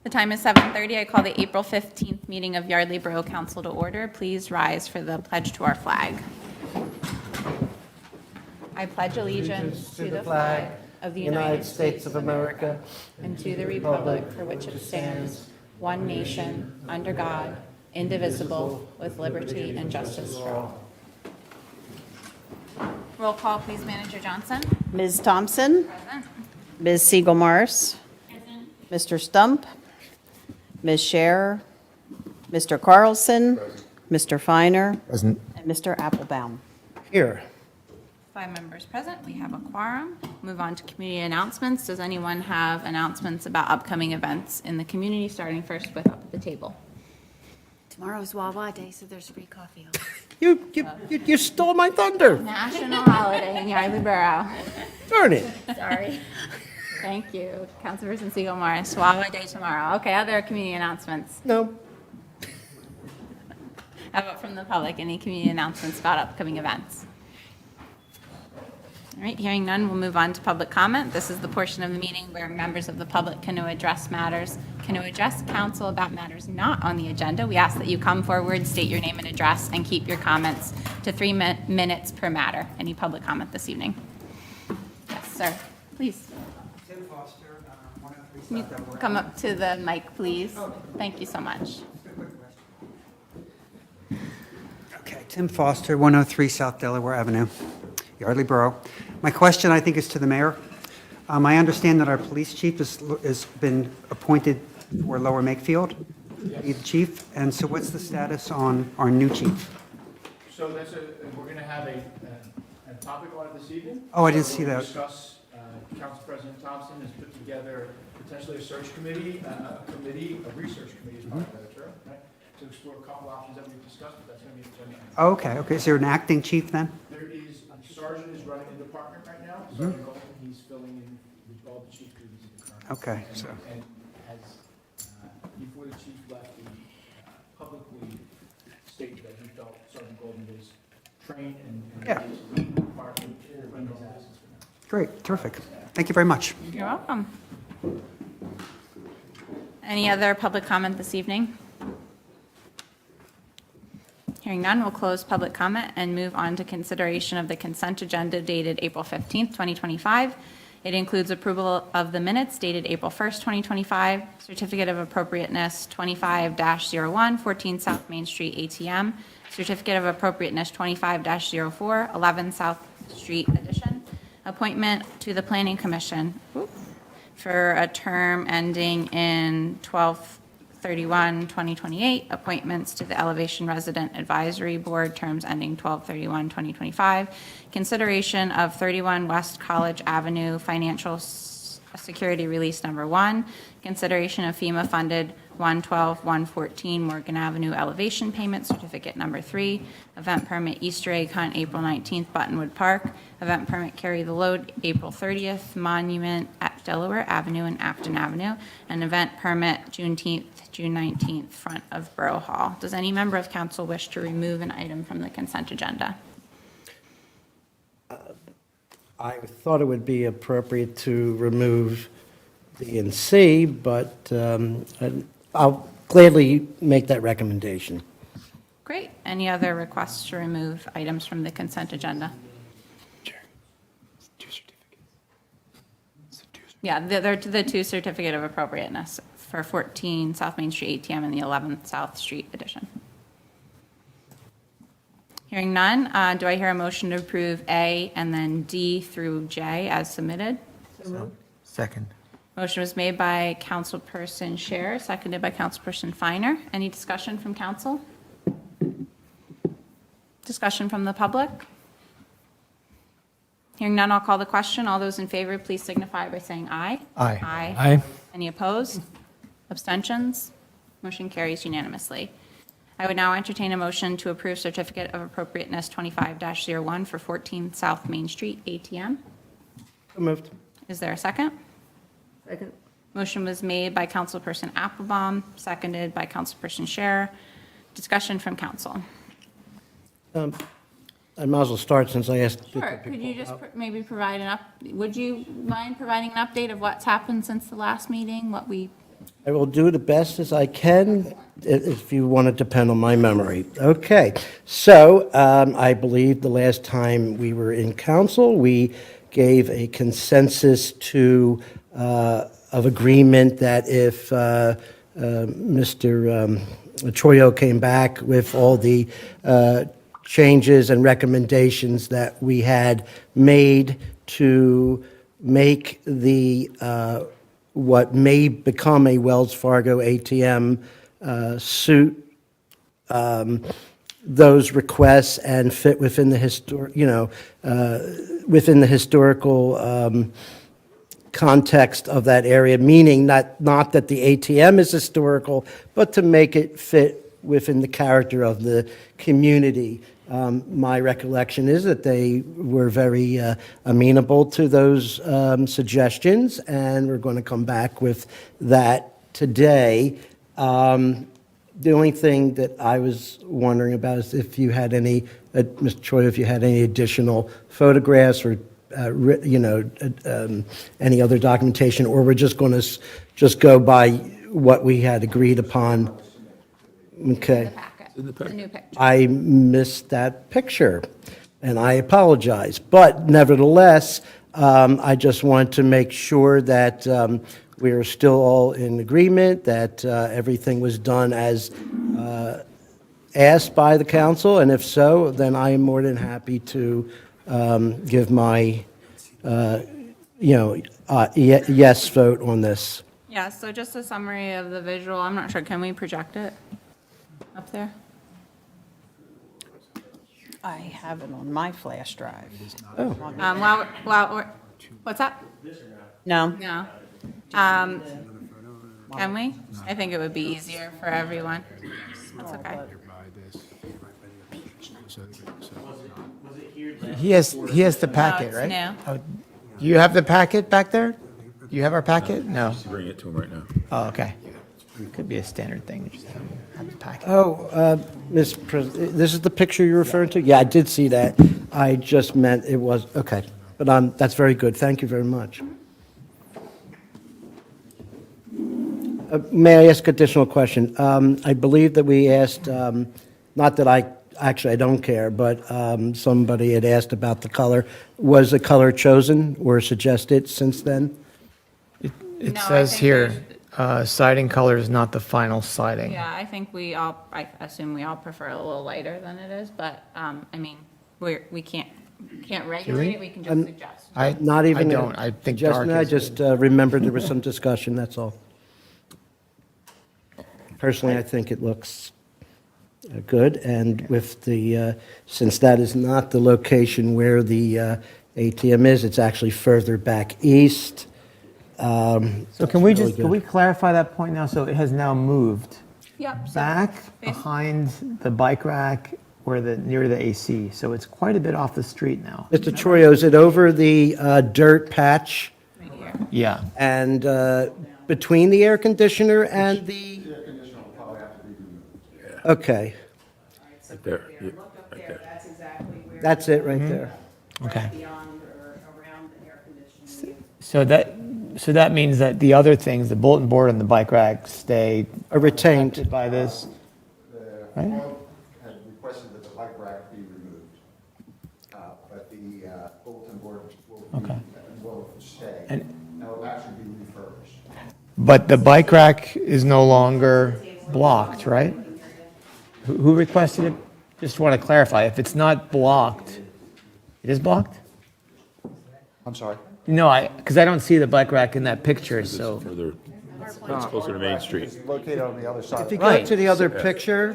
The time is 7:30. I call the April 15th meeting of Yardley Borough Council to order. Please rise for the pledge to our flag. I pledge allegiance to the flag of the United States of America and to the republic for which it stands, one nation, under God, indivisible, with liberty and justice for all. Roll call, please, Manager Johnson. Ms. Thompson? Present. Ms. Siegel-Morris? Mr. Stump? Ms. Scherer? Mr. Carlson? Mr. Finer? Present. And Mr. Applebaum. Here. 5 members present. We have a quorum. Move on to community announcements. Does anyone have announcements about upcoming events in the community, starting first with up at the table? Tomorrow's Wawa Day, so there's free coffee. You stole my thunder. National holiday in Yardley Borough. Darn it. Sorry. Thank you. Councilperson Siegel-Morris. Wawa Day tomorrow. Okay, other community announcements. No. How about from the public? Any community announcements about upcoming events? All right, hearing none, we'll move on to public comment. This is the portion of the meeting where members of the public can address council about matters not on the agenda. We ask that you come forward, state your name and address, and keep your comments to 3 minutes per matter. Any public comment this evening? Yes, sir. Please. Tim Foster, 103 Can you South Delaware. come up to the mic, please? Thank you so much. Just a quick question. Okay, Tim Foster, 103 South Delaware Avenue, Yardley Borough. My question, I think, is to the mayor. I understand that our police chief has been appointed for Lower Makefield, the chief, and so what's the status on our new chief? So we're going to have a topic on it this evening. Oh, I didn't So see we'll that. discuss, Council President Thompson has put together potentially a search committee, a research committee is probably a better term, right? To explore a couple options that we've discussed, but that's going to be the agenda. Okay, is there an acting chief then? There is, Sergeant is running the department right now. Sergeant Golden, he's filling in all the chief duties of the current. Okay, so, And has, before the chief left, he publicly stated that he felt Sergeant Golden was trained and Yeah. department when his absence for now. great, terrific. Thank you very much. You're welcome. Any other public comment this evening? Hearing none, we'll close public comment and move on to consideration of the consent agenda dated April 15th, 2025. It includes approval of the minutes dated April 1st, 2025, certificate of appropriateness 25-01, 14 South Main Street ATM, certificate of appropriateness 25-04, 11 South Street addition, appointment to the Planning Commission for a term ending in 12/31/2028, appointments to the Elevation Resident Advisory Board, terms ending 12/31/2025, consideration of 31 West College Avenue Financial Security Release Number 1, consideration of FEMA-funded 112-114 Morgan Avenue Elevation Payment Certificate Number 3, event permit Easter egg hunt April 19th, Buttonwood Park, event permit Carry the Load April 30th, Monument at Delaware Avenue and Afton Avenue, and event permit Juneteenth, June 19th, front of Borough Hall. Does any member of council wish to remove an item from the consent agenda? I thought it would be appropriate to remove B and C, but I'll gladly make that recommendation. Great. Any other requests to remove items from the consent agenda? Yeah, they're the 2 certificate of appropriateness for 14 South Main Street ATM and the 11th South Street addition. Hearing none, do I hear a motion to approve A and then D through J as submitted? Second. Motion was made by Councilperson Scherer, seconded by Councilperson Finer. Any discussion from council? Discussion from the public? Hearing none, I'll call the question. All those in favor, please signify by saying aye. Aye. Aye. Aye. Any opposed? Abstentions? Motion carries unanimously. I would now entertain a motion to approve Certificate of Appropriateness 25-01 for 14 South Main Street ATM. So moved. Is there a second? Second. Motion was made by Councilperson Applebaum, seconded by Councilperson Scherer. Discussion from council. I might as well start since I asked. Sure, could you just maybe provide would you mind providing an update of what's happened since the last meeting, what we I will do the best as I can if you want to depend on my memory. Okay, so I believe the last time we were in council, we gave a consensus of agreement that if Mr. Choyo came back with all the changes and recommendations that we had made to make the what may become a Wells Fargo ATM suit those requests and fit within the within the historical context of that area, meaning not that the ATM is historical, but to make it fit within the character of the community. My recollection is that they were very amenable to those suggestions, and we're going to come back with that today. The only thing that I was wondering about is if you had any, Mr. Choi, if you had any additional photographs or any other documentation, or we're just going to just go by what we had agreed upon. Okay. The packet, the new picture. I missed that picture, and I apologize. But nevertheless, I just want to make sure that we are still all in agreement, that everything was done as asked by the council, and if so, then I am more than happy to give my, yes vote on this. Yeah, so just a summary of the visual. I'm not sure, can we project it up there? I have it on my flash drive. What's that? No? No. Can we? I think it would be easier for everyone. That's okay. He has the packet, it's right? new. Oh, you have the packet back there? You have our packet? No. Bring it to him right now. Oh, okay. Could be a standard thing, just have the packet. Oh, Ms. President, this is the picture you're referring to? Yeah, I did see that. I just meant it was, okay. But that's very good. Thank you very much. May I ask additional question? I believe that we asked, not that I don't care, but somebody had asked about the color. Was the color chosen or suggested since then? It No, I says think here, siding color is not the final siding. Yeah, I think I assume we all prefer a little lighter than it is, but, I mean, we can't regulate it, we can just suggest. Not even I a don't. I think dark suggestion. I is just remembered there was some discussion, that's all. Personally, I think it looks good, and with the, since that is not the location where the ATM is, it's actually further back east. So can we clarify that point now? So it has now moved Yep. so back bas- behind the bike rack near the AC. So it's quite a bit off the street now. Mr. Choyo, is it over the dirt patch Right here. Yeah. and between the air conditioner and the? Okay, Right there. Yeah, right there. That's exactly where. that's it right there. Okay. Beyond or around the air conditioning. So that means that the other things, the bulletin board and the bike rack, stay Are retained. protected by this. The board had requested that the bike rack be removed, but the bulletin board will stay. And- And will actually be refurbished. But the bike rack is no longer blocked, right? Who requested it? Just want to clarify, if it's not blocked, it is blocked? I'm sorry? No, because I don't see the bike rack in that picture, so. Further, it's closer to Main Street. It's located on the other side. If you go Right. to the other picture,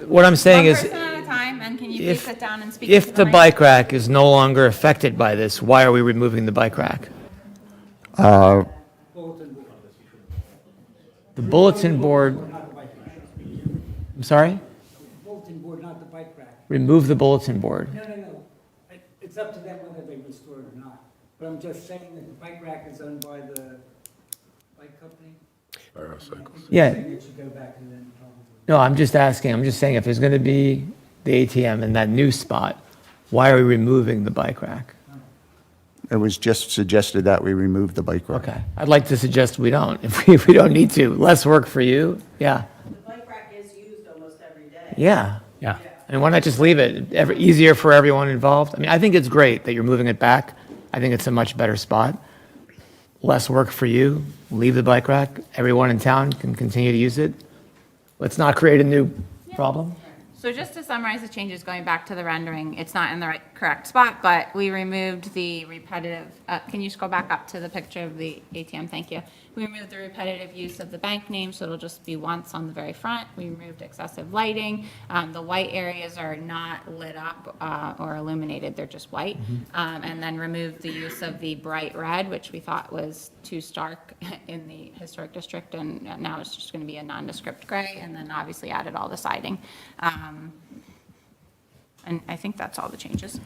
What I'm saying One is, person at a time, and can you please if, sit down and speak? if into the mic? bike rack is no longer affected by this, why are we removing the bike rack? The bulletin board, I'm sorry? Bulletin board, not the bike rack. Remove the bulletin board. No. It's up to them whether they restore it or not. But I'm just saying that the bike rack is owned by the bike company. Firehouse Cycles. Yeah. I think it should go back and then probably. No, I'm just saying if there's going to be the ATM in that new spot, why are we removing the bike rack? It was just suggested that we remove the bike rack. Okay, I'd like to suggest we don't, if we don't need to. Less work for you, yeah. The bike rack is used almost every day. Yeah. Yeah. I mean, why not just leave it? Easier for everyone involved. I mean, I think it's great that you're moving it back. I think it's a much better spot. Less work for you. Leave the bike rack. Everyone in town can continue to use it. Let's not create a new problem. So just to summarize the changes, going back to the rendering, it's not in the correct spot, but we removed the repetitive, can you scroll back up to the picture of the ATM? Thank you. We removed the repetitive use of the bank name, so it'll just be once on the very front. We removed excessive lighting. The white areas are not lit up or illuminated, they're just white. And then removed the use of the bright red, which we thought was too stark in the historic district, and now it's just going to be a nondescript gray, and then obviously added all the siding. And I think that's all the changes.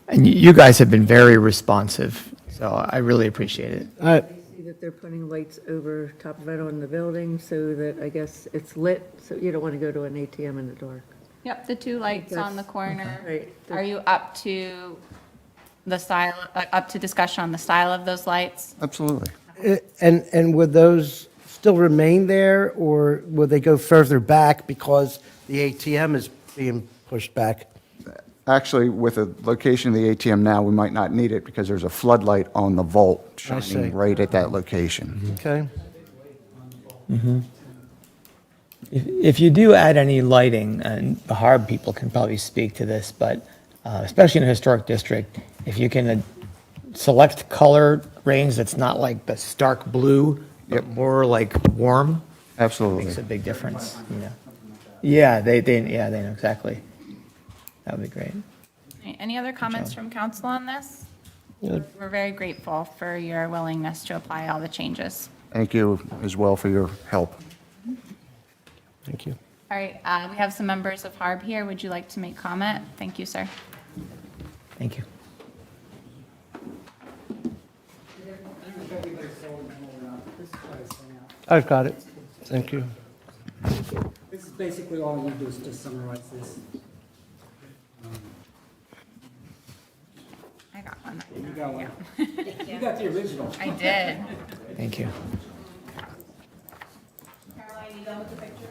And you guys have been very responsive, so I really appreciate it. See that they're putting lights over top of it on the building so that I guess it's lit, so you don't want to go to an ATM in the dark. Yep, the two lights on the corner. Right. Are you up to the style, up to discussion on the style of those lights? Absolutely. And would those still remain there, or would they go further back because the ATM is being pushed back? Actually, with the location of the ATM now, we might not need it because there's a floodlight on the vault I see. shining right at that location. Okay. If you do add any lighting, and the Harb people can probably speak to this, but especially in a historic district, if you can select color range that's not like the stark blue, but more like warm, Absolutely. makes a big difference. Yeah, they know exactly. That would be great. Any other comments from council on this? We're very grateful for your willingness to apply all the changes. Thank you as well for your help. Thank you. All right, we have some members of Harb here. Would you like to make comment? Thank you, sir. Thank you. I've got it. Thank you. This is basically all we do is just summarize this. I got one. You got one. You got the original. I did. Thank you. Caroline, you done with the picture?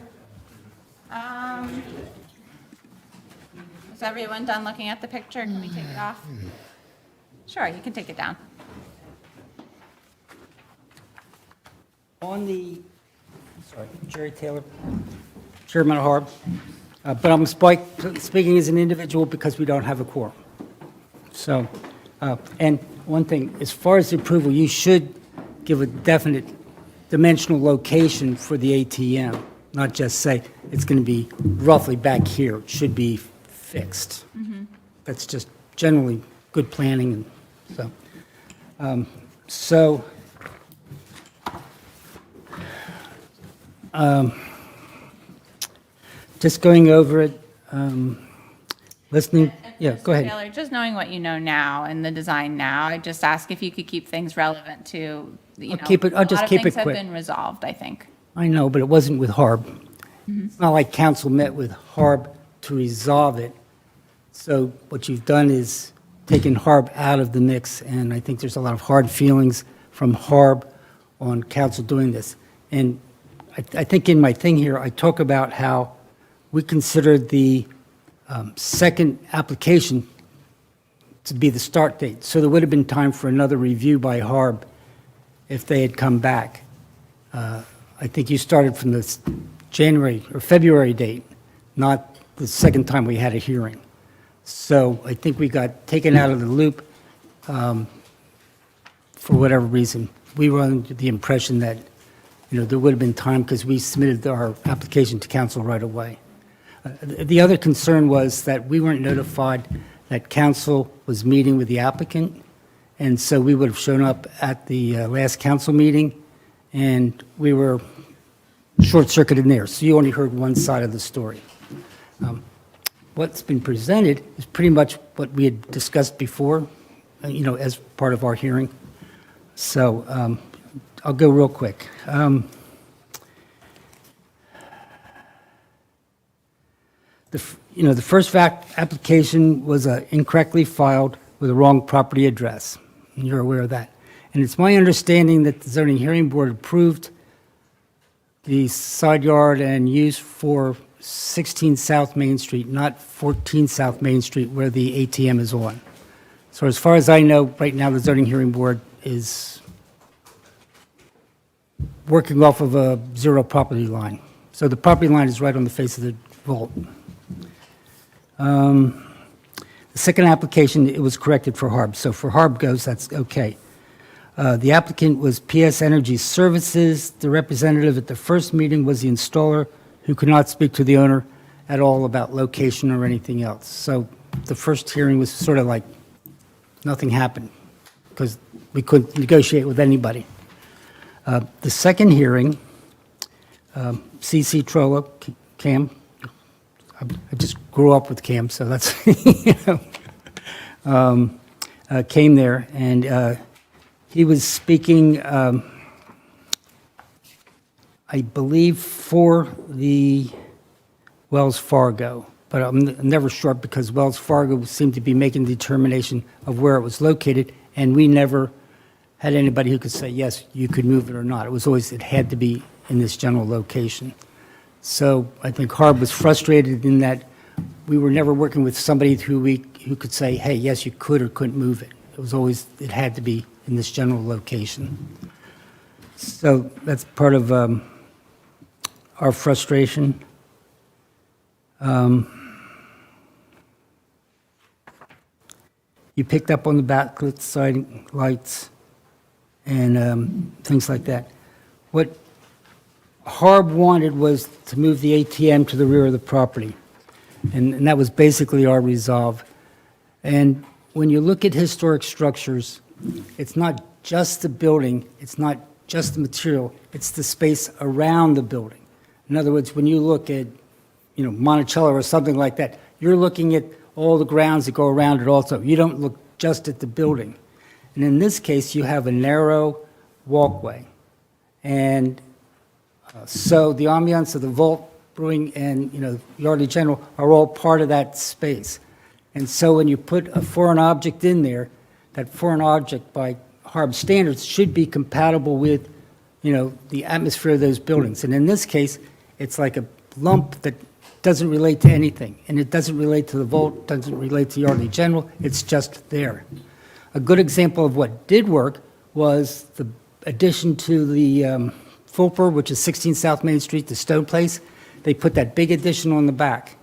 Is everyone done looking at the picture? Can we take it off? Sure, you can take it down. On the, sorry, Jerry Taylor, Chairman of Harb, but I'm speaking as an individual because we don't have a quorum. So, and one thing, as far as the approval, you should give a definite dimensional location for the ATM, not just say it's going to be roughly back here. It should be fixed. That's just generally good planning, and just going over it, listening, yeah, go Mr. ahead. Taylor, just knowing what you know now and the design now, I just ask if you could keep things relevant to, you know, I'll just keep it a lot of things quick. have been resolved, I think. I know, but it wasn't with Harb. It's not like council met with Harb to resolve it. So what you've done is taken Harb out of the mix, and I think there's a lot of hard feelings from Harb on council doing this. And I think in my thing here, I talk about how we considered the second application to be the start date. So there would have been time for another review by Harb if they had come back. I think you started from the January or February date, not the second time we had a hearing. So I think we got taken out of the loop for whatever reason. We were under the impression that, you know, there would have been time because we submitted our application to council right away. The other concern was that we weren't notified that council was meeting with the applicant, and so we would have shown up at the last council meeting, and we were short-circuited there, so you only heard one side of the story. What's been presented is pretty much what we had discussed before, you know, as part of our hearing. So I'll go real quick. The first application was incorrectly filed with a wrong property address. and you're aware of that. And it's my understanding that the zoning hearing board approved the side yard and use for 16 South Main Street, not 14 South Main Street where the ATM is on. So as far as I know, right now, the zoning hearing board is working off of a zero property line. So the property line is right on the face of the vault. The second application, it was corrected for Harb. So for Harb goes, that's okay. The applicant was PS Energy Services. The representative at the first meeting was the installer, who could not speak to the owner at all about location or anything else. So the first hearing was sort of like nothing happened because we couldn't negotiate with anybody. The second hearing, CC Trollo, Cam, I just grew up with Cam, so that's, came there, and he was speaking, I believe, for the Wells Fargo, but I'm never sure because Wells Fargo seemed to be making the determination of where it was located, and we never had anybody who could say, yes, you could move it or not. It was always, it had to be in this general location. So I think Harb was frustrated in that we were never working with somebody who could say, hey, yes, you could or couldn't move it. It was always, it had to be in this general location. So that's part of our frustration. You picked up on the backlit side lights and things like that. What Harb wanted was to move the ATM to the rear of the property, and that was basically our resolve. And when you look at historic structures, it's not just the building, it's not just the material, it's the space around the building. In other words, when you look at, Monticello or something like that, you're looking at all the grounds that go around it also. You don't look just at the building. And in this case, you have a narrow walkway. And so the ambiance of the Vault Brewing and, Yardley General are all part of that space. And so when you put a foreign object in there, that foreign object by Harb standards should be compatible with, the atmosphere of those buildings. And in this case, it's like a lump that doesn't relate to anything. And it doesn't relate to the Vault, doesn't relate to Yardley General, it's just there. A good example of what did work was the addition to the Fulper, which is 16 South Main Street, the Stone Place. They put that big addition on the back.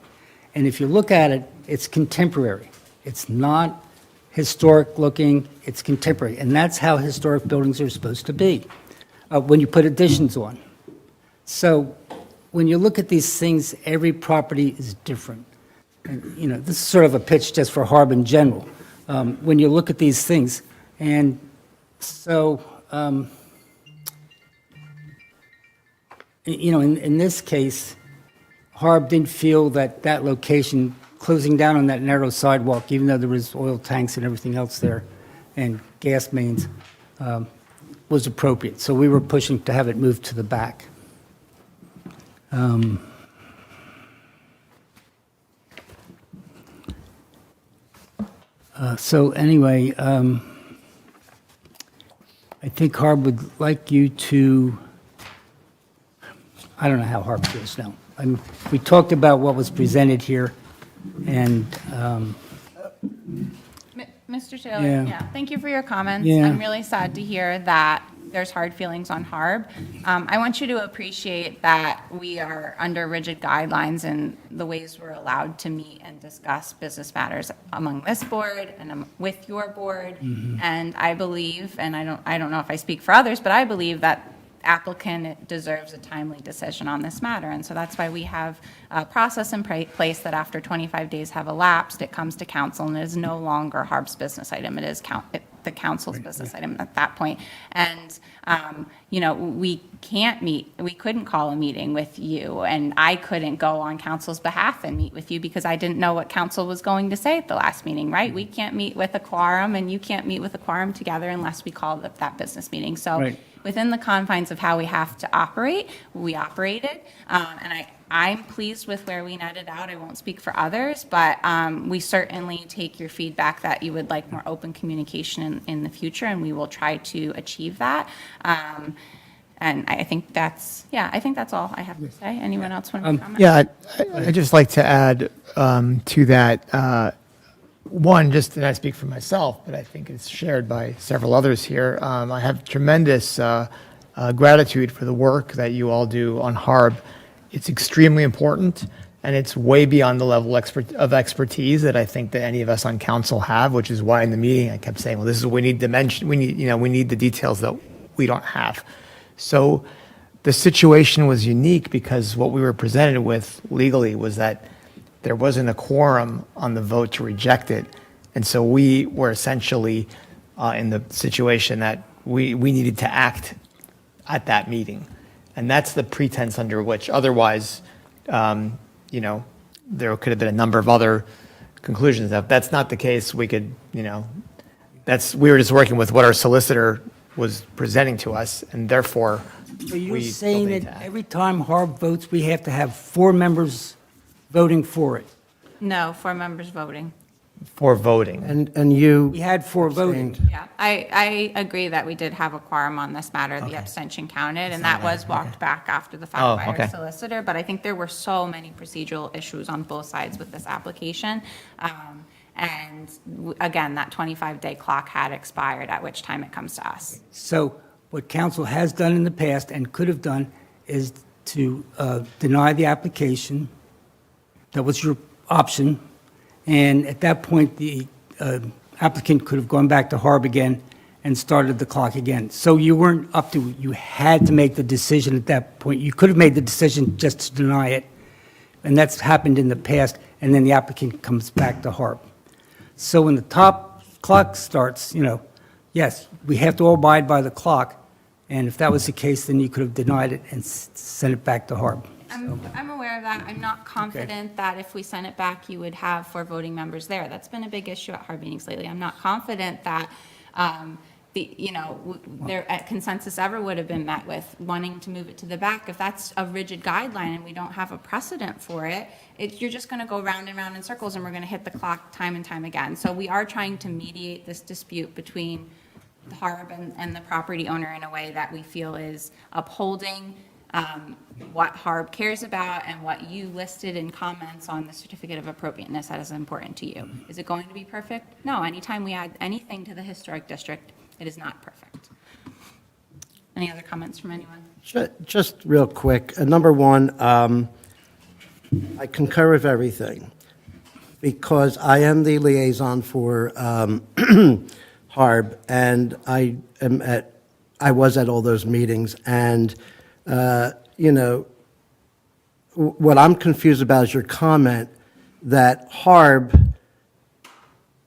And if you look at it, it's contemporary. It's not historic looking, it's contemporary. And that's how historic buildings are supposed to be when you put additions on. So when you look at these things, every property is different. And, this is sort of a pitch just for Harb in general. When you look at these things, and so, in this case, Harb didn't feel that that location, closing down on that narrow sidewalk, even though there was oil tanks and everything else there, and gas mains, was appropriate. So we were pushing to have it moved to the back. So anyway, I think Harb would like you to, I don't know how Harb feels now. We talked about what was presented here, and Mr. Taylor, Yeah. thank you for your comments. Yeah. I'm really sad to hear that there's hard feelings on Harb. I want you to appreciate that we are under rigid guidelines in the ways we're allowed to meet and discuss business matters among this board and with your board. And I believe, and I don't know if I speak for others, but I believe that applicant deserves a timely decision on this matter. And so that's why we have a process in place that after 25 days have elapsed, it comes to council and it is no longer Harb's business item. It is the council's business item at that point. And, we can't meet, we couldn't call a meeting with you, and I couldn't go on council's behalf and meet with you because I didn't know what council was going to say at the last meeting, right? We can't meet with a quorum, and you can't meet with a quorum together unless we call that business meeting. So Right. within the confines of how we have to operate, we operated, and I'm pleased with where we netted out. I won't speak for others, but we certainly take your feedback that you would like more open communication in the future, and we will try to achieve that. And I think that's all I have to say. Anyone else want to comment? Yeah, I'd just like to add to that. One, just that I speak for myself, but I think it's shared by several others here. I have tremendous gratitude for the work that you all do on HARB. It's extremely important, and it's way beyond the level of expertise that I think that any of us on council have, which is why in the meeting I kept saying, well, this is what we need dimension. We need the details that we don't have. So the situation was unique because what we were presented with legally was that there wasn't a quorum on the vote to reject it. And so we were essentially in the situation that we needed to act at that meeting. And that's the pretense under which otherwise, there could have been a number of other conclusions. If that's not the case, we could, we were just working with what our solicitor was presenting to us, and therefore, So you're we saying need that to act. every time HARB votes, we have to have 4 members voting for it? No, 4 members voting. For voting. And you. We had 4 voting. Yeah, I agree that we did have a quorum on this matter. The abstention counted, and that was walked back after the fact by our solicitor. But I think there were so many procedural issues on both sides with this application. And again, that 25-day clock had expired, at which time it comes to us. So what council has done in the past and could have done is to deny the application. That was your option. And at that point, the applicant could have gone back to HARB again and started the clock again. So you weren't up to, you had to make the decision at that point. You could have made the decision just to deny it. And that's happened in the past. And then the applicant comes back to HARB. So when the top clock starts, yes, we have to abide by the clock. And if that was the case, then you could have denied it and sent it back to HARB. I'm aware of that. I'm not confident that if we sent it back, you would have 4 voting members there. That's been a big issue at HARB meetings lately. I'm not confident that their consensus ever would have been met with wanting to move it to the back. If that's a rigid guideline and we don't have a precedent for it, you're just going to go round and round in circles, and we're going to hit the clock time and time again. So we are trying to mediate this dispute between the HARB and the property owner in a way that we feel is upholding what HARB cares about and what you listed in comments on the certificate of appropriateness that is important to you. Is it going to be perfect? No. Anytime we add anything to the historic district, it is not perfect. Any other comments from anyone? Just real quick. Number one, I concur with everything because I am the liaison for HARB, and I was at all those meetings, and what I'm confused about is your comment that HARB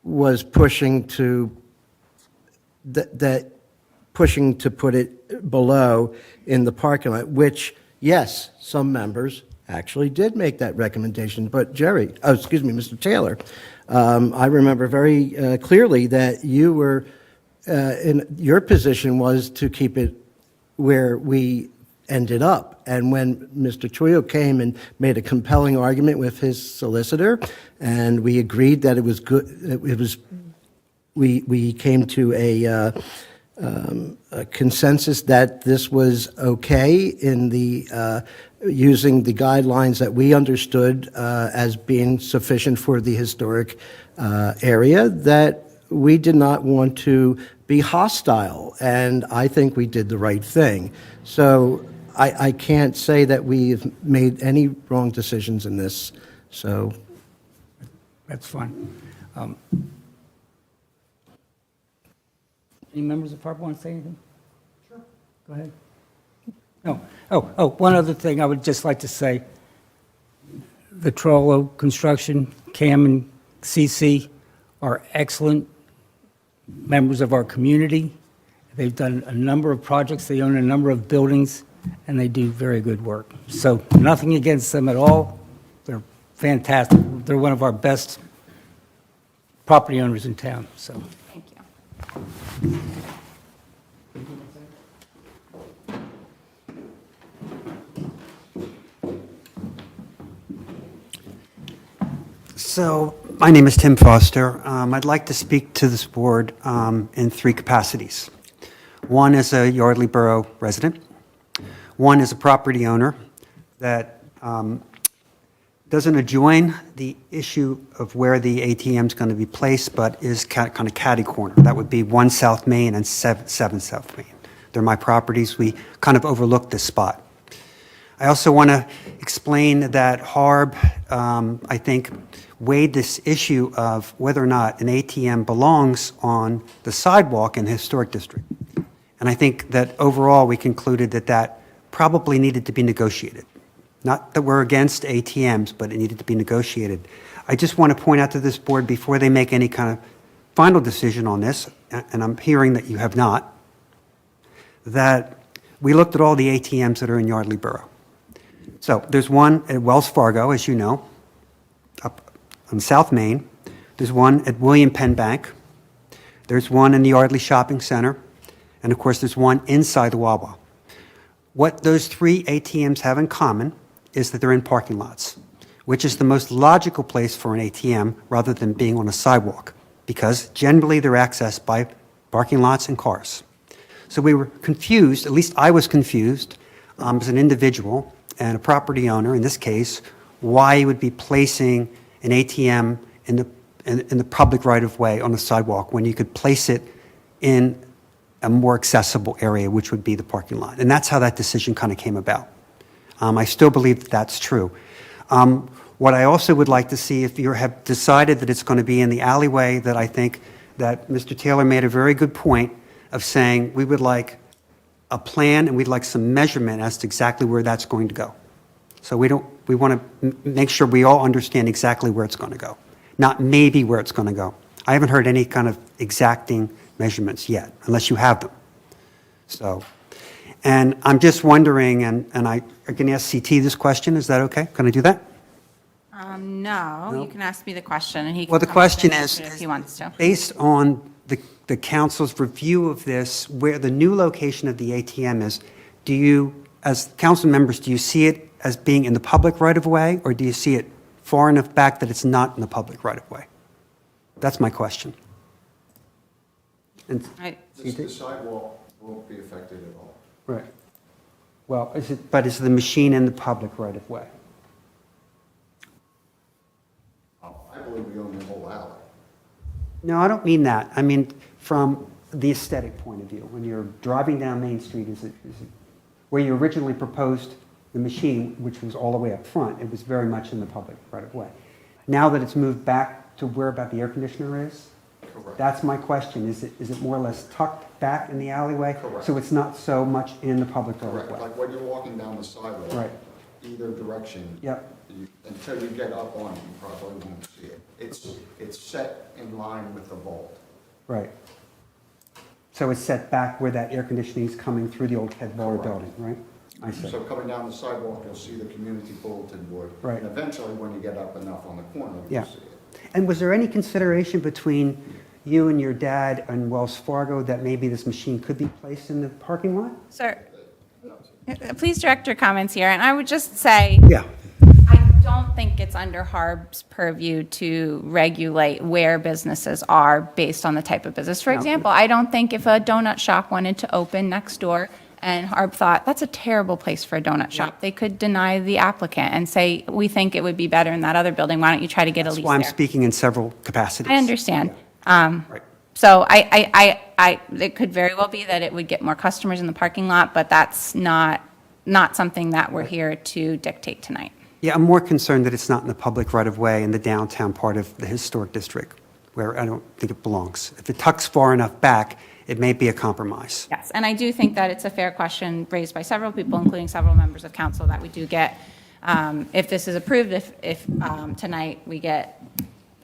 was pushing to put it below in the parking lot, which, yes, some members actually did make that recommendation. But Mr. Taylor, I remember very clearly that you were, your position was to keep it where we ended up. And when Mr. Chuyo came and made a compelling argument with his solicitor, and we agreed that it was good, we came to a consensus that this was okay in the using the guidelines that we understood as being sufficient for the historic area, that we did not want to be hostile, and I think we did the right thing. So I can't say that we've made any wrong decisions in this, so. That's fine. Any members of HARB want to say anything? Sure. Go ahead. No. Oh, one other thing I would just like to say. The Trollo Construction, Cam and CC are excellent members of our community. They've done a number of projects. They own a number of buildings and they do very good work. So nothing against them at all. They're fantastic. They're one of our best property owners in town, so. Thank you. So, my name is Tim Foster. I'd like to speak to this board in three capacities. One is a Yardley Borough resident. One is a property owner that doesn't adjoin the issue of where the ATM is going to be placed, but is kind of catty corner. That would be 1 South Main and 7 South Main. They're my properties. We kind of overlook this spot. I also want to explain that Harb, I think, weighed this issue of whether or not an ATM belongs on the sidewalk in the historic district. And I think that overall we concluded that that probably needed to be negotiated. Not that we're against ATMs, but it needed to be negotiated. I just want to point out to this board before they make any kind of final decision on this, and I'm hearing that you have not, that we looked at all the ATMs that are in Yardley Borough. So there's one at Wells Fargo, as you know, up on South Main. There's one at William Penn Bank. There's one in the Yardley Shopping Center. And of course, there's one inside the Wawa. What those three ATMs have in common is that they're in parking lots, which is the most logical place for an ATM rather than being on a sidewalk, because generally they're accessed by parking lots and cars. So we were confused, at least I was confused, as an individual and a property owner, in this case, why you would be placing an ATM in the public right-of-way on the sidewalk when you could place it in a more accessible area, which would be the parking lot. And that's how that decision kind of came about. I still believe that that's true. What I also would like to see, if you have decided that it's going to be in the alleyway, that I think that Mr. Taylor made a very good point of saying we would like a plan and we'd like some measurement as to exactly where that's going to go. So we want to make sure we all understand exactly where it's going to go, not maybe where it's going to go. I haven't heard any kind of exacting measurements yet, unless you have them. So, and I'm just wondering, and I can ask CT this question, is that okay? Can I do that? No, you can ask me the question, and he can. Well, the come up question and is, answer it if he wants to. based on the council's review of this, where the new location of the ATM is, do you, as council members, do you see it as being in the public right-of-way, or do you see it far enough back that it's not in the public right-of-way? That's my question. And, The sidewalk won't be affected at all. right. Well, is the machine in the public right-of-way? I believe we own the whole alley. No, I don't mean that. I mean, from the aesthetic point of view, when you're driving down Main Street, is it where you originally proposed the machine, which was all the way up front, it was very much in the public right-of-way. Now that it's moved back to where about the air conditioner is? Correct. That's my question. Is it more or less tucked back in the alleyway? Correct. So it's not so much in the public Correct, right-of-way? like when you're walking down the sidewalk. Right. Either direction. Yep. Until you get up on it, you probably won't see it. It's set in line with the vault. Right. So it's set back where that air conditioning is coming through the old Ted Bower Correct. building, right? I see. So coming down the sidewalk, you'll see the community bulletin board. Right. And eventually, when you get up enough on the corner, Yeah. you'll see it. And was there any consideration between you and your dad and Wells Fargo that maybe this machine could be placed in the parking lot? Sir, please direct your comments here, and I would just say, Yeah. I don't think it's under Harb's purview to regulate where businesses are based on the type of business. For example, I don't think if a donut shop wanted to open next door and Harb thought, that's a terrible place for a donut shop, they could deny the applicant and say, we think it would be better in that other building, why don't you try to get a lease there? That's why I'm speaking in several capacities. I understand. Right. So it could very well be that it would get more customers in the parking lot, but that's not something that we're here to dictate tonight. Yeah, I'm more concerned that it's not in the public right-of-way in the downtown part of the historic district, where I don't think it belongs. If it tucks far enough back, it may be a compromise. Yes, and I do think that it's a fair question raised by several people, including several members of council, that we do get, if this is approved, if tonight we get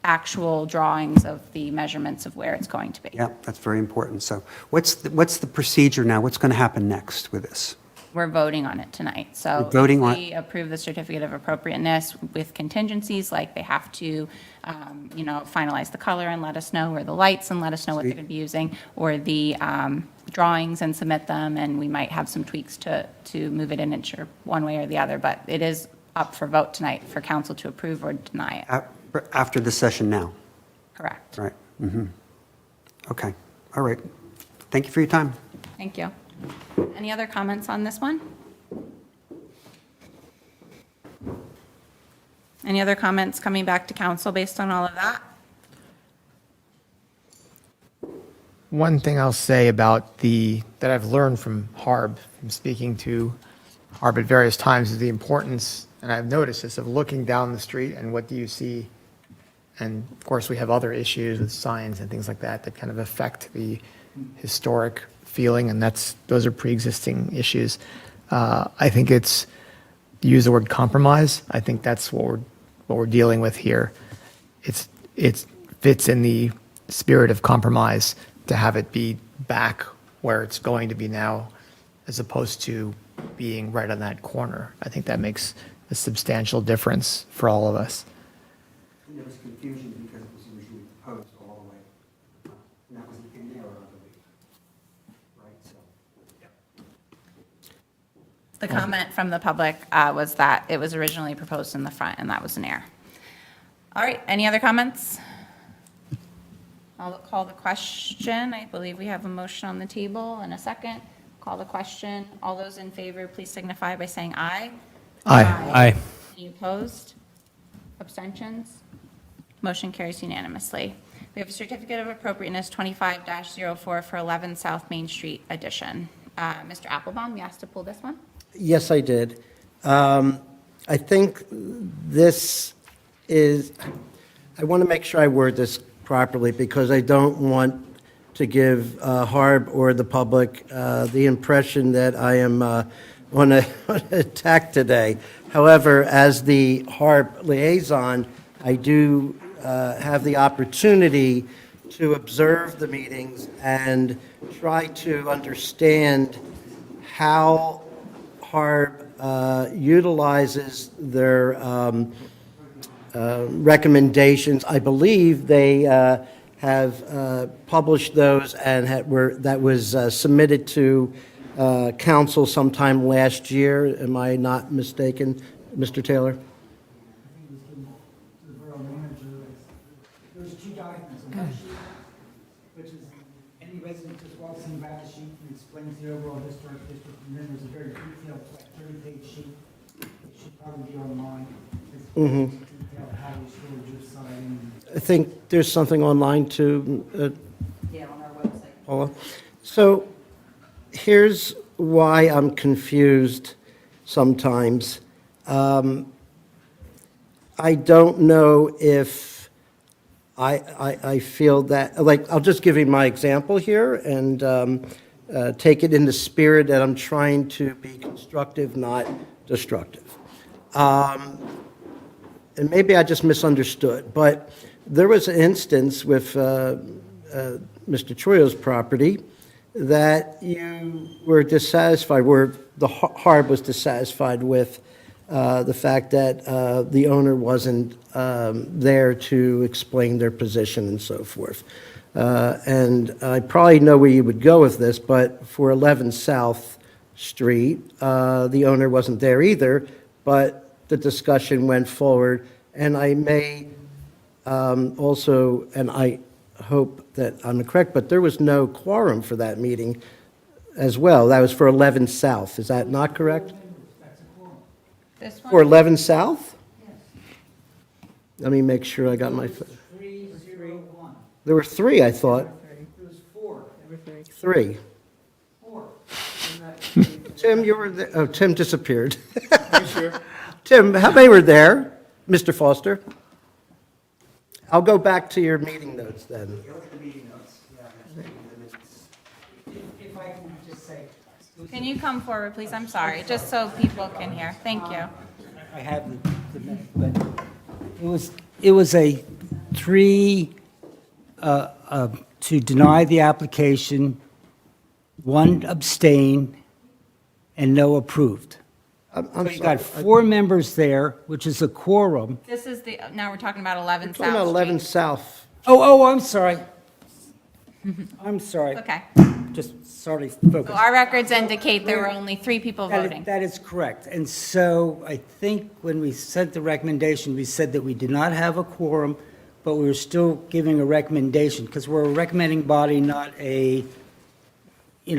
actual drawings of the measurements of where it's going to be. Yeah, that's very important. So what's the procedure now? What's going to happen next with this? We're voting on it tonight, so. We're voting on if we approve the certificate of appropriateness with contingencies, like they have to, finalize the color and let us know, or the lights and let us know what they're going to be using, or the drawings and submit them, and we might have some tweaks to move it in inch one way or the other, but it is up for vote tonight for council to approve or deny it. After the session now, Correct. right? Okay, all right. Thank you for your time. Thank you. Any other comments on this one? Any other comments coming back to council based on all of that? One thing I'll say about that I've learned from Harb, from speaking to Harb at various times, is the importance, and I've noticed this, of looking down the street and what do you see? And of course, we have other issues with signs and things like that that kind of affect the historic feeling, and those are pre-existing issues. I think use the word compromise. I think that's what we're dealing with here. It fits in the spirit of compromise to have it be back where it's going to be now, as opposed to being right on that corner. I think that makes a substantial difference for all of us. There was confusion because it was originally proposed all the way, and that was in error, I believe. Right, so. The comment from the public was that it was originally proposed in the front, and that was an error. All right, any other comments? I'll call the question. I believe we have a motion on the table and a second. Call the question. All those in favor, please signify by saying aye. Aye. Any opposed? Abstentions? Motion carries unanimously. We have a certificate of appropriateness 25-04 for 11 South Main Street addition. Mr. Applebaum, you asked to pull this one? Yes, I did. I think this is, I want to make sure I word this properly because I don't want to give Harb or the public the impression that I am on an attack today. However, as the Harb liaison, I do have the opportunity to observe the meetings and try to understand how Harb utilizes their recommendations. I believe they have published those and that was submitted to council sometime last year. Am I not mistaken, Mr. Taylor? There's two documents, one sheet, which is any resident just walks in back the sheet and explains the overall historic district, and then there's a very detailed, like 30-page sheet. It should probably be online. It's detailed how we stored your sign. I think there's something online too. Yeah, on our website. Paula. So here's why I'm confused sometimes. I don't know if I feel that, like, I'll just give you my example here and take it in the spirit that I'm trying to be constructive, not destructive. And maybe I just misunderstood, but there was an instance with Mr. Troyo's property that you were dissatisfied, where the Harb was dissatisfied with the fact that the owner wasn't there to explain their position and so forth. And I probably know where you would go with this, but for 11 South Street, the owner wasn't there either, but the discussion went forward. And I may also, and I hope that I'm correct, but there was no quorum for that meeting as well. That was for 11 South. Is that not correct? This For one? 11 South? Let me make sure I got my, 301. there were three, I thought. There was 4. Three. 4. Tim, you were there. Oh, Tim disappeared. Are you sure? Tim, how many were there? Mr. Foster? I'll go back to your meeting notes then. Go to the meeting notes. Yeah, If I can just say, Can you come forward, please? I'm sorry, just so people can hear. Thank you. I have the minute, but it was a 3 to deny the application, 1 abstain, and no approved. I'm So you sorry. got 4 members there, which is a quorum. This is the, now we're talking about 11 We're talking about South 11 Street. South. Oh, I'm sorry. I'm sorry. Okay. Just sorry, focus. So our records indicate there were only 3 people voting. That is correct. And so I think when we sent the recommendation, we said that we did not have a quorum, but we were still giving a recommendation, because we're a recommending body, not a, we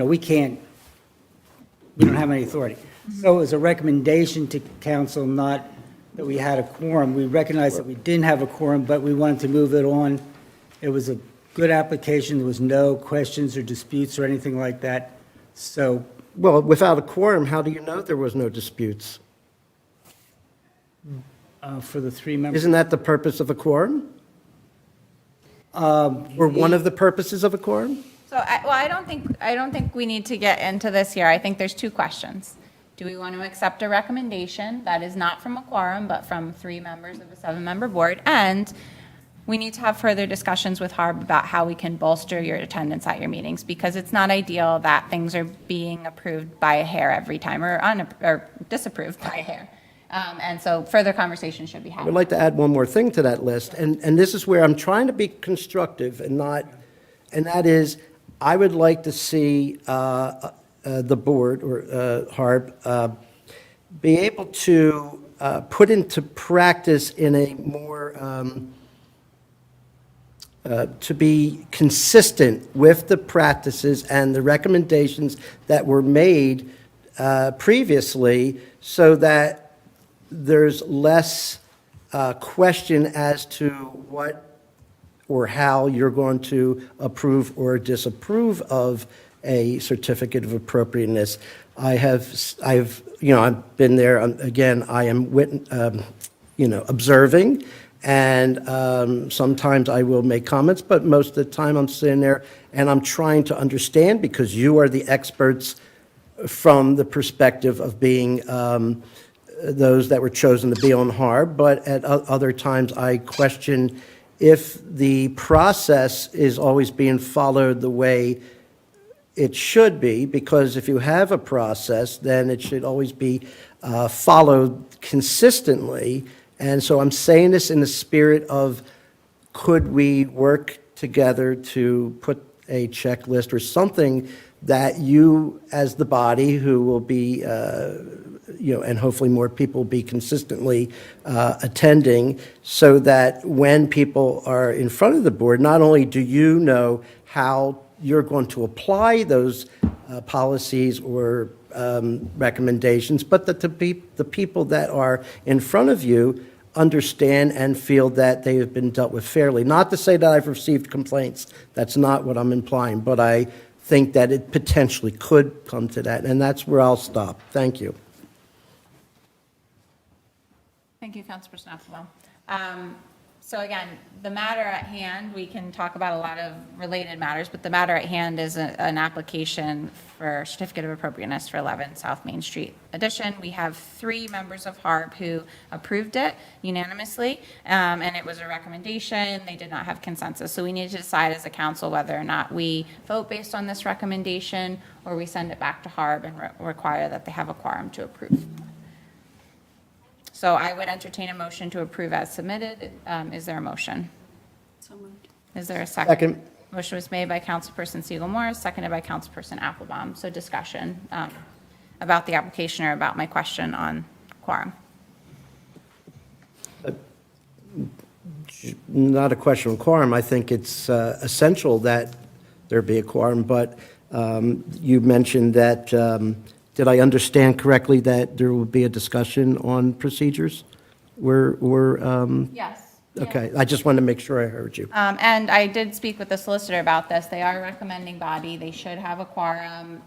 don't have any authority. So it was a recommendation to council, not that we had a quorum. We recognized that we didn't have a quorum, but we wanted to move it on. It was a good application. There was no questions or disputes or anything like that. So Well, without a quorum, how do you know there was no disputes? for the 3 members. Isn't that the purpose of a quorum? Or one of the purposes of a quorum? So, I don't think we need to get into this here. I think there's 2 questions. Do we want to accept a recommendation that is not from a quorum, but from 3 members of a 7-member board? And we need to have further discussions with HARB about how we can bolster your attendance at your meetings, because it's not ideal that things are being approved by a hair every time, or disapproved by a hair. And so further conversation should be had. I would like to add one more thing to that list, and this is where I'm trying to be constructive and not, and that is, I would like to see the board, or HARB, be able to put into practice in a more, to be consistent with the practices and the recommendations that were made previously, so that there's less question as to what or how you're going to approve or disapprove of a certificate of appropriateness. I've been there, again, I am observing, and sometimes I will make comments, but most of the time I'm sitting there and I'm trying to understand, because you are the experts from the perspective of being those that were chosen to be on HARB, but at other times I question if the process is always being followed the way it should be, because if you have a process, then it should always be followed consistently. And so I'm saying this in the spirit of, could we work together to put a checklist or something that you, as the body, who will be, and hopefully more people will be consistently attending, so that when people are in front of the board, not only do you know how you're going to apply those policies or recommendations, but that the people that are in front of you understand and feel that they have been dealt with fairly. Not to say that I've received complaints. That's not what I'm implying, but I think that it potentially could come to that, and that's where I'll stop. Thank you. Thank you, Councilperson Applebaum. So again, the matter at hand, we can talk about a lot of related matters, but the matter at hand is an application for certificate of appropriateness for 11 South Main Street addition. We have 3 members of HARB who approved it unanimously, and it was a recommendation. They did not have consensus. So we need to decide as a council whether or not we vote based on this recommendation, or we send it back to HARB and require that they have a quorum to approve. So I would entertain a motion to approve as submitted. Is there a motion? So moved. Is there a second? Second. Motion was made by Councilperson Siegel Morris, seconded by Councilperson Applebaum. So discussion about the application, or about my question on quorum. Not a question of quorum. I think it's essential that there be a quorum, but you mentioned that, did I understand correctly that there will be a discussion on procedures? Yes. Okay, I just wanted to make sure I heard you. And I did speak with the solicitor about this. They are a recommending body. They should have a quorum.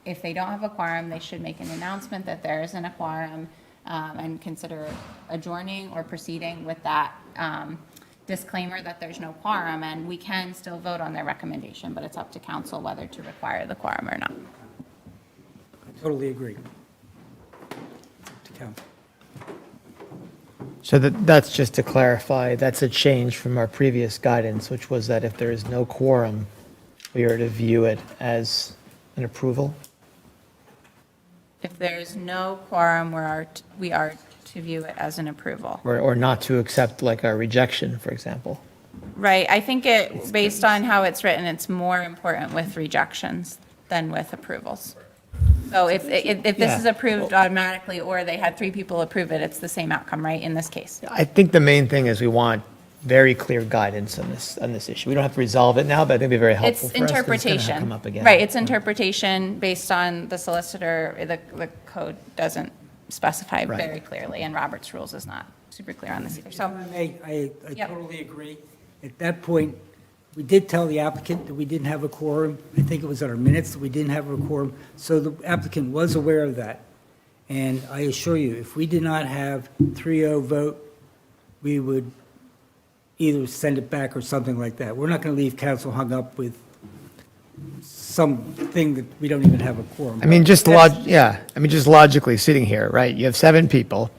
If they don't have a quorum, they should make an announcement that there isn't a quorum, and consider adjourning or proceeding with that disclaimer that there's no quorum, and we can still vote on their recommendation, but it's up to council whether to require the quorum or not. Totally agree. To count. So that's just to clarify, that's a change from our previous guidance, which was that if there is no quorum, we are to view it as an approval? If there's no quorum, we are to view it as an approval. Or not to accept like a rejection, for example. Right, I think based on how it's written, it's more important with rejections than with approvals. So if this is approved automatically, or they had 3 people approve it, it's the same outcome, right, in this case? I think the main thing is we want very clear guidance on this issue. We don't have to resolve it now, but I think it'd be very helpful It's for us 'cause gonna interpretation. come up again. Right, it's interpretation based on the solicitor, the code doesn't specify Right. very clearly, and Robert's rules is not super clear on this either, so. I Yep. totally agree. At that point, we did tell the applicant that we didn't have a quorum. I think it was in our minutes that we didn't have a quorum, so the applicant was aware of that. And I assure you, if we did not have 3-0 vote, we would either send it back or something like that. We're not going to leave council hung up with something that we don't even have a quorum. I mean, just logically sitting here, right? You have 7 people,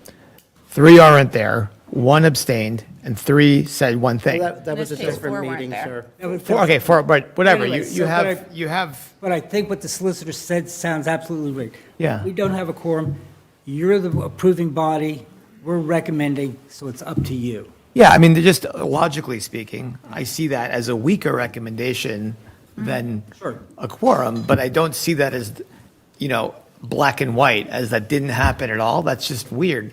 3 aren't there, 1 abstained, and 3 said one thing. That was a In this case, different 4 weren't meeting, there. sir. But whatever, Anyway, you so have, But I think what the solicitor said sounds absolutely right. Yeah. We don't have a quorum. You're the approving body. We're recommending, so it's up to you. yeah, I mean, just logically speaking, I see that as a weaker recommendation than Sure. a quorum, but I don't see that as, black and white, as that didn't happen at all. That's just weird.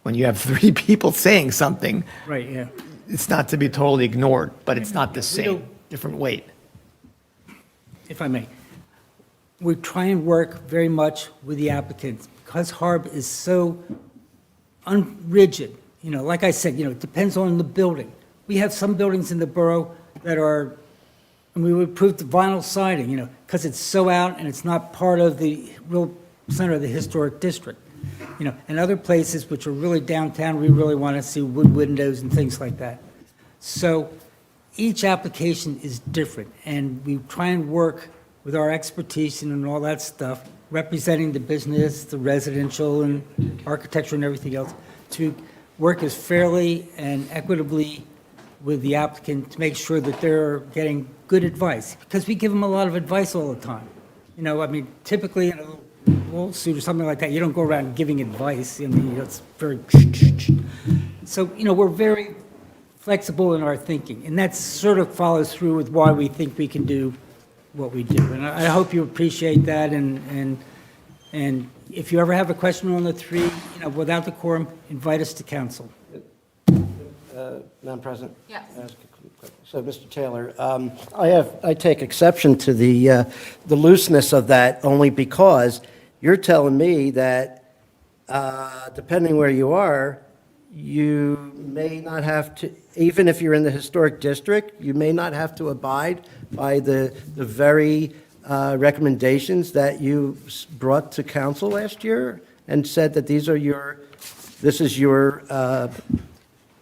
When you have 3 people saying something, Right, yeah. it's not to be totally ignored, but it's not the same, don't- different weight. If I may. We try and work very much with the applicants because HARB is so unrigid. Like I said, it depends on the building. We have some buildings in the borough that are, and we would approve the vinyl siding, because it's so out and it's not part of the real center of the historic district. And other places which are really downtown, we really want to see wood windows and things like that. So each application is different, and we try and work with our expertise and all that stuff, representing the business, the residential, and architecture and everything else, to work as fairly and equitably with the applicant to make sure that they're getting good advice, because we give them a lot of advice all the time. Typically in a lawsuit or something like that, you don't go around giving advice. It's very... So, we're very flexible in our thinking, and that sort of follows through with why we think we can do what we do. And I hope you appreciate that, and if you ever have a question on the 3, without the quorum, invite us to council. Madam President? Yes. So, Mr. Taylor, I take exception to the looseness of that, only because you're telling me that depending where you are, you may not have to, even if you're in the historic district, you may not have to abide by the very recommendations that you brought to council last year and said that this is your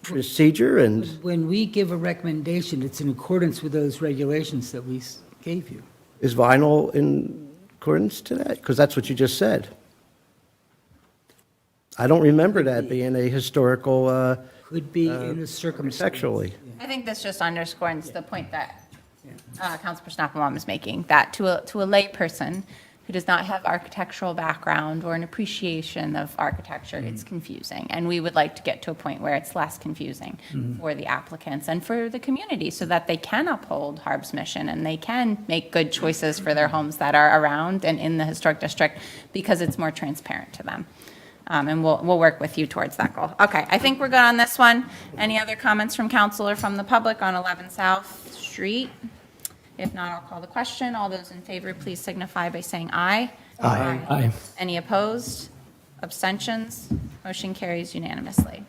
procedure. And When we give a recommendation, it's in accordance with those regulations that we gave you. is vinyl in accordance to that? Because that's what you just said. I don't remember that being a historical, Could be in a circumstance. sexually. I think this just underscores the point that Councilperson Applebaum is making, that to a lay person who does not have architectural background or an appreciation of architecture, it's confusing. And we would like to get to a point where it's less confusing for the applicants and for the community, so that they can uphold HARB's mission and they can make good choices for their homes that are around and in the historic district, because it's more transparent to them. And we'll work with you towards that goal. Okay, I think we're good on this one. Any other comments from council or from the public on 11 South Street? If not, I'll call the question. All those in favor, please signify by saying aye. Aye. Any opposed? Abstentions? Motion carries unanimously.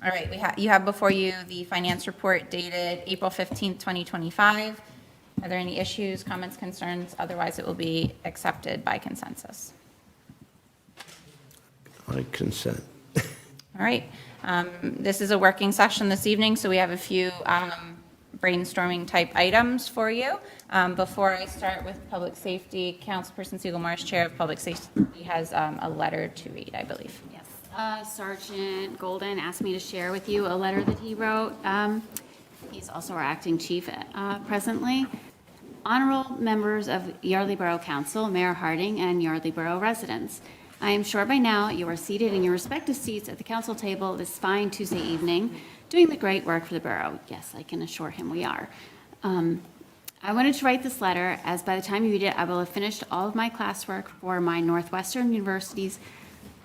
All right, you have before you the finance report dated April 15th, 2025. Are there any issues, comments, concerns? Otherwise, it will be accepted by consensus. I consent. All right. This is a working session this evening, so we have a few brainstorming type items for you. Before I start with public safety, Councilperson Siegel-Marsh, Chair of Public Safety, has a letter to read, I believe. Yes. Sergeant Golden asked me to share with you a letter that he wrote. He's also our acting chief presently. Honorable members of Yardley Borough Council, Mayor Harding, and Yardley Borough residents, I am sure by now you are seated in your respective seats at the council table this fine Tuesday evening, doing the great work for the borough. Yes, I can assure him we are. I wanted to write this letter, as by the time you read it, I will have finished all of my classwork for my Northwestern University's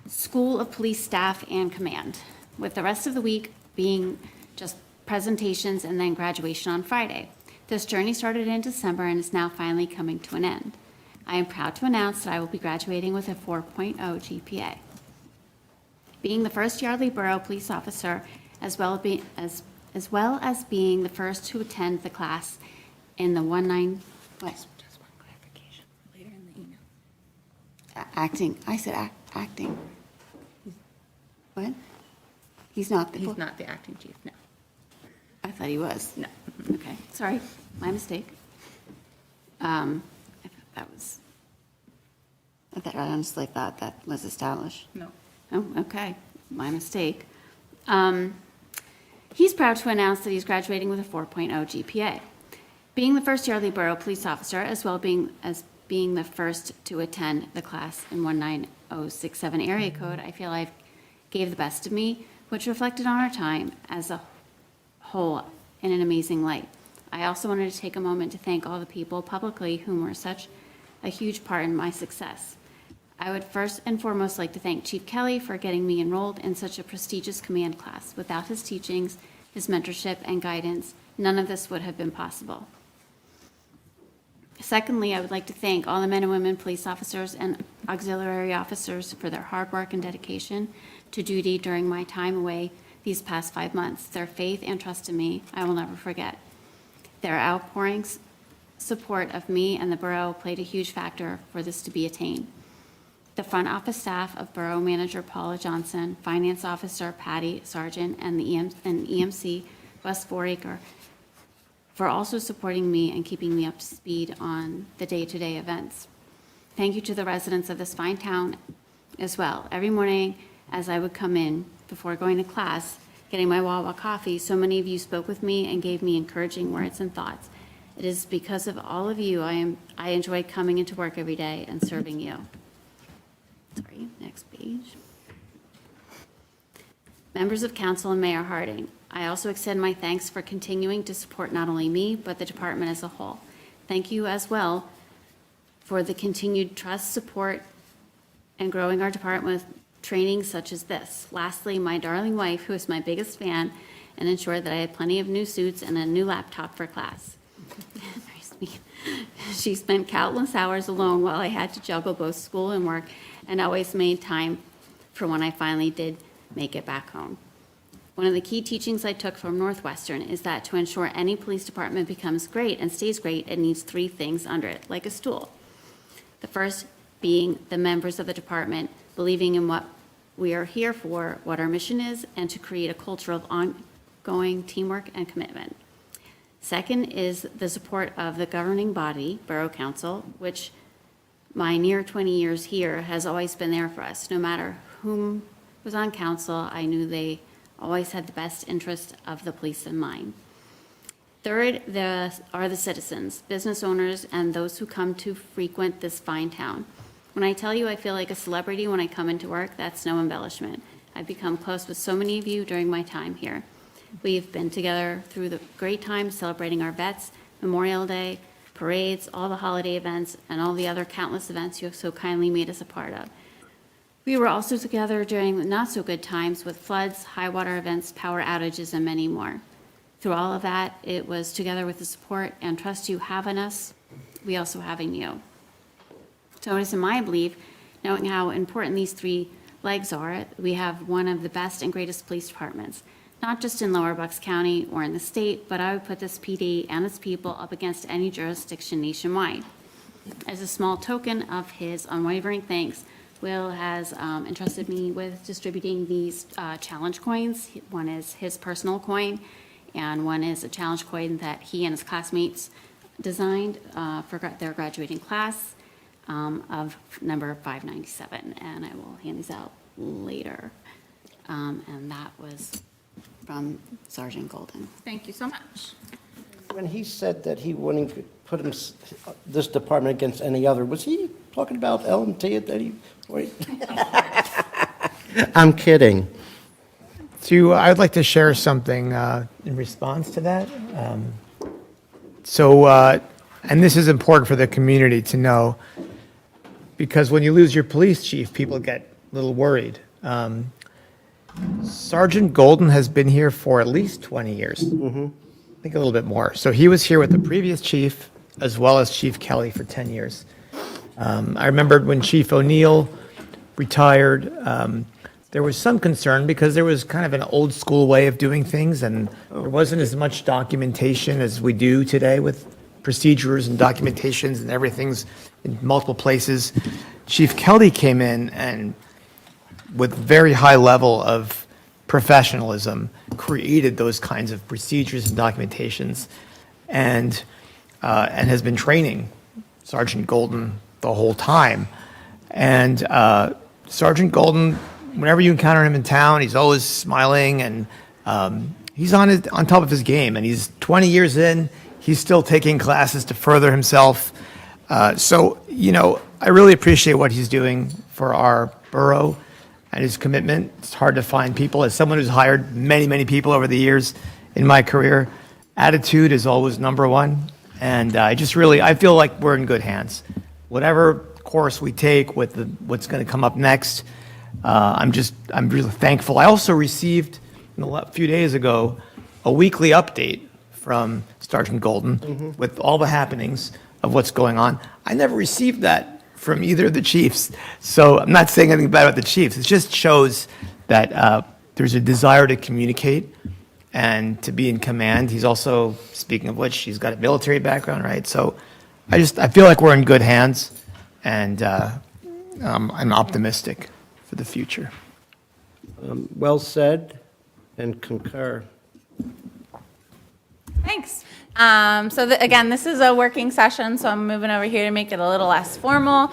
School of Police Staff and Command, with the rest of the week being just presentations and then graduation on Friday. This journey started in December and is now finally coming to an end. I am proud to announce that I will be graduating with a 4.0 GPA. Being the first Yardley Borough police officer, as well as being the first to attend the class in the 19, what? Just one clarification later in the email. Acting, I said acting. What? He's not the. He's not the acting chief, no. I thought he was. No. Okay, sorry, my mistake. I honestly thought that was established. No. Oh, okay, my mistake. He's proud to announce that he's graduating with a 4.0 GPA. Being the first Yardley Borough police officer, as well as being the first to attend the class in 19067 area code, I feel I gave the best of me, which reflected on our time as a whole in an amazing light. I also wanted to take a moment to thank all the people publicly whom were such a huge part in my success. I would first and foremost like to thank Chief Kelly for getting me enrolled in such a prestigious command class. Without his teachings, his mentorship, and guidance, none of this would have been possible. Secondly, I would like to thank all the men and women police officers and auxiliary officers for their hard work and dedication to duty during my time away these past 5 months. Their faith and trust in me, I will never forget. Their outpourings, support of me and the borough played a huge factor for this to be attained. The front office staff of Borough Manager Paula Johnson, Finance Officer Patty Sargent, and the EMC West Foraker for also supporting me and keeping me up to speed on the day-to-day events. Thank you to the residents of this fine town as well. Every morning as I would come in before going to class, getting my Wawa coffee, so many of you spoke with me and gave me encouraging words and thoughts. It is because of all of you I enjoy coming into work every day and serving you. Sorry, next page. Members of council and Mayor Harding, I also extend my thanks for continuing to support not only me, but the department as a whole. Thank you as well for the continued trust, support, and growing our department with training such as this. Lastly, my darling wife, who is my biggest fan, and ensured that I had plenty of new suits and a new laptop for class. Very sweet. She spent countless hours alone while I had to juggle both school and work, and always made time for when I finally did make it back home. One of the key teachings I took from Northwestern is that to ensure any police department becomes great and stays great, it needs 3 things under it, like a stool. The first being the members of the department believing in what we are here for, what our mission is, and to create a culture of ongoing teamwork and commitment. Second is the support of the governing body, Borough Council, which my near 20 years here has always been there for us. No matter whom was on council, I knew they always had the best interest of the police in mind. Third, are the citizens, business owners, and those who come to frequent this fine town. When I tell you I feel like a celebrity when I come into work, that's no embellishment. I've become close with so many of you during my time here. We've been together through the great times celebrating our vets, Memorial Day, parades, all the holiday events, and all the other countless events you have so kindly made us a part of. We were also together during the not-so-good times with floods, high water events, power outages, and many more. Through all of that, it was together with the support and trust you have in us, we also have in you. So it is in my belief, knowing how important these 3 legs are, we have one of the best and greatest police departments, not just in Lower Bucks County or in the state, but I would put this PD and its people up against any jurisdiction nationwide. As a small token of his unwavering thanks, Will has entrusted me with distributing these challenge coins. One is his personal coin, and one is a challenge coin that he and his classmates designed for their graduating class of number 597, and I will hand these out later. And that was from Sergeant Golden. Thank you so much. when he said that he wouldn't put this department against any other, was he talking about L&T at any point? I'm kidding. I'd like to share something in response to that. And this is important for the community to know, because when you lose your police chief, people get a little worried. Sergeant Golden has been here for at least 20 years. I think a little bit more. So he was here with the previous chief, as well as Chief Kelly for 10 years. I remembered when Chief O'Neill retired, there was some concern because there was kind of an old school way of doing things, and there wasn't as much documentation as we do today with procedures and documentations, and everything's in multiple places. Chief Kelly came in and with very high level of professionalism created those kinds of procedures and documentations, and has been training Sergeant Golden the whole time. And Sergeant Golden, whenever you encounter him in town, he's always smiling, and he's on top of his game, and he's 20 years in, he's still taking classes to further himself. So, I really appreciate what he's doing for our borough and his commitment. It's hard to find people. As someone who's hired many, many people over the years in my career, attitude is always number one. And I feel like we're in good hands. Whatever course we take with what's going to come up next, I'm really thankful. I also received a few days ago a weekly update from Sergeant Golden with all the happenings of what's going on. I never received that from either of the chiefs. So I'm not saying anything bad about the chiefs. It just shows that there's a desire to communicate and to be in command. He's also, speaking of which, he's got a military background, right? So I feel like we're in good hands, and I'm optimistic for the future. Well said, and concur. Thanks. Again, this is a working session, so I'm moving over here to make it a little less formal.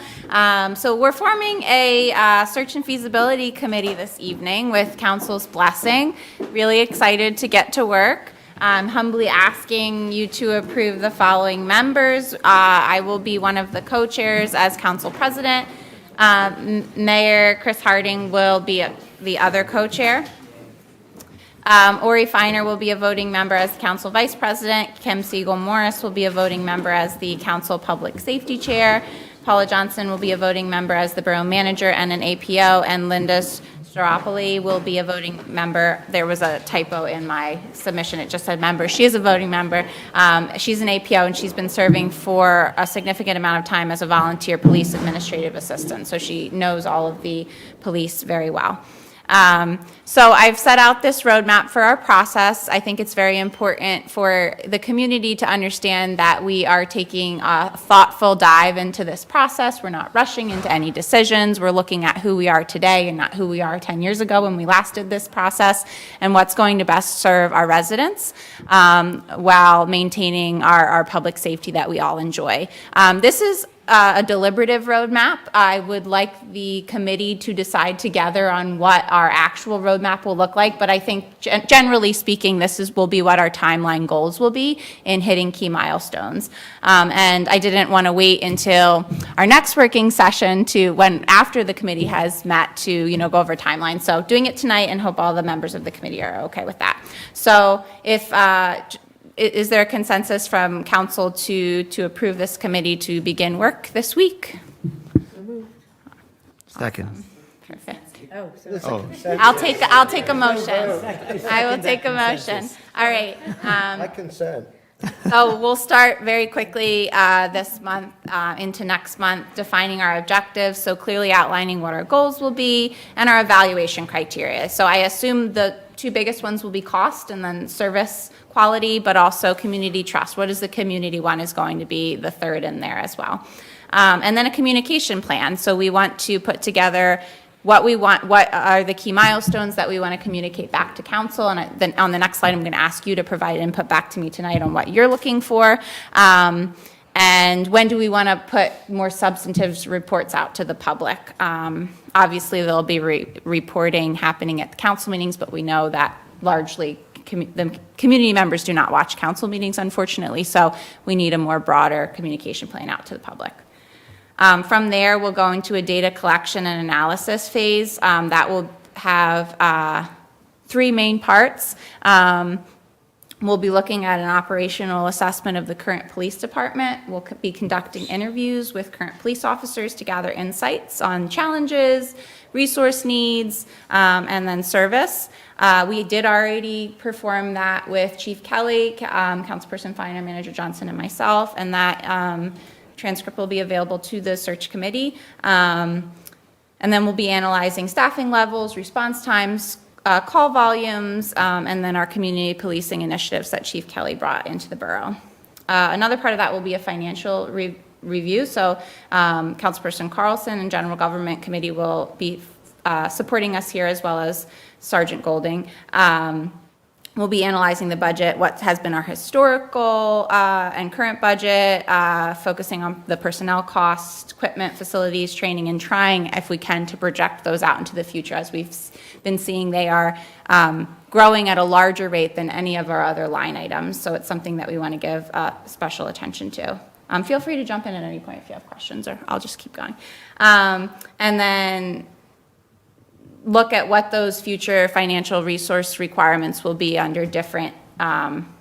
So we're forming a search and feasibility committee this evening with council's blessing. Really excited to get to work. I'm humbly asking you to approve the following members. I will be one of the co-chairs as council president. Mayor Chris Harding will be the other co-chair. Ori Feiner will be a voting member as council vice president. Kim Siegel-Morris will be a voting member as the council public safety chair. Paula Johnson will be a voting member as the borough manager and an APO. And Linda Staropoli will be a voting member. There was a typo in my submission. It just said member. She is a voting member. She's an APO, and she's been serving for a significant amount of time as a volunteer police administrative assistant. So she knows all of the police very well. So I've set out this roadmap for our process. I think it's very important for the community to understand that we are taking a thoughtful dive into this process. We're not rushing into any decisions. We're looking at who we are today and not who we are 10 years ago when we last did this process, and what's going to best serve our residents while maintaining our public safety that we all enjoy. This is a deliberative roadmap. I would like the committee to decide together on what our actual roadmap will look like, but I think generally speaking, will be what our timeline goals will be in hitting key milestones. And I didn't want to wait until our next working session after the committee has met to go over timeline. So doing it tonight, and hope all the members of the committee are okay with that. So is there a consensus from council to approve this committee to begin work this week? Second. Perfect. Oh. I'll take a motion. I will take a motion. All right. I consent. So we'll start very quickly this month into next month, defining our objectives, so clearly outlining what our goals will be and our evaluation criteria. So I assume the two biggest ones will be cost and then service quality, but also community trust. What does the community want is going to be the third in there as well. And then a communication plan. So we want to put together what we want, what are the key milestones that we want to communicate back to council. And then on the next slide, I'm going to ask you to provide input back to me tonight on what you're looking for. And when do we want to put more substantive reports out to the public? Obviously, there'll be reporting happening at the council meetings, but we know that largely the community members do not watch council meetings, unfortunately, so we need a more broader communication plan out to the public. From there, we'll go into a data collection and analysis phase that will have 3 main parts. We'll be looking at an operational assessment of the current police department. We'll be conducting interviews with current police officers to gather insights on challenges, resource needs, and then service. We did already perform that with Chief Kelly, Councilperson Finer, Manager Johnson, and myself, and that transcript will be available to the search committee. And then we'll be analyzing staffing levels, response times, call volumes, and then our community policing initiatives that Chief Kelly brought into the borough. Another part of that will be a financial review. So Councilperson Carlson and General Government Committee will be supporting us here, as well as Sergeant Golding. We'll be analyzing the budget, what has been our historical and current budget, focusing on the personnel costs, equipment, facilities, training, and trying, if we can, to project those out into the future. As we've been seeing, they are growing at a larger rate than any of our other line items, so it's something that we want to give special attention to. Feel free to jump in at any point if you have questions, or I'll just keep going. And then look at what those future financial resource requirements will be under different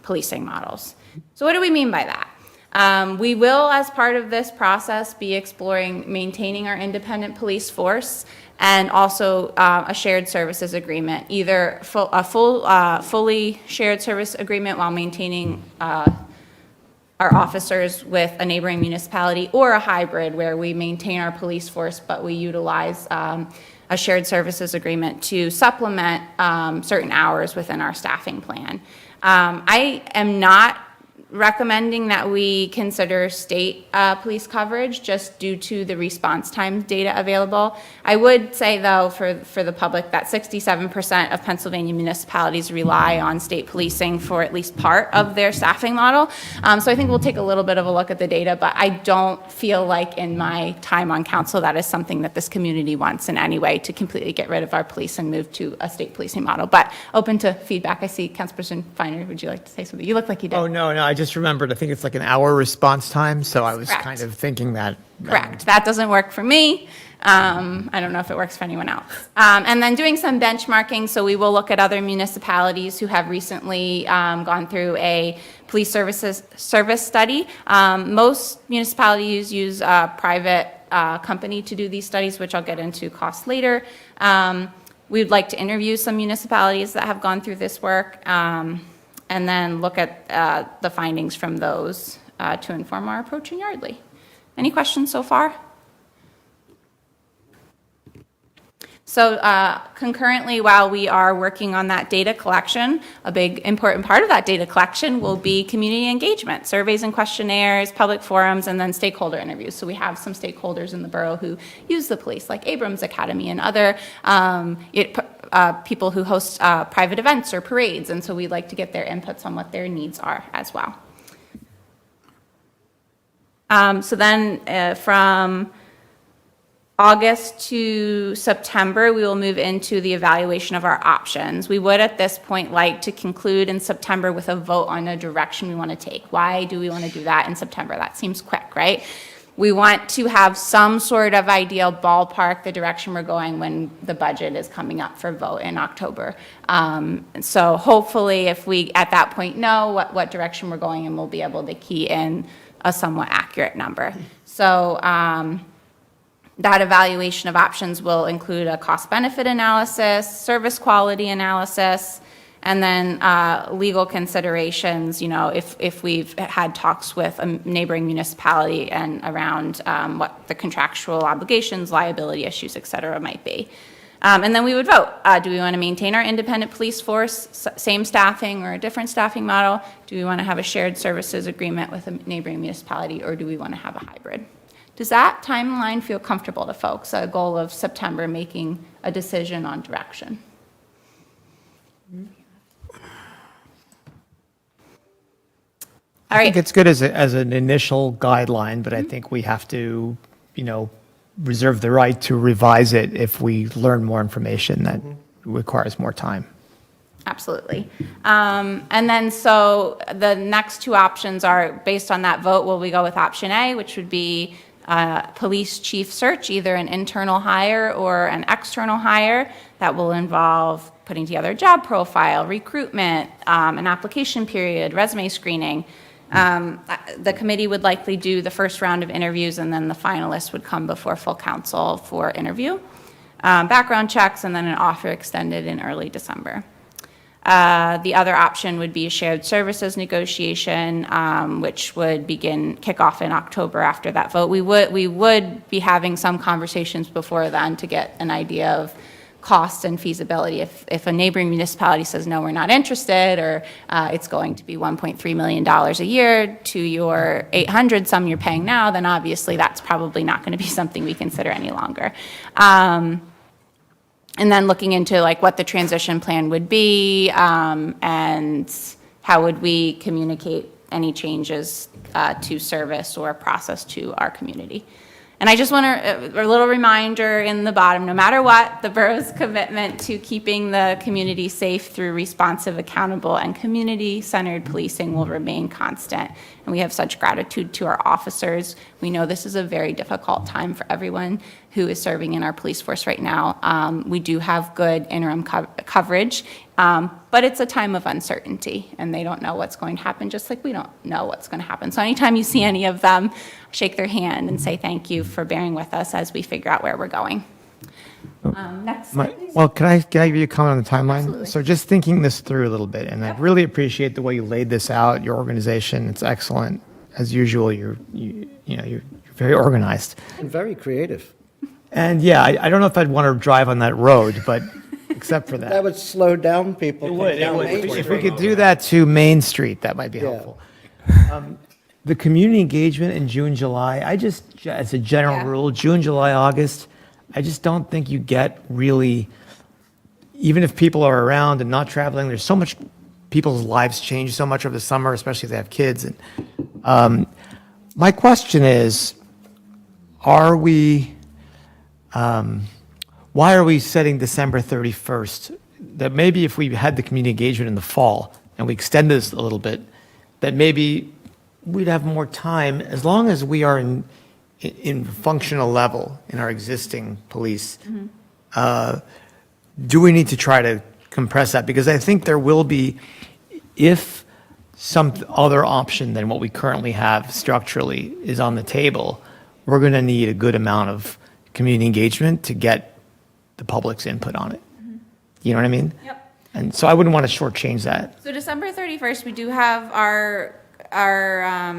policing models. So what do we mean by that? We will, as part of this process, be exploring maintaining our independent police force and also a shared services agreement, either a fully shared service agreement while maintaining our officers with a neighboring municipality, or a hybrid where we maintain our police force but we utilize a shared services agreement to supplement certain hours within our staffing plan. I am not recommending that we consider state police coverage just due to the response time data available. I would say, though, for the public, that 67% of Pennsylvania municipalities rely on state policing for at least part of their staffing model. So I think we'll take a little bit of a look at the data, but I don't feel like in my time on council that is something that this community wants in any way, to completely get rid of our police and move to a state policing model. But open to feedback. I see Councilperson Finer, would you like to say something? You look like you did. Oh, no, I just remembered, I think it's like an hour response time, so I was Correct. kind of thinking that. Correct. That doesn't work for me. I don't know if it works for anyone else. And then doing some benchmarking, so we will look at other municipalities who have recently gone through a police service study. Most municipalities use a private company to do these studies, which I'll get into cost later. We would like to interview some municipalities that have gone through this work, and then look at the findings from those to inform our approach in Yardley. Any questions so far? So concurrently, while we are working on that data collection, a big important part of that data collection will be community engagement, surveys and questionnaires, public forums, and then stakeholder interviews. So we have some stakeholders in the borough who use the police, like Abrams Academy and other people who host private events or parades, and so we'd like to get their inputs on what their needs are as well. So then from August to September, we will move into the evaluation of our options. We would at this point like to conclude in September with a vote on a direction we want to take. Why do we want to do that in September? That seems quick, right? We want to have some sort of ideal ballpark, the direction we're going when the budget is coming up for vote in October. So hopefully if we at that point know what direction we're going in, we'll be able to key in a somewhat accurate number. So that evaluation of options will include a cost-benefit analysis, service quality analysis, and then legal considerations, you know, if we've had talks with a neighboring municipality and around what the contractual obligations, liability issues, et cetera, might be. And then we would vote. Do we want to maintain our independent police force, same staffing or a different staffing model? Do we want to have a shared services agreement with a neighboring municipality, or do we want to have a hybrid? Does that timeline feel comfortable to folks, a goal of September making a decision on direction? All I right. think it's good as an initial guideline, but I think we have to, you know, reserve the right to revise it if we learn more information that requires more time. Absolutely. And then, so the next two options are, based on that vote, will we go with option A, which would be police chief search, either an internal hire or an external hire that will involve putting together a job profile, recruitment, an application period, resume screening. The committee would likely do the first round of interviews, and then the finalists would come before full council for interview, background checks, and then an offer extended in early December. The other option would be a shared services negotiation, which would kick off in October after that vote. We would be having some conversations before then to get an idea of costs and feasibility. If a neighboring municipality says, no, we're not interested, or it's going to be $1.3 million a year to your 800 some you're paying now, then obviously that's probably not going to be something we consider any longer. And then looking into like what the transition plan would be, and how would we communicate any changes to service or process to our community. And I just want a little reminder in the bottom, no matter what, the borough's commitment to keeping the community safe through responsive, accountable, and community-centered policing will remain constant. And we have such gratitude to our officers. We know this is a very difficult time for everyone who is serving in our police force right now. We do have good interim coverage, but it's a time of uncertainty, and they don't know what's going to happen, just like we don't know what's going to happen. So anytime you see any of them, shake their hand and say thank you for bearing with us as we figure out where we're going. Next slide, please. Well, can I give you a comment on the timeline? Absolutely. So just thinking this through a little bit, and I really appreciate the way you laid this out, your organization, it's excellent. As usual, you're very organized. And very creative. And yeah, I don't know if I'd want to drive on that road, but except for that. That would slow down people. It would. down Main If we Street. could do that to Main Street, that might be Yeah. helpful. The community engagement in June, July, as a general Yeah. rule, June, July, August, I just don't think you get really, even if people are around and not traveling, there's so much, people's lives change so much over the summer, especially if they have kids. And my question is, why are we setting December 31st? That maybe if we had the community engagement in the fall and we extend this a little bit, that maybe we'd have more time, as long as we are in functional level in our existing police. Do we need to try to compress that? Because I think there will be, if some other option than what we currently have structurally is on the table, we're going to need a good amount of community engagement to get the public's input on it. You know what I mean? Yep. And so I wouldn't want to shortchange that. So December 31st, we do have our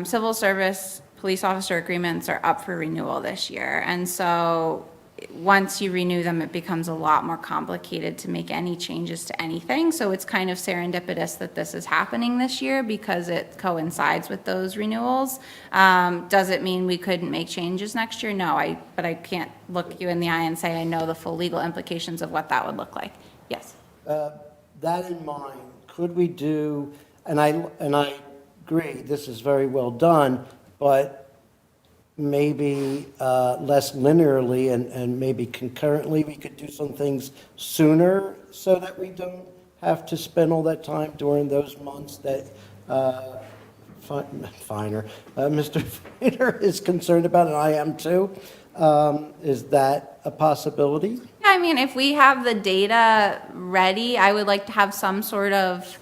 civil service police officer agreements are up for renewal this year. And so once you renew them, it becomes a lot more complicated to make any changes to anything. So it's kind of serendipitous that this is happening this year because it coincides with those renewals. Does it mean we couldn't make changes next year? No, but I can't look you in the eye and say I know the full legal implications of what that would look like. Yes. That in mind, could we do, and I agree, this is very well done, but maybe less linearly and maybe concurrently, we could do some things sooner so that we don't have to spend all that time during those months that Mr. Feiner is concerned about, and I am too. Is that a possibility? Yeah, I mean, if we have the data ready, I would like to have some sort of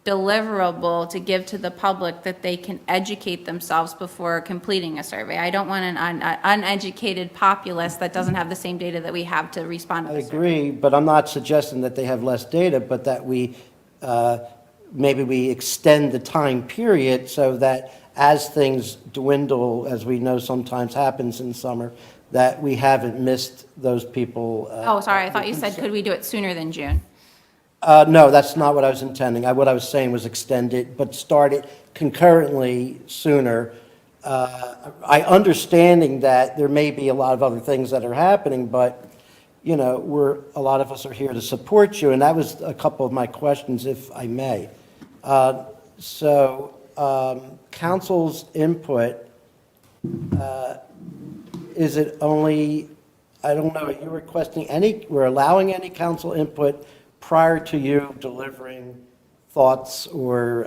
deliverable to give to the public that they can educate themselves before completing a survey. I don't want an uneducated populace that doesn't have the same data that we have to respond to I the survey. agree, but I'm not suggesting that they have less data, but that we, maybe we extend the time period so that as things dwindle, as we know sometimes happens in summer, that we haven't missed those people. Oh, sorry, I thought you said, could we do it sooner than June? No, that's not what I was intending. What I was saying was extend it, but start it concurrently sooner. I understanding that there may be a lot of other things that are happening, but, you know, a lot of us are here to support you, and that was a couple of my questions, if I may. Council's input, is it only, I don't know, you're requesting we're allowing any council input prior to you delivering thoughts or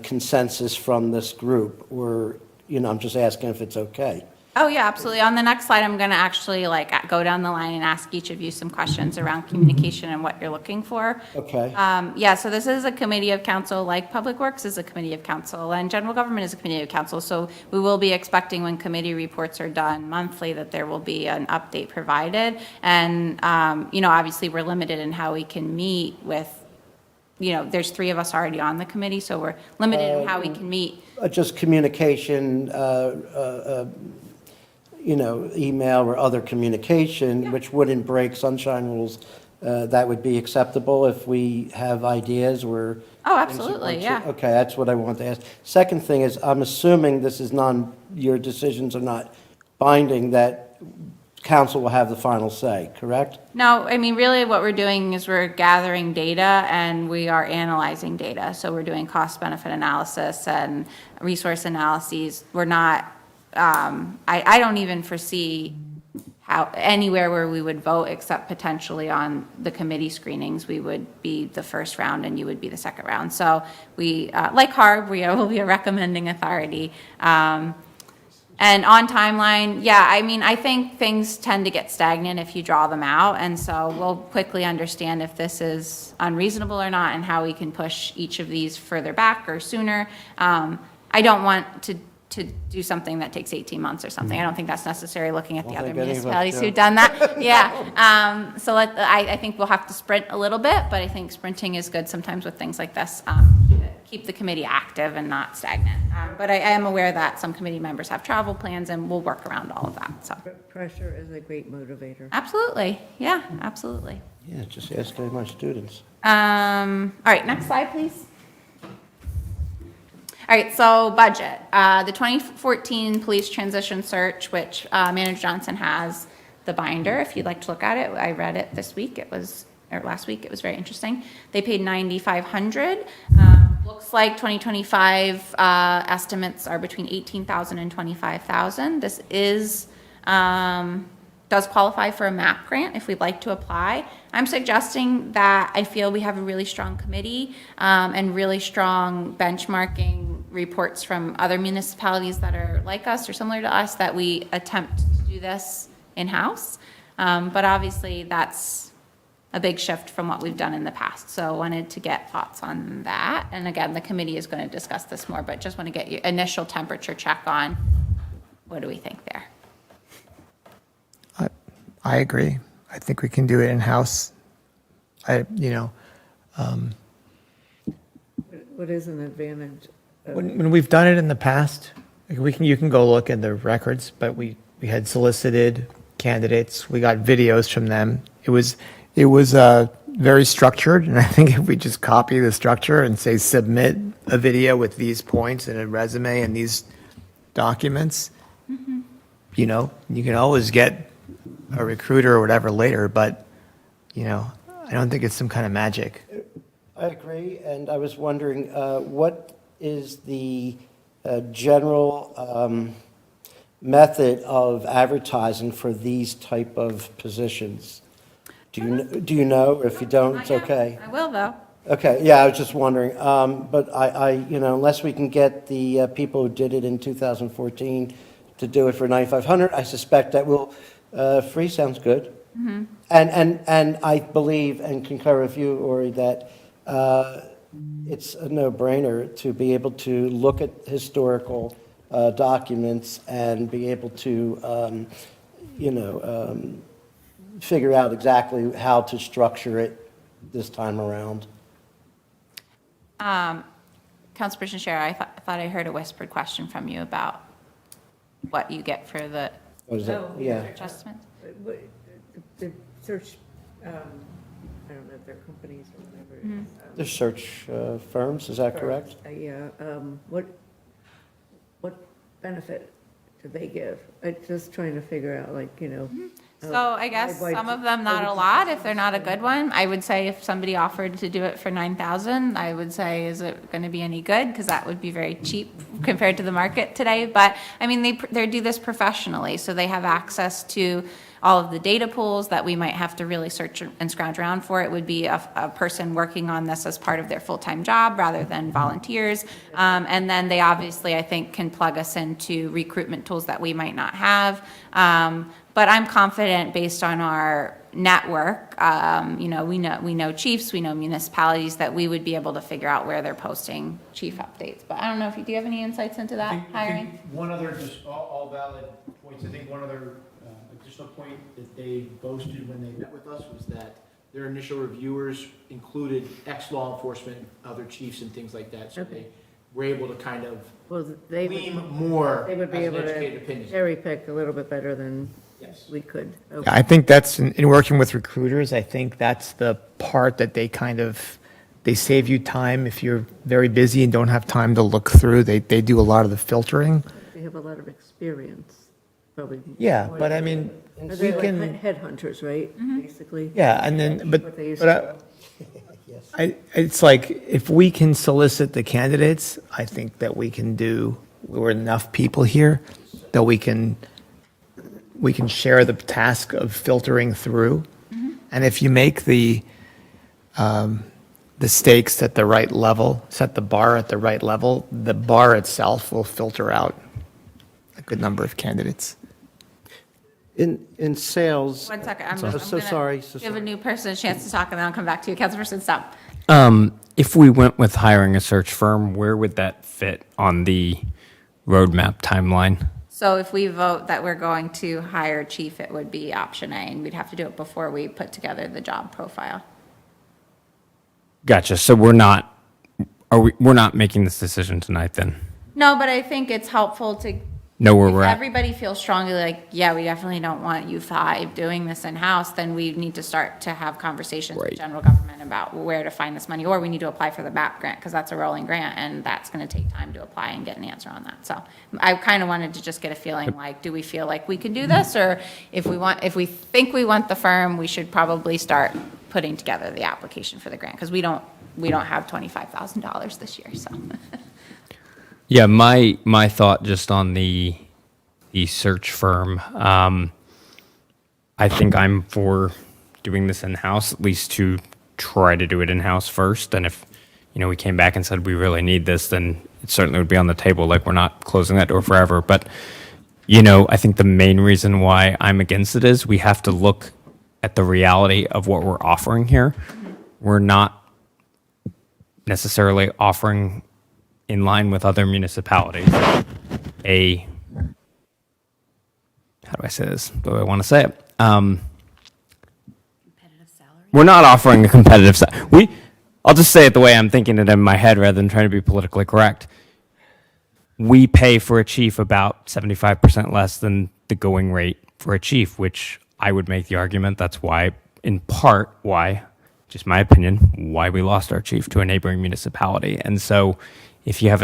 consensus from this group, or, I'm just asking if it's okay. Oh, yeah, absolutely. On the next slide, I'm going to actually go down the line and ask each of you some questions around communication and what you're looking for. Okay. Yeah, so this is a committee of council, like Public Works is a committee of council, and general government is a committee of council. So we will be expecting when committee reports are done monthly that there will be an update provided. And, obviously, we're limited in how we can meet with, there's 3 of us already on the committee, so we're limited in how we can meet. Just communication, email or other communication, which wouldn't break sunshine rules, that would be acceptable if we have ideas or... Oh, absolutely, yeah. Okay, that's what I want to ask. Second thing is, I'm assuming this is your decisions are not binding, that council will have the final say, correct? No, I mean, really what we're doing is we're gathering data and we are analyzing data. So we're doing cost-benefit analysis and resource analyses. We're not, I don't even foresee anywhere where we would vote except potentially on the committee screenings. We would be the first round and you would be the second round. So we, like HARB, we will be a recommending authority. And on timeline, yeah, I mean, I think things tend to get stagnant if you draw them out. And so we'll quickly understand if this is unreasonable or not and how we can push each of these further back or sooner. I don't want to do something that takes 18 months or something. I don't think that's necessary looking at the other municipalities who've done that. Yeah. So I think we'll have to sprint a little bit, but I think sprinting is good sometimes with things like this. Keep the committee active and not stagnant. But I am aware that some committee members have travel plans and we'll work around all of that, so. Pressure is a great motivator. Absolutely, yeah, absolutely. Yeah, just ask my students. All right, next slide, please. All right, so budget. The 2014 police transition search, which Manager Johnson has the binder, if you'd like to look at it. I read it this week. Or last week. It was very interesting. They paid $9,500. Looks like 2025 estimates are between $18,000 and $25,000. This does qualify for a MAP grant if we'd like to apply. I'm suggesting that I feel we have a really strong committee and really strong benchmarking reports from other municipalities that are like us or similar to us, that we attempt to do this in-house. But obviously that's a big shift from what we've done in the past. So I wanted to get thoughts on that. And again, the committee is going to discuss this more, but just want to get your initial temperature check on what do we think there. I agree. I think we can do it in-house. What is an advantage? When we've done it in the past, you can go look at the records, but we had solicited candidates. We got videos from them. It was very structured, and I think if we just copy the structure and say submit a video with these points and a resume and these documents, you can always get a recruiter or whatever later, but I don't think it's some kind of magic. I agree, and I was wondering, what is the general method of advertising for these type of positions? Do you know? If you don't, it's okay. I will, though. Okay, yeah, I was just wondering. But I unless we can get the people who did it in 2014 to do it for $9,500, I suspect that will, free sounds good. And I believe and concur with you, Ori, that it's a no-brainer to be able to look at historical documents and be able to, figure out exactly how to structure it this time around. Councilperson Scherer, I thought I heard a whispered question from you about what you get for the What is it? Yeah. search estimates. The search, I don't know if they're companies or whatever. The search firms, is that correct? Yeah, what benefit do they give? I'm just trying to figure out, So I guess some of them not a lot, if they're not a good one. I would say if somebody offered to do it for 9,000, I would say, is it going to be any good? Because that would be very cheap compared to the market today. But, I mean, they do this professionally, so they have access to all of the data pools that we might have to really search and scrounge around for. It would be a person working on this as part of their full-time job rather than volunteers. And then they obviously, I think, can plug us into recruitment tools that we might not have. But I'm confident based on our network, you know, we know chiefs, we know municipalities, that we would be able to figure out where they're posting chief updates. But I don't know if do you have any insights into that I hiring? think one other, just all valid points, I think one other additional point that they boasted when they met with us was that their initial reviewers included ex-law enforcement, other chiefs and things like that. So they were able to kind of Well, they glean would, more they would be as an able educated to opinion. cherry pick a little bit better than Yes. we could. Yeah, Okay. I think that's, in working with recruiters, I think that's the part that they they save you time if you're very busy and don't have time to look through. They do a lot of the filtering. They have a lot of experience, probably. Yeah, but I mean, Are we they like can, headhunters, right, basically? yeah, and then, What they used but it's like, if we can solicit the candidates, I think that we're enough people here that we can share the task of filtering through. And if you make the stakes at the right level, set the bar at the right level, the bar itself will filter out a good number of candidates. In sales. 1 second, I'm So gonna sorry. give a new person a chance to talk, and then I'll come back to you. Councilperson Stump. If we went with hiring a search firm, where would that fit on the roadmap timeline? So if we vote that we're going to hire a chief, it would be option A, and we'd have to do it before we put together the job profile. Gotcha. So we're not making this decision tonight then? No, but I think it's helpful to, Know where if we're at? everybody feels strongly like, yeah, we definitely don't want you five doing this in-house, then we need to start to have conversations with Right. general government about where to find this money, or we need to apply for the MAP grant, because that's a rolling grant, and that's gonna take time to apply and get an answer on that. So I kind of wanted to just get a feeling, like, do we feel like we can do this? Or if we think we want the firm, we should probably start putting together the application for the grant, because we don't have $25,000 this year, so. Yeah, my thought just on the search firm, I think I'm for doing this in-house, at least to try to do it in-house first. And if, we came back and said we really need this, then it certainly would be on the table. Like, we're not closing that door forever. But, I think the main reason why I'm against it is we have to look at the reality of what we're offering here. We're not necessarily offering in line with other municipalities how do I say this the way I want to say it? Competitive salary? We're not offering a competitive salary. I'll just say it the way I'm thinking it in my head rather than trying to be politically correct. We pay for a chief about 75% less than the going rate for a chief, which I would make the argument that's why, in part, just my opinion, why we lost our chief to a neighboring municipality. And so if you have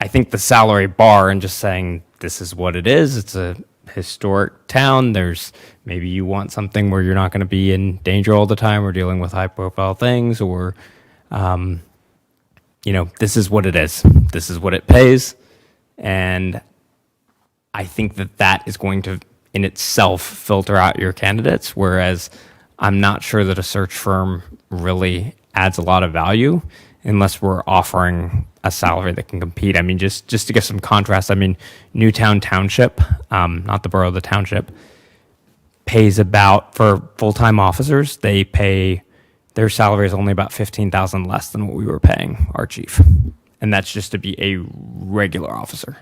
I think the salary bar and just saying this is what it is, it's a historic town, maybe you want something where you're not going to be in danger all the time or dealing with high profile things, or, this is what it is. This is what it pays. And I think that is going to, in itself, filter out your candidates, whereas I'm not sure that a search firm really adds a lot of value unless we're offering a salary that can compete. I mean, just to get some contrast, Newtown Township, not the borough, the township, pays about, for full-time officers, their salary is only about $15,000 less than what we were paying our chief. And that's just to be a regular officer.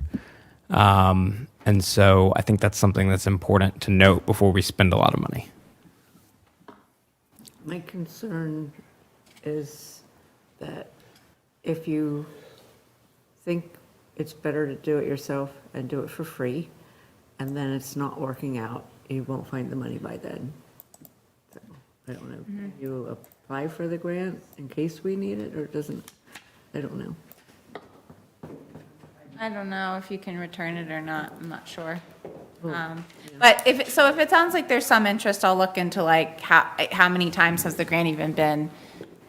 And so I think that's something that's important to note before we spend a lot of money. My concern is that if you think it's better to do it yourself and do it for free, and then it's not working out, you won't find the money by then. So, I don't know. You apply for the grant in case we need it, or it doesn't, I don't know. I don't know if you can return it or not, I'm not sure. But if it sounds like there's some interest, I'll look into like how many times has the grant even been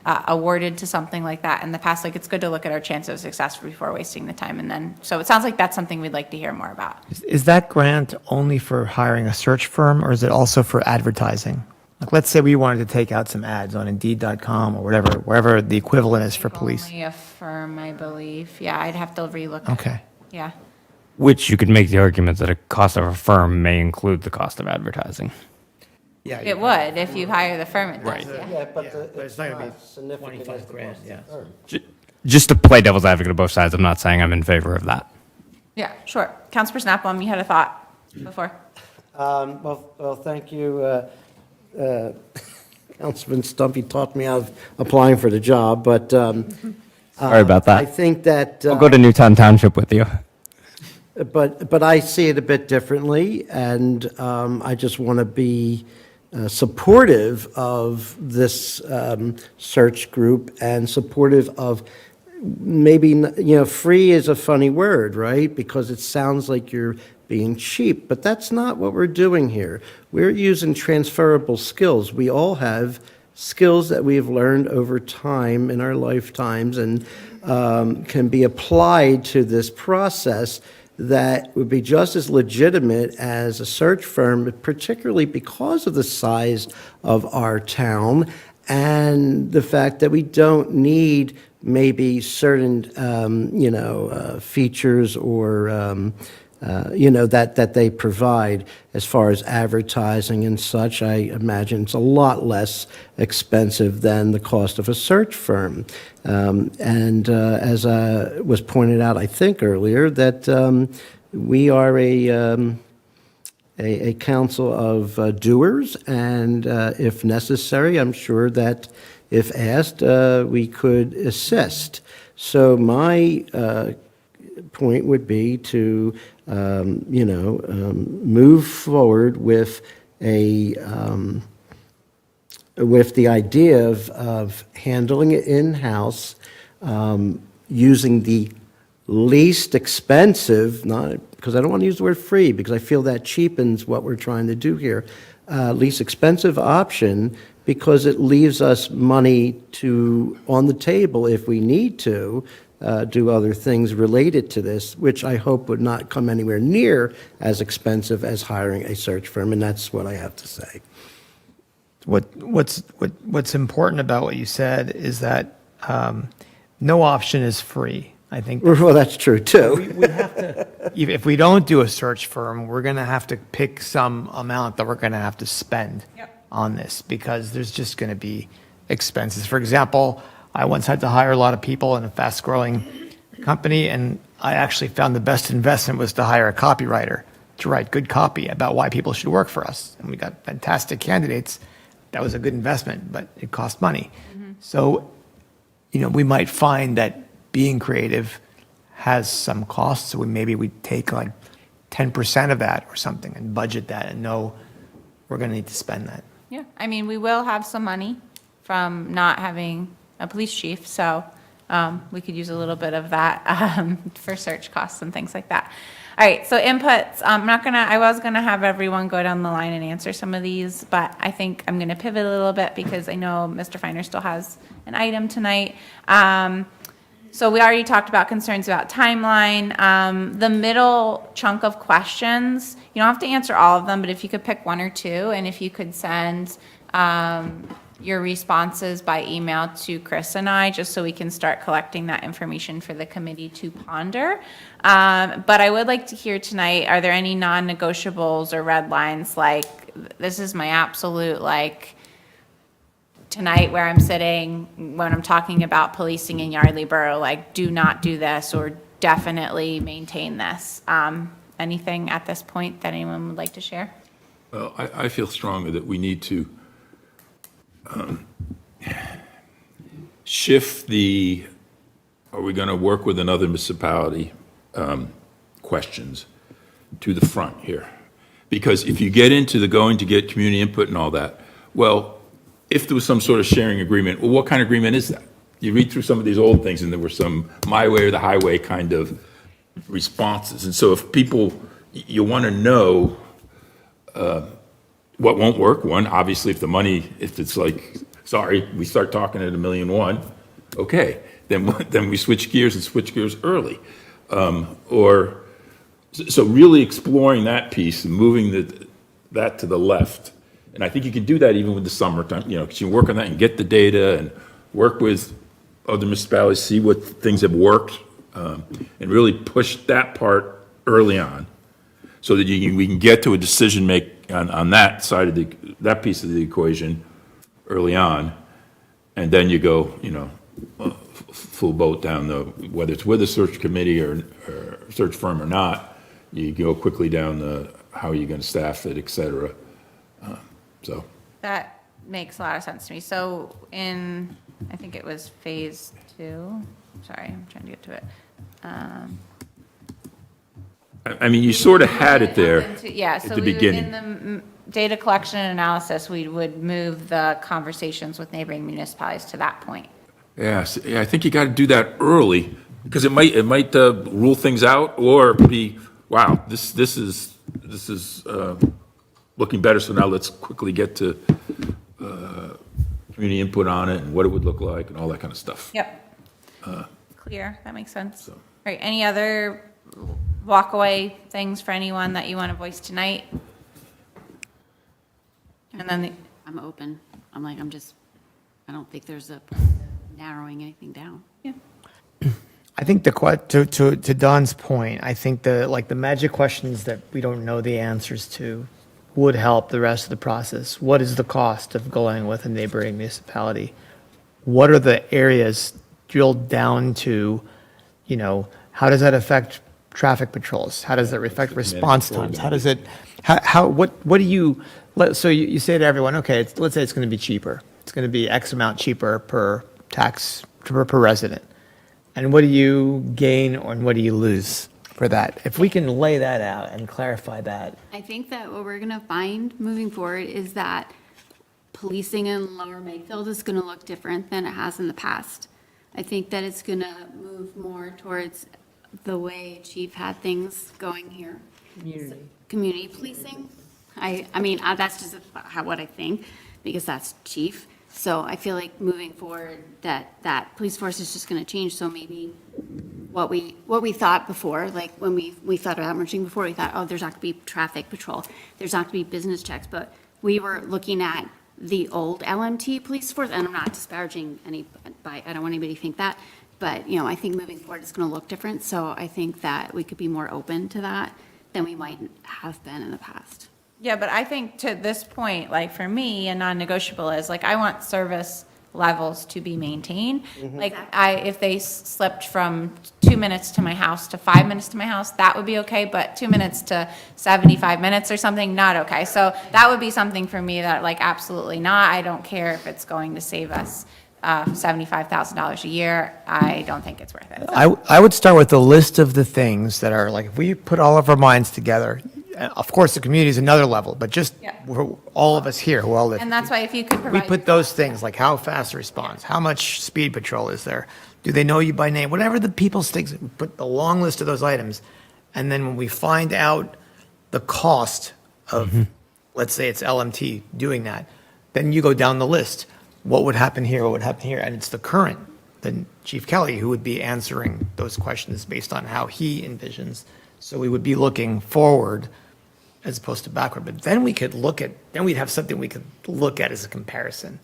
awarded to something like that in the past. Like, it's good to look at our chance of success before wasting the time. And then, so it sounds like that's something we'd like to hear more about. Is that grant only for hiring a search firm, or is it also for advertising? Like, let's say we wanted to take out some ads on Indeed.com or whatever, wherever the equivalent is for police. Only a firm, I believe. Yeah, I'd have to relook. Okay. Yeah. Which you could make the argument that a cost of a firm may include the cost of advertising. Yeah. It would, if you hire the firm, it does, Right. yeah. Yeah, but it's not gonna be significant as 25 the grand, cost yeah. of the firm. Just to play devil's advocate of both sides, I'm not saying I'm in favor of that. Yeah, sure. Councilperson Applebaum, you had a thought before. Well, thank you, Councilman Stumpy talked me out of applying for the job, but Sorry about that. I think that. I'll go to Newtown Township with you. But I see it a bit differently, and I just want to be supportive of this search group and supportive of maybe, free is a funny word, right? Because it sounds like you're being cheap, but that's not what we're doing here. We're using transferable skills. We all have skills that we have learned over time in our lifetimes and can be applied to this process that would be just as legitimate as a search firm, particularly because of the size of our town and the fact that we don't need maybe certain, features or, that they provide as far as advertising and such. I imagine it's a lot less expensive than the cost of a search firm. And as was pointed out, I think earlier, that we are a council of doers, and if necessary, I'm sure that if asked, we could assist. So my point would be to, move forward with with the idea of handling it in-house, using the least expensive, not because I don't want to use the word free, because I feel that cheapens what we're trying to do here, least expensive option, because it leaves us money on the table if we need to do other things related to this, which I hope would not come anywhere near as expensive as hiring a search firm, and that's what I have to say. What's important about what you said is that no option is free. I think Well, that's true, too. we have to, if we don't do a search firm, we're going to have to pick some amount that we're going to have to spend on this, because there's just going to be expenses. For example, I once had to hire a lot of people in a fast-growing company, and I actually found the best investment was to hire a copywriter to write good copy about why people should work for us. And we got fantastic candidates. That was a good investment, but it cost money. So, we might find that being creative has some costs, so maybe we take like 10% of that or something and budget that and know we're going to need to spend that. Yeah, I mean, we will have some money from not having a police chief, so we could use a little bit of that for search costs and things like that. All right, so inputs. I was gonna have everyone go down the line and answer some of these, but I think I'm gonna pivot a little bit because I know Mr. Feiner still has an item tonight. So we already talked about concerns about timeline. The middle chunk of questions, you don't have to answer all of them, but if you could pick one or two, and if you could send your responses by email to Chris and I, just so we can start collecting that information for the committee to ponder. But I would like to hear tonight, are there any non-negotiables or red lines, like, this is my absolute, like, tonight where I'm sitting, when I'm talking about policing in Yardley Borough, like, do not do this, or definitely maintain this. Anything at this point that anyone would like to share? Well, I feel strongly that we need to shift are we going to work with another municipality questions to the front here. Because if you get into the going to get community input and all that, well, if there was some sort of sharing agreement, well, what kind of agreement is that? You read through some of these old things and there were some my way or the highway kind of responses. And so if people, you want to know What won't work, one, obviously, if the money, if it's like, sorry, we start talking at $1.1 million, okay, then we switch gears and switch gears early. So really exploring that piece and moving that to the left. And I think you can do that even with the summertime, because you work on that and get the data and work with other municipalities, see what things have worked, and really push that part early on so that we can get to a decision on that side of that piece of the equation early on. And then you go, full boat down whether it's with a search committee or search firm or not, you go quickly down how are you going to staff it, et cetera. That makes a lot of sense to me. So I think it was phase 2. Sorry, I'm trying to get to it. I mean, you sort of had it there Yeah, at so the beginning. in the data collection and analysis, we would move the conversations with neighboring municipalities to that point. Yeah, I think you got to do that early because it might rule things out or be, wow, this is looking better. So now let's quickly get to community input on it and what it would look like and all that kind of stuff. Yep. Clear, that makes sense. All right, any other walkaway things for anyone that you want to voice tonight? And then I'm open. I don't think there's a narrowing anything down. yeah. I think to Don's point, I think the magic questions that we don't know the answers to would help the rest of the process. What is the cost of going with a neighboring municipality? What are the areas drilled down to, how does that affect traffic patrols? How does that affect response times? How does it, what do you, so you say to everyone, okay, let's say it's going to be cheaper. It's going to be X amount cheaper per resident. And what do you gain and what do you lose for that? If we can lay that out and clarify that. I think that what we're going to find moving forward is that policing in Lower Makefield is going to look different than it has in the past. I think that it's going to move more towards the way Chief had things going here. Community policing. I mean, that's just what I think, because that's Chief. So I feel like moving forward, that police force is just going to change. So maybe what we thought before, like when we thought about merging before, we thought, oh, there's not going to be traffic patrol, there's not going to be business checks, but we were looking at the old LMT police force, and I'm not disparaging I don't want anybody to think that, but I think moving forward it's going to look different. So I think that we could be more open to that than we might have been in the past. Yeah, but I think to this point, like for me, a non-negotiable is like, I want service levels to be maintained. Like if they slipped from 2 minutes to my house to 5 minutes to my house, that would be okay, but 2 minutes to 75 minutes or something, not okay. So that would be something for me that like, absolutely not. I don't care if it's going to save us $75,000 a year. I don't think it's worth it. I would start with the list of the things that are like, if we put all of our minds together, of course, the community is another level, but just all of us here who all live. And that's why if you could We provide. put those things, like how fast the response, how much speed patrol is there? Do they know you by name? Whatever the people sticks, we put the long list of those items. And then when we find out the cost of, let's say it's LMT doing that, then you go down the list. What would happen here? What would happen here? And it's then Chief Kelly, who would be answering those questions based on how he envisions. So we would be looking forward as opposed to backward. But then we'd have something we could look at as a comparison.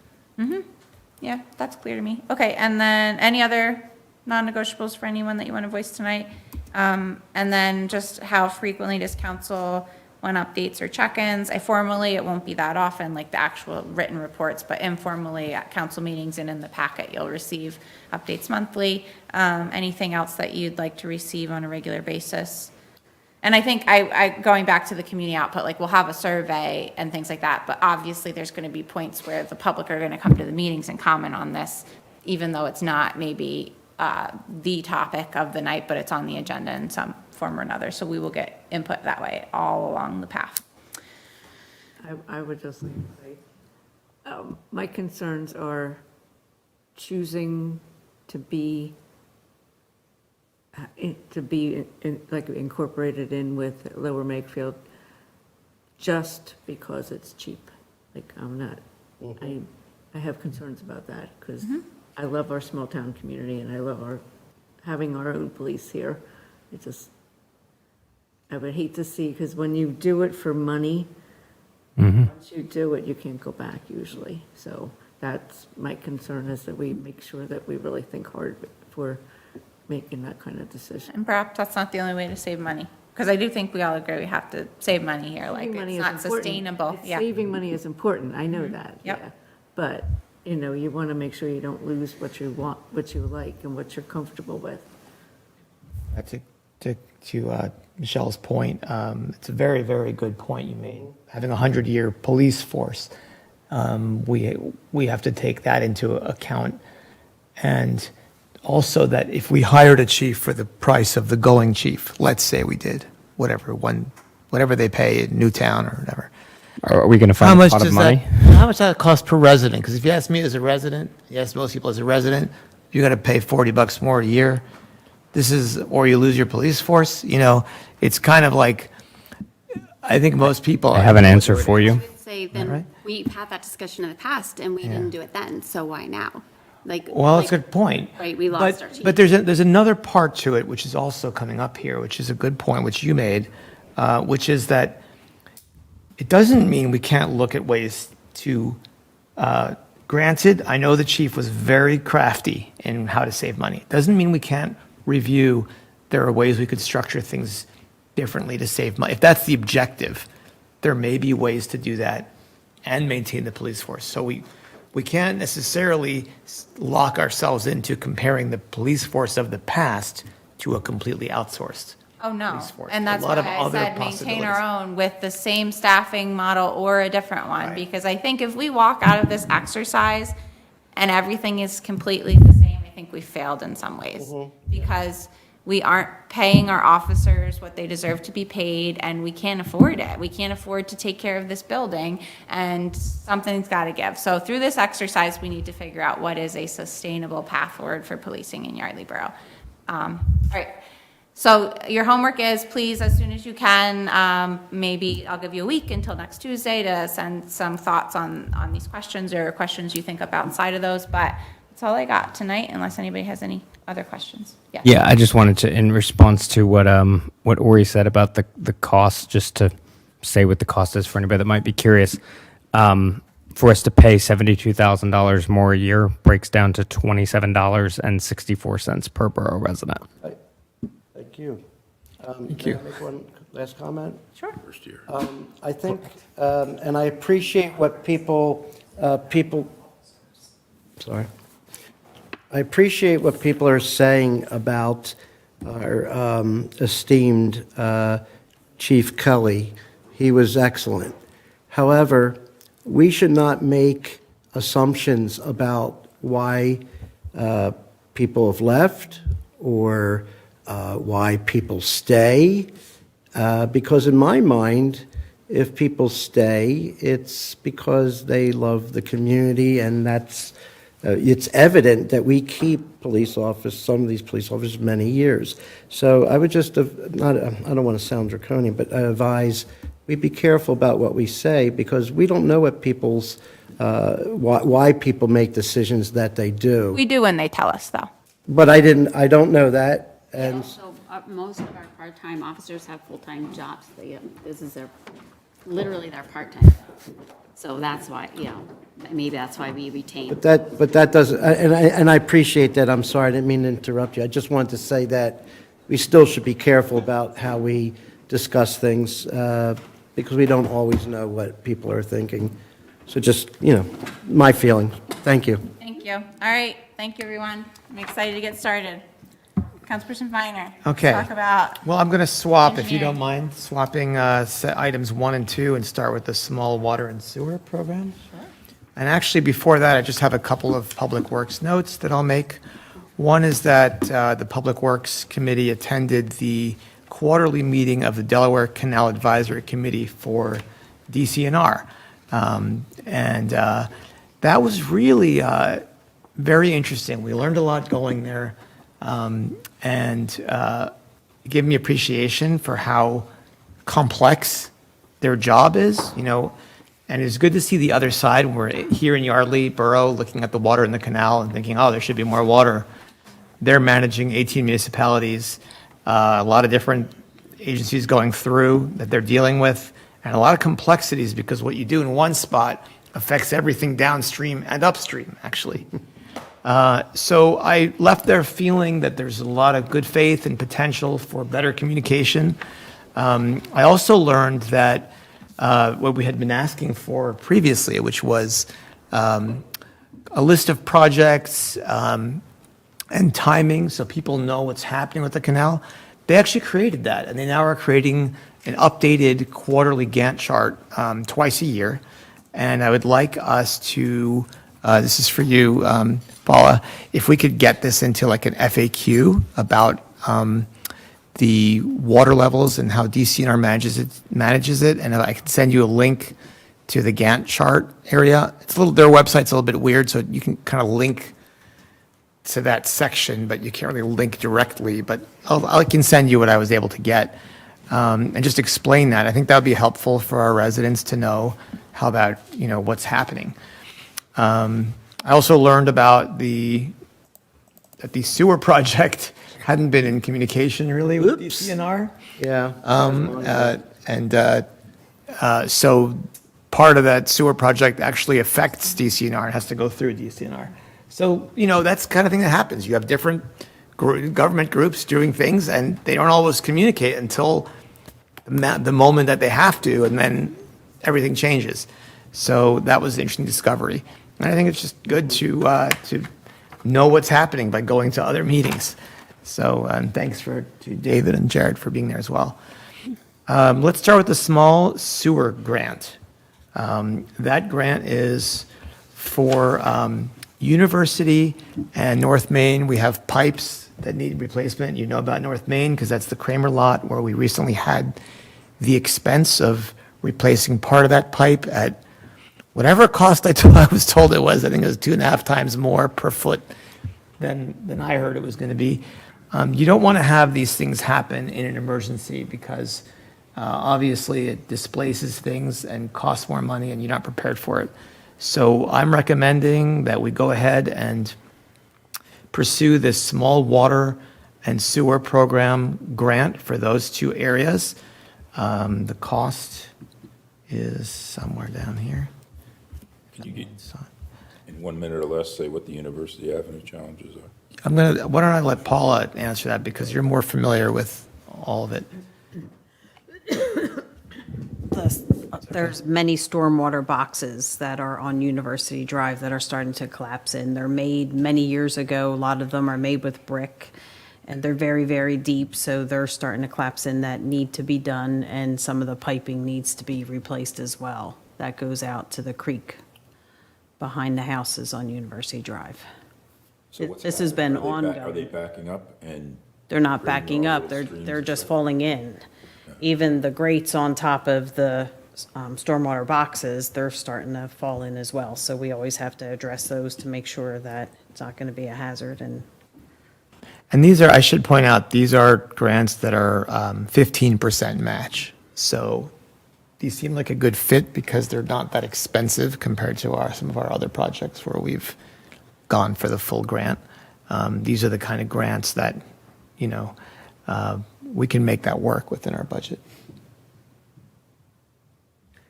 Yeah, that's clear to me. Okay, and then any other non-negotiables for anyone that you want to voice tonight? And then just how frequently does council want updates or check-ins? Formally, it won't be that often, like the actual written reports, but informally at council meetings and in the packet, you'll receive updates monthly. Anything else that you'd like to receive on a regular basis? And I think going back to the community output, like we'll have a survey and things like that, but obviously there's going to be points where the public are going to come to the meetings and comment on this, even though it's not maybe the topic of the night, but it's on the agenda in some form or another. So we will get input that way all along the path. I would just like to say, my concerns are choosing to be like incorporated in with Lower Makefield, just because it's cheap. Like, I'm not, I have concerns about that, because I love our small-town community, and I love having our own police here. It just, I would hate to see, because when you do it for money, once you do it, you can't go back usually. So that's my concern, is that we make sure that we really think hard before making that kind of decision. And perhaps that's not the only way to save money, because I do think we all agree we have to save money here, like, Saving money it's is not important. sustainable, yeah. Saving money is important, I know that. Yep. Yeah. But, you want to make sure you don't lose what you want, what you like, and what you're comfortable with. To Michelle's point, it's a very, very good point you made. Having a 100-year police force, we have to take that into account. And also that if we hired a chief for the price of the going chief, let's say we did, whatever they pay in Newtown or whatever. Are we going to find a pot of money? How much does that cost per resident? Because if you ask me as a resident, you ask most people as a resident, you're going to pay $40 more a year. Or you lose your police force. It's kind of like, I think most people. I have an answer for you. I would say then right? we've had that discussion in the past and we didn't do it then, so why now? Well, that's a good point. Right, we lost our chief. But there's another part to it, which is also coming up here, which is a good point, which you made, which is that it doesn't mean we can't look at ways to, granted, I know the chief was very crafty in how to save money. Doesn't mean we can't review, there are ways we could structure things differently to save money. If that's the objective, there may be ways to do that and maintain the police force. So we can't necessarily lock ourselves into comparing the police force of the past to a completely outsourced Oh, no. police force. And that's A why lot of I other said maintain our possibilities. own with the same staffing model or a different one. Right. Because I think if we walk out of this exercise and everything is completely the same, I think we failed in some ways. Because we aren't paying our officers what they deserve to be paid, and we can't afford it. We can't afford to take care of this building, and something's got to give. So through this exercise, we need to figure out what is a sustainable path forward for policing in Yardley Borough. All right. So your homework is, please, as soon as you can, maybe I'll give you a week until next Tuesday to send some thoughts on these questions or questions you think up outside of those. But that's all I got tonight, unless anybody has any other questions. Yeah. Yeah, I just wanted to, in response to what Ori said about the cost, just to say what the cost is for anybody that might be curious. For us to pay $72,000 more a year breaks down to $27.64 per borough resident. Thank you. Thank you. May I make one last comment? Sure. First year. I think, and I appreciate what sorry. I appreciate what people are saying about our esteemed Chief Kelly. He was excellent. However, we should not make assumptions about why people have left or why people stay, because in my mind, if people stay, it's because they love the community, and that's it's evident that we keep some of these police officers many years. So I would just, I don't want to sound draconian, but I advise we be careful about what we say, because we don't know what people's, why people make decisions that they do. We do when they tell us, though. But I don't know that, and Also, most of our part-time officers have full-time jobs. This is literally their part-time. So that's why, maybe that's why we retain. but that doesn't, and I appreciate that. I'm sorry, I didn't mean to interrupt you. I just wanted to say that we still should be careful about how we discuss things, because we don't always know what people are thinking. So just, my feeling. Thank you. Thank you. All right. Thank you, everyone. I'm excited to get started. Councilperson Viner. Okay. Let's talk about, Well, I'm going to swap, if you Engineering. don't mind, swapping set items 1 and 2 and start with the small water and sewer program. Sure. And actually, before that, I just have a couple of Public Works notes that I'll make. One is that the Public Works Committee attended the quarterly meeting of the Delaware Canal Advisory Committee for DCNR. And that was really very interesting. We learned a lot going there. And it gave me appreciation for how complex their job is, and it's good to see the other side. When we're here in Yardley Borough, looking at the water in the canal and thinking, oh, there should be more water. They're managing 18 municipalities, a lot of different agencies going through that they're dealing with, and a lot of complexities because what you do in one spot affects everything downstream and upstream, actually. So I left there feeling that there's a lot of good faith and potential for better communication. I also learned that what we had been asking for previously, which was a list of projects and timing so people know what's happening with the canal. They actually created that, and they now are creating an updated quarterly Gantt chart twice a year. And I would like us to, this is for you, Paula, if we could get this into like an FAQ about the water levels and how DCNR manages it, and I can send you a link to the Gantt chart area. Their website's a little bit weird, so you can kind of link to that section, but you can't really link directly. But I can send you what I was able to get and just explain that. I think that would be helpful for our residents to know how that, what's happening. I also learned about that the sewer project hadn't been in communication really with DCNR. Yeah. So part of that sewer project actually affects DCNR and has to go through DCNR. So, that's the kind of thing that happens. You have different government groups doing things, and they don't always communicate until the moment that they have to, and then everything changes. So that was an interesting discovery. And I think it's just good to know what's happening by going to other meetings. So thanks to David and Jared for being there as well. Let's start with the small sewer grant. That grant is for University and North Main. We have pipes that need replacement. You know about North Main because that's the Kramer lot where we recently had the expense of replacing part of that pipe at whatever cost I was told it was. I think it was 2.5 times more per foot than I heard it was going to be. You don't want to have these things happen in an emergency because obviously it displaces things and costs more money and you're not prepared for it. So I'm recommending that we go ahead and pursue this small water and sewer program grant for those two areas. The cost is somewhere down here. Can you in 1 minute or less, say what the University Avenue challenges are? Why don't I let Paula answer that because you're more familiar with all of it. There's many stormwater boxes that are on University Drive that are starting to collapse in. They're made many years ago. A lot of them are made with brick, and they're very, very deep, so they're starting to collapse in that need to be done, and some of the piping needs to be replaced as well. That goes out to the creek behind the houses on University Drive. So what's This has been happening? ongoing. Are they backing up and? They're not bringing backing all up, those they're streams just back? falling in. Even the grates on top of the stormwater boxes, they're starting to fall in as well. So we always have to address those to make sure that it's not going to be a hazard. And these are, I should point out, these are grants that are 15% match. So these seem like a good fit because they're not that expensive compared to some of our other projects where we've gone for the full grant. These are the kind of grants that, we can make that work within our budget.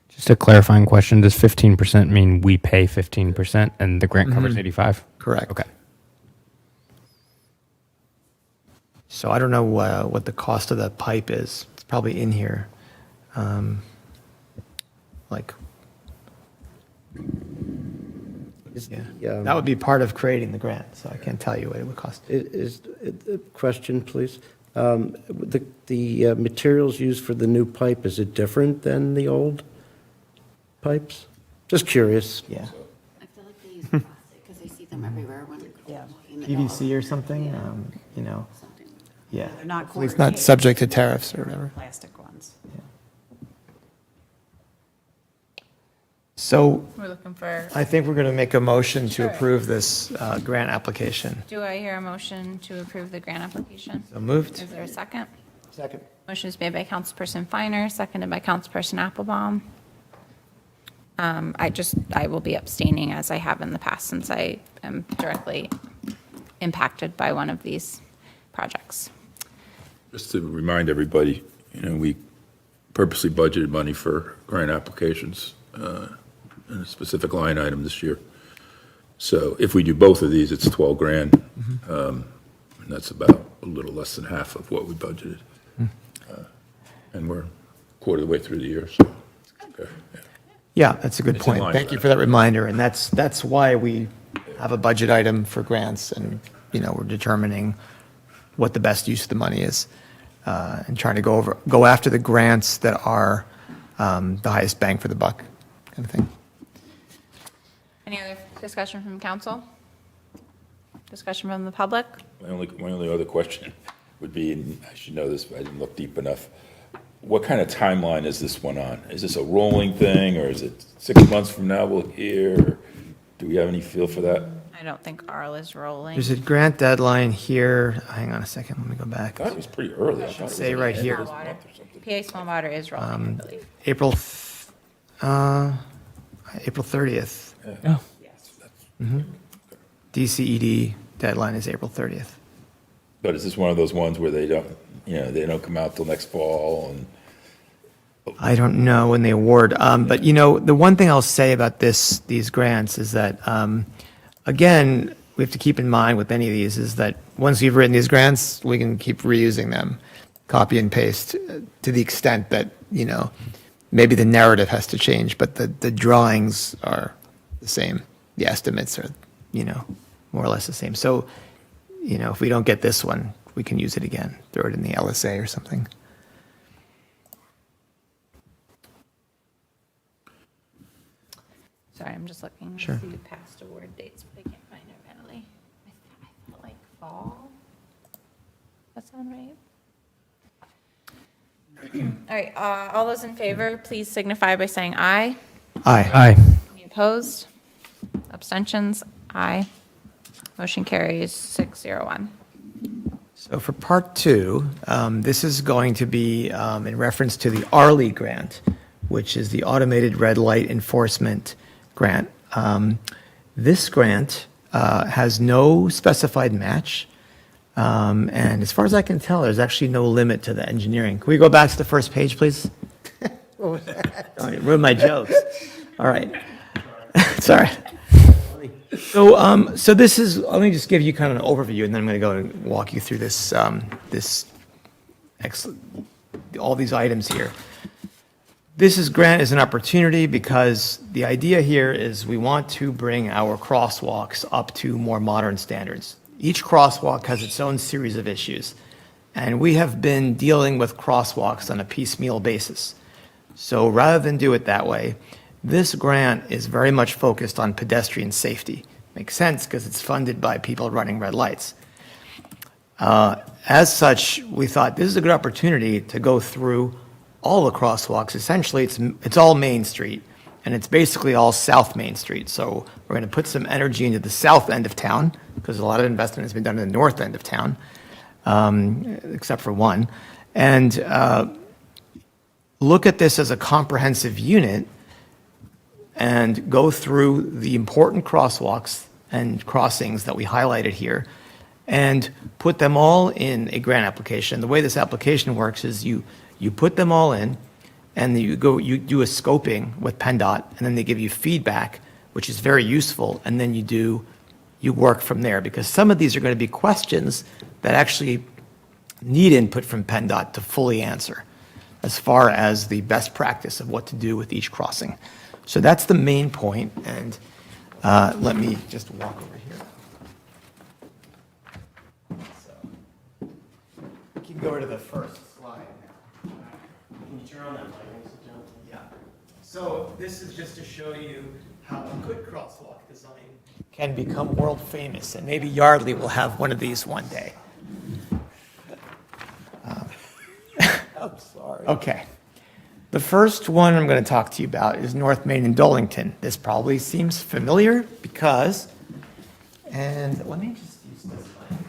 Just a clarifying question, does 15% mean we pay 15% and the grant covers 85? Correct. Okay. So I don't know what the cost of the pipe is. It's probably in here. That would be part of creating the grant, so I can't tell you what it would cost. Question, please. The materials used for the new pipe, is it different than the old pipes? Just curious. Yeah. I feel like they use plastic because I see them everywhere when Yeah. walking the dog. PVC or something, Something. yeah. They're not Hopefully it's not subject to tariffs or whatever. Plastic ones. So We're looking for, I think we're going to make a motion to Sure. approve this grant application. do I hear a motion to approve the grant application? So moved? Is there a second? Second. Motion is made by Councilperson Finer, seconded by Councilperson Applebaum. I will be abstaining as I have in the past since I am directly impacted by one of these projects. Just to remind everybody, we purposely budgeted money for grant applications in a specific line item this year. So if we do both of these, it's 12 grand. And that's about a little less than half of what we budgeted. And we're quarter of the way through the year, so. Okay, yeah. Yeah, that's a good It's in point. line Thank with you that. for that reminder, and that's why we have a budget item for grants, and, we're determining what the best use of the money is, and trying to go after the grants that are the highest bang for the buck, kind of thing. Any other discussion from council? Discussion from the public? My only other question would be, and I should know this, but I didn't look deep enough. What kind of timeline is this one on? Is this a rolling thing, or is it 6 months from now we'll hear? Do we have any feel for that? I don't think Arl is rolling. There's a grant deadline here. Hang on a second, let me go back. I thought it was pretty early. I thought it was Say like right the end here. of this month or something. PA Small Water is rolling, I believe. April 30th. Yeah. DCED deadline is April 30th. But is this one of those ones where they don't come out till next fall? And I don't know when they award, but the one thing I'll say about these grants is that, again, we have to keep in mind with any of these is that once we've written these grants, we can keep reusing them, copy and paste to the extent that, maybe the narrative has to change, but the drawings are the same. The estimates are, more or less the same. So, if we don't get this one, we can use it again, throw it in the LSA or something. Sorry, I'm just looking to Sure. see past award dates, but I can't find it readily. I felt like fall. That sound right? All right, all those in favor, please signify by saying aye. Aye. Any opposed? Abstentions? Aye. Motion carries 601. So for part two, this is going to be in reference to the YARDLEY grant, which is the Automated Red Light Enforcement Grant. This grant has no specified match, and as far as I can tell, there's actually no limit to the engineering. Can we go back to the first page, please? Oh, you ruined my jokes. All right. Sorry. So this is, let me just give you kind of an overview, and then I'm going to go and walk you through this, all these items here. This grant is an opportunity because the idea here is we want to bring our crosswalks up to more modern standards. Each crosswalk has its own series of issues, and we have been dealing with crosswalks on a piecemeal basis. So rather than do it that way, this grant is very much focused on pedestrian safety. Makes sense because it's funded by people running red lights. As such, we thought this is a good opportunity to go through all the crosswalks. Essentially, it's all Main Street, and it's basically all South Main Street. So we're going to put some energy into the south end of town because a lot of investment has been done in the north end of town, except for one. And look at this as a comprehensive unit and go through the important crosswalks and crossings that we highlighted here and put them all in a grant application. The way this application works is you put them all in and you do a scoping with PennDOT, and then they give you feedback, which is very useful, and then you work from there, because some of these are going to be questions that actually need input from PennDOT to fully answer as far as the best practice of what to do with each crossing. So that's the main point, and let me just walk over here. So, you can go to the first slide now. Can you turn on that light, ladies and gentlemen? Yeah. So this is just to show you how a good crosswalk design can become world famous, and maybe Yardley will have one of these one day. I'm sorry. Okay. The first one I'm going to talk to you about is North Main and Dolington. This probably seems familiar because, and let me just use this line.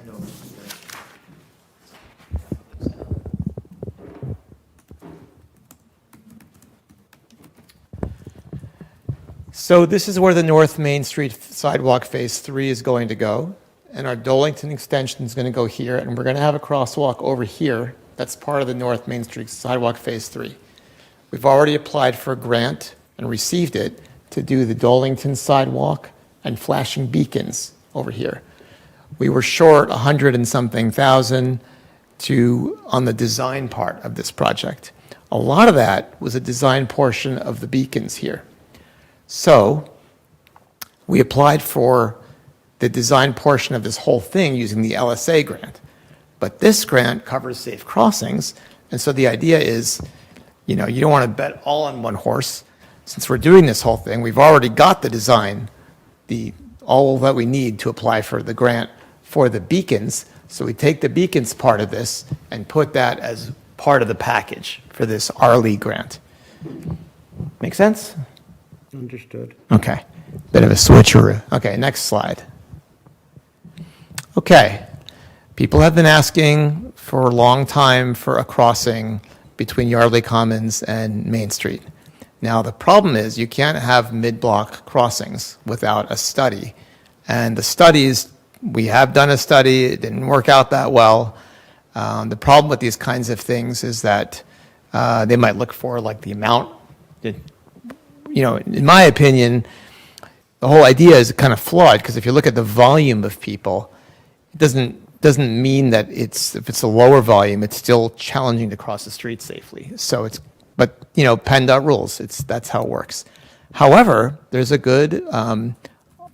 Stand So this is where the North Main Street sidewalk Phase 3 is going to go, and our Dolington extension is going to go here, and we're going to have a crosswalk over here. That's part of the North Main Street sidewalk Phase 3. We've already applied for a grant and received it to do the Dolington sidewalk and flashing beacons over here. We were short 100 and something thousand on the design part of this project. A lot of that was a design portion of the beacons here. So we applied for the design portion of this whole thing using the LSA grant. But this grant covers safe crossings, and so the idea is, you know, you don't want to bet all on one horse. Since we're doing this whole thing, we've already got the design, all that we need to apply for the grant for the beacons. So we take the beacons part of this and put that as part of the package for this YARDLEY grant. Make sense? Understood. Okay, bit of a switcheroo. Okay, next slide. Okay, people have been asking for a long time for a crossing between Yardley Commons and Main Street. Now, the problem is you can't have mid-block crossings without a study. And the studies, we have done a study, it didn't work out that well. The problem with these kinds of things is that they might look for like the amount. You know, in my opinion, the whole idea is kind of flawed because if you look at the volume of people, it doesn't mean that if it's a lower volume, it's still challenging to cross the street safely. So but you know, PennDOT rules. That's how it works. However, there's a good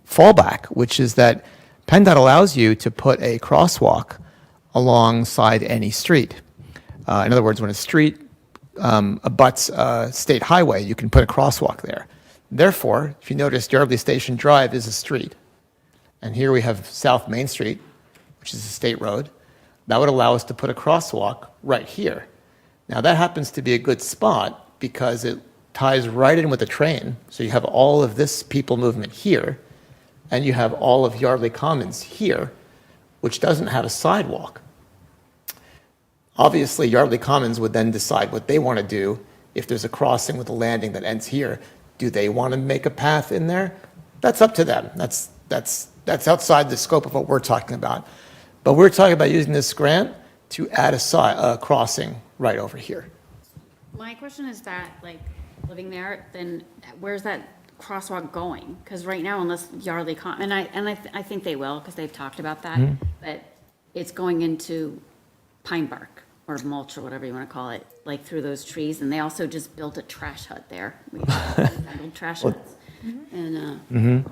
fallback, which is that PennDOT allows you to put a crosswalk alongside any street. In other words, when a street abuts a state highway, you can put a crosswalk there. Therefore, if you notice, Yardley Station Drive is a street. And here we have South Main Street, which is a state road. That would allow us to put a crosswalk right here. Now, that happens to be a good spot because it ties right in with the train. So you have all of this people movement here, and you have all of Yardley Commons here, which doesn't have a sidewalk. Obviously, Yardley Commons would then decide what they want to do if there's a crossing with a landing that ends here. Do they want to make a path in there? That's up to them. That's outside the scope of what we're talking about. But we're talking about using this grant to add a crossing right over here. My question is that, like, living there, then where's that crosswalk going? Because right now, unless Yardley I think they will, because they've talked about that, but it's going into pine bark or mulch or whatever you want to call it, like through those trees. And they also just built a trash hut there. We built trash huts. And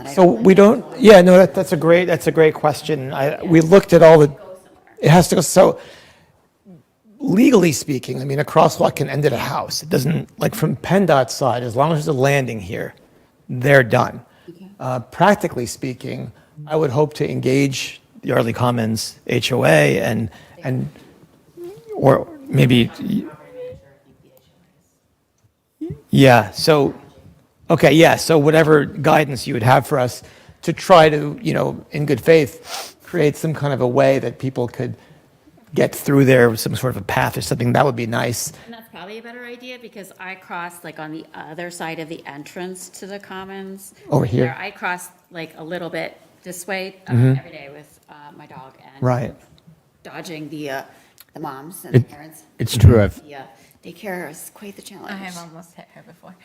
So we don't, yeah, no, that's a great question. We looked at all it has to go, so legally speaking, I mean, a crosswalk can end at a house. It doesn't, like from PennDOT's side, as long as there's a landing here, they're done. Practically speaking, I would hope to engage the Yardley Commons HOA and or maybe, yeah, so, okay, yeah, so whatever guidance you would have for us to try to, you know, in good faith, create some kind of a way that people could get through there with some sort of a path or something, that would be nice. And that's probably a better idea because I cross like on the other side of the entrance to the Commons. Over here? Where I cross like a little bit this way every day with my dog and Right. dodging the moms and the parents. It's true. Yeah, daycare is quite the challenge. I have almost hit her before.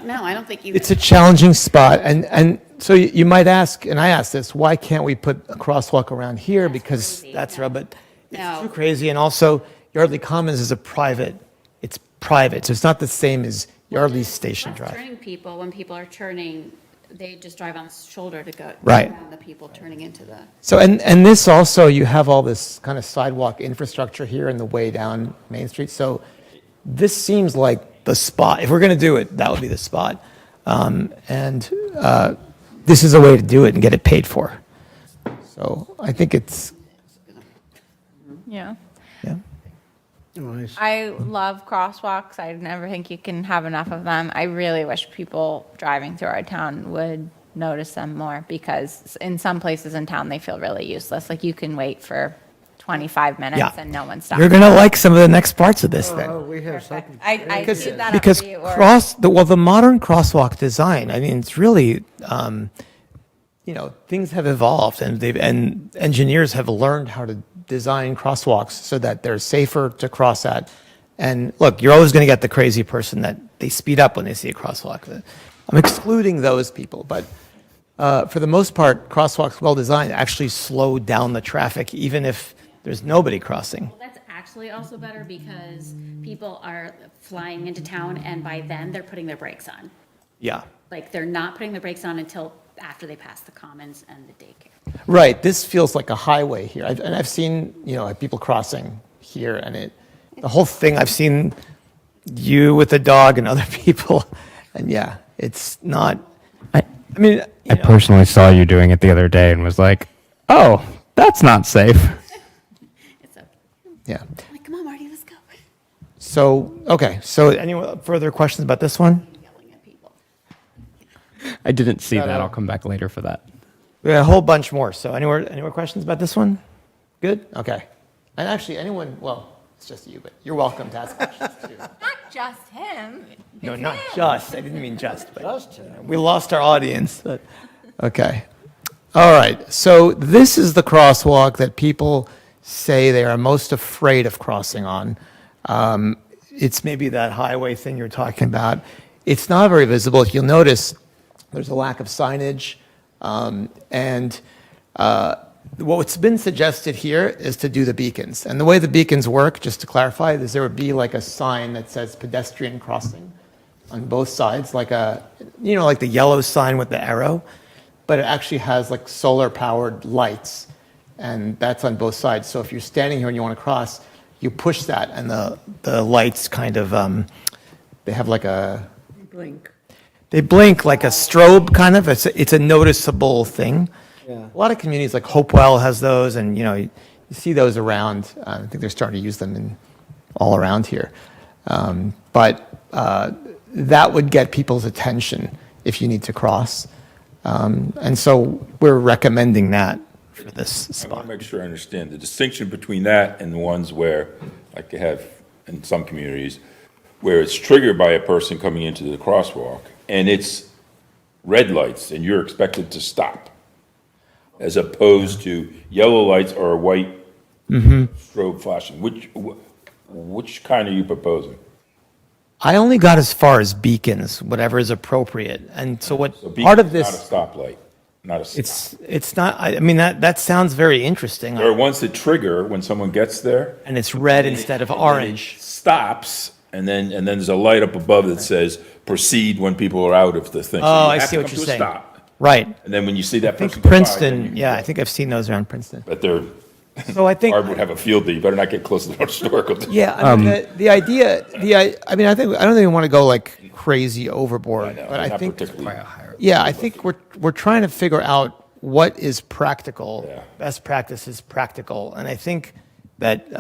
No, I don't think you. It's a challenging spot, and so you might ask, and I asked this, why can't we put a crosswalk around here? Because crazy, that's yeah. right, but it's No. too crazy, and also Yardley Commons is it's private, so it's not the same as Yardley Station Drive. Turning people, when people are turning, they just drive on the shoulder to go Right. around the people turning into the. So, and this also, you have all this kind of sidewalk infrastructure here in the way down Main Street, so this seems like the spot. If we're going to do it, that would be the spot. This is a way to do it and get it paid for. So I think it's, Yeah. yeah. Nice. I love crosswalks. I never think you can have enough of them. I really wish people driving through our town would notice them more because in some places in town they feel really useless. Like you can wait for 25 minutes Yeah. and no one stopped. You're going to like some of the next parts of this then. Oh, we have something. I queued that up Because for you, or- the modern crosswalk design, I mean, it's really, things have evolved and engineers have learned how to design crosswalks so that they're safer to cross at. And look, you're always going to get the crazy person that they speed up when they see a crosswalk. I'm excluding those people, but for the most part, crosswalks well designed actually slow down the traffic, even if there's nobody crossing. Well, that's actually also better because people are flying into town and by then they're putting their brakes on. Yeah. Like they're not putting their brakes on until after they pass the commons and the daycare. Right. This feels like a highway here. I've seen, people crossing here and the whole thing, I've seen you with the dog and other people. And yeah, it's not, I personally saw you doing it the other day and was like, oh, that's not safe. It's okay. yeah. I'm like, come on, Marty, let's go. So, okay. So any further questions about this one? Yelling at people. I didn't see that. I'll come back later for that. We got a whole bunch more. So any more questions about this one? Good? Okay. And actually it's just you, but you're welcome to ask questions too. Not just him. No, not just. I didn't mean just. But Just, we lost our audience. But, okay. All right. So this is the crosswalk that people say they are most afraid of crossing on. It's maybe that highway thing you're talking about. It's not very visible. If you'll notice, there's a lack of signage. What's been suggested here is to do the beacons. And the way the beacons work, just to clarify, is there would be like a sign that says pedestrian crossing on both sides, like like the yellow sign with the arrow, but it actually has like solar powered lights, and that's on both sides. So if you're standing here and you want to cross, you push that and the lights kind of, they have like Blink. they blink like a strobe kind of. It's a noticeable thing. Yeah. A lot of communities like Hopewell has those, and you see those around. I think they're starting to use them all around here. But that would get people's attention if you need to cross. And so we're recommending that for this I spot. want to make sure I understand the distinction between that and the ones where, like they have in some communities, where it's triggered by a person coming into the crosswalk, and it's red lights, and you're expected to stop, as opposed to yellow lights or a white strobe flashing. Which kind are you proposing? I only got as far as beacons, whatever is appropriate. And so what So part of beacon's this, not a stoplight, not a stop. it's not, I mean, that sounds very interesting. There are ones that trigger when someone gets there. And it's red instead of and then it orange. stops, and then there's a light up above that says proceed when people are out of the thing. So Oh, you I have see to what come you're to a saying. stop. Right. And then when you see that I think person go by, then you Princeton, can yeah, go. I think I've seen those around Princeton. But they're, So I think, Barb would have a field day, you better not get close to the historical. yeah, I mean, the idea, I mean, I don't think we want to go like crazy overboard, know, but I not think, particularly. yeah, I think we're trying to figure out what is practical. Yeah. Best practice is practical, and I think that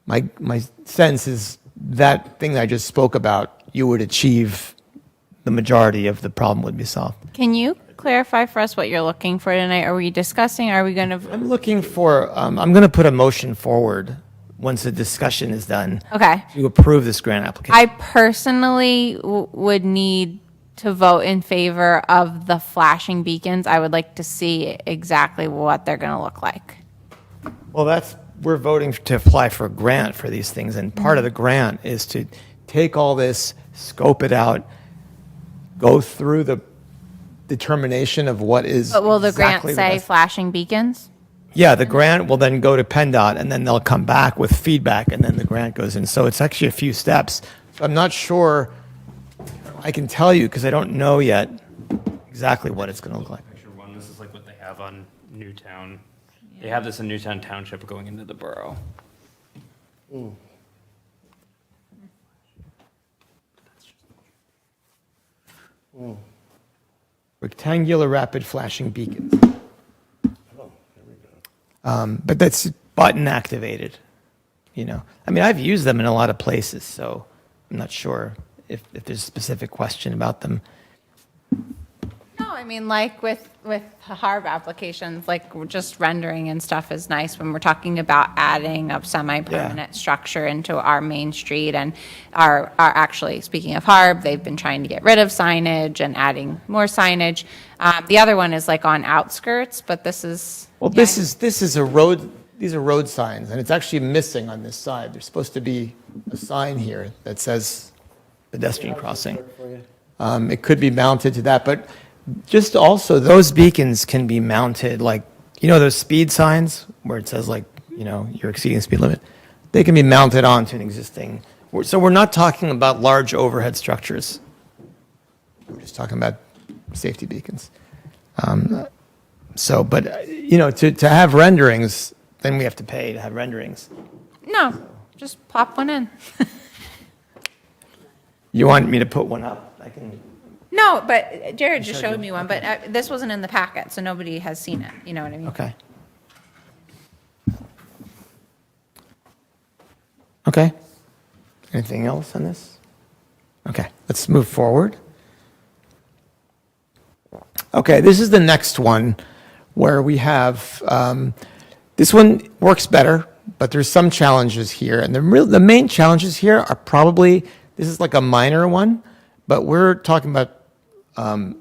my sense is that thing that I just spoke about, you would achieve the majority of the problem would be solved. Can you clarify for us what you're looking for tonight? Are we discussing, are we going to? I'm looking for, I'm going to put a motion forward once the discussion is done. Okay. To approve this grant application. I personally would need to vote in favor of the flashing beacons. I would like to see exactly what they're going to look like. Well, we're voting to apply for a grant for these things, and part of the grant is to take all this, scope it out, go through the determination of what is But will the grant exactly say best. flashing beacons? Yeah, the grant will then go to PennDOT, and then they'll come back with feedback, and then the grant goes in. So it's actually a few steps. So I'm not sure I can tell you because I don't know yet exactly what it's going to look like. Picture one, this is like what they have on Newtown. They have this in Newtown Township going into the borough. Rectangular rapid flashing beacons. But that's button activated, I mean, I've used them in a lot of places, so I'm not sure if there's a specific question about them. No, I mean, like with HARB applications, like just rendering and stuff is nice when we're talking about adding a semi-permanent structure into our main street and are actually, speaking of HARB, they've been trying to get rid of signage and adding more signage. The other one is like on outskirts, but this is. Well, this is a road, these are road signs, and it's actually missing on this side. There's supposed to be a sign here that says pedestrian crossing. It could be mounted to that, but just also, those beacons can be mounted, like, you know those speed signs where it says, like, you know, you're exceeding the speed limit? They can be mounted onto an existing, so we're not talking about large overhead structures. We're just talking about safety beacons. So, but, you know, to have renderings, then we have to pay to have renderings. No, just plop one in. You want me to put one up? I can. No, but Jared just showed me one, but this wasn't in the packet, so nobody has seen it. You know what I mean? Okay. Okay. Anything else on this? Okay, let's move forward. Okay, this is the next one where we have, this one works better, but there's some challenges here. And the main challenges here are probably, this is like a minor one, but we're talking about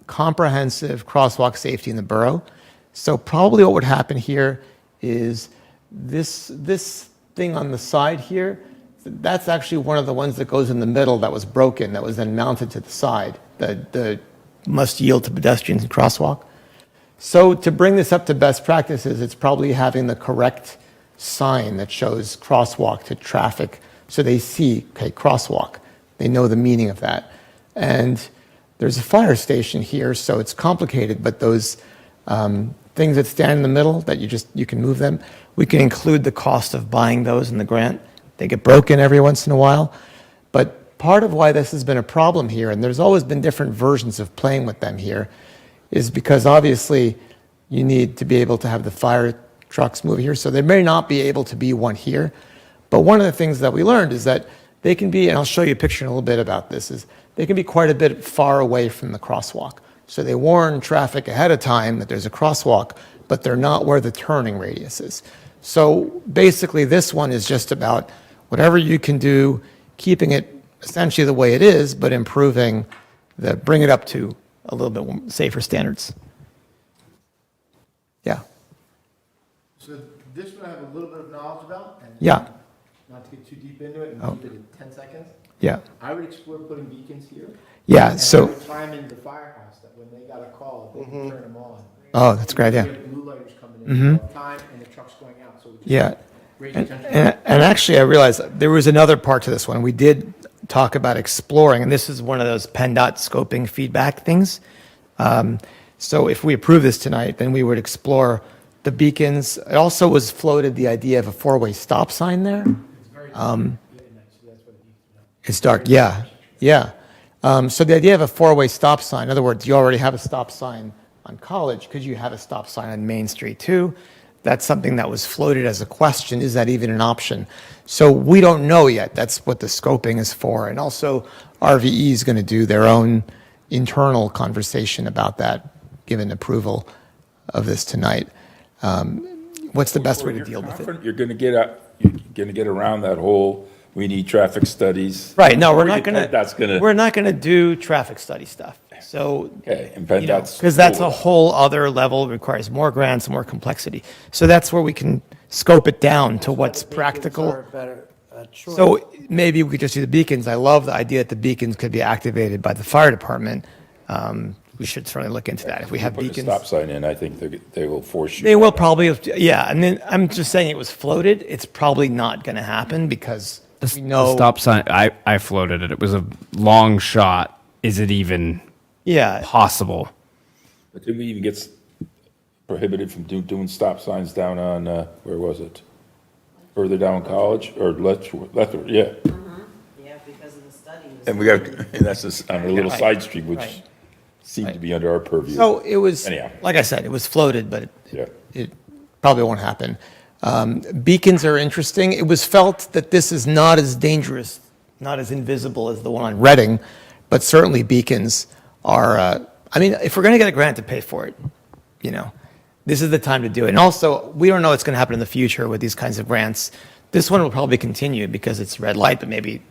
comprehensive crosswalk safety in the borough. So probably what would happen here is this thing on the side here, that's actually one of the ones that goes in the middle that was broken, that was then mounted to the side, the must yield to pedestrians and crosswalk. So to bring this up to best practices, it's probably having the correct sign that shows crosswalk to traffic, so they see, okay, crosswalk. They know the meaning of that. And there's a fire station here, so it's complicated, but those things that stand in the middle that you can move them, we can include the cost of buying those in the grant. They get broken every once in a while. But part of why this has been a problem here, and there's always been different versions of playing with them here, is because obviously you need to be able to have the fire trucks move here. So there may not be able to be one here. But one of the things that we learned is that they can be, and I'll show you a picture in a little bit about this, is they can be quite a bit far away from the crosswalk. So they warn traffic ahead of time that there's a crosswalk, but they're not where the turning radius is. So basically this one is just about whatever you can do, keeping it essentially the way it is, but improving bring it up to a little bit safer standards. Yeah. So this one I have a little bit of knowledge about, and Yeah. not to get too deep into it and keep it at 10 seconds. Yeah. I would explore putting beacons here. Yeah. And So. I would time in the firehouse that when they got a call, they can turn them on. Oh, that's a great idea. We have blue lighters coming in all the time and the trucks going out, so we just Yeah. raise And, attention. and actually, I realized there was another part to this one. We did talk about exploring, and this is one of those PennDOT scoping feedback things. So if we approve this tonight, then we would explore the beacons. It also was floated the idea of a four-way stop sign there. It's dark, yeah, yeah. So the idea of a four-way stop sign, in other words, you already have a stop sign on College, could you have a stop sign on Main Street too? That's something that was floated as a question. Is that even an option? So we don't know yet. That's what the scoping is for. And also, RVE is going to do their own internal conversation about that, given approval of this tonight. What's the best way to deal with it? You're going to get around that whole, we need traffic studies. Right, no, we're not going That's going to, to. we're not going to do traffic study stuff. So, Okay, and PennDOT's. because that's a cool. whole other level, requires more grants, more complexity. So that's where we can scope it down to what's practical. So maybe we could just do the beacons. I love the idea that the beacons could be activated by the fire department. We should certainly look into that. If we have Put a beacons. stop sign in, I think they will force you. They will probably, yeah, and then I'm just saying it was floated. It's probably not going to happen because we know. The stop sign, I floated it. It was a long shot. Is it even Yeah, possible? But didn't we even get prohibited from doing stop signs down on, where was it? Further down College, or Lethbridge, yeah. Yeah, because of the study. And we got, and that's just on a little Right. side street, which Right. seemed to be under our purview. so it was, Anyhow. like I said, it was floated, but Yeah. it probably won't happen. Beacons are interesting. It was felt that this is not as dangerous, not as invisible as the one on Reading, but certainly beacons are I mean, if we're going to get a grant to pay for it, you know, this is the time to do it. And also, we don't know what's going to happen in the future with these kinds of grants. This one will probably continue because it's red light, but maybe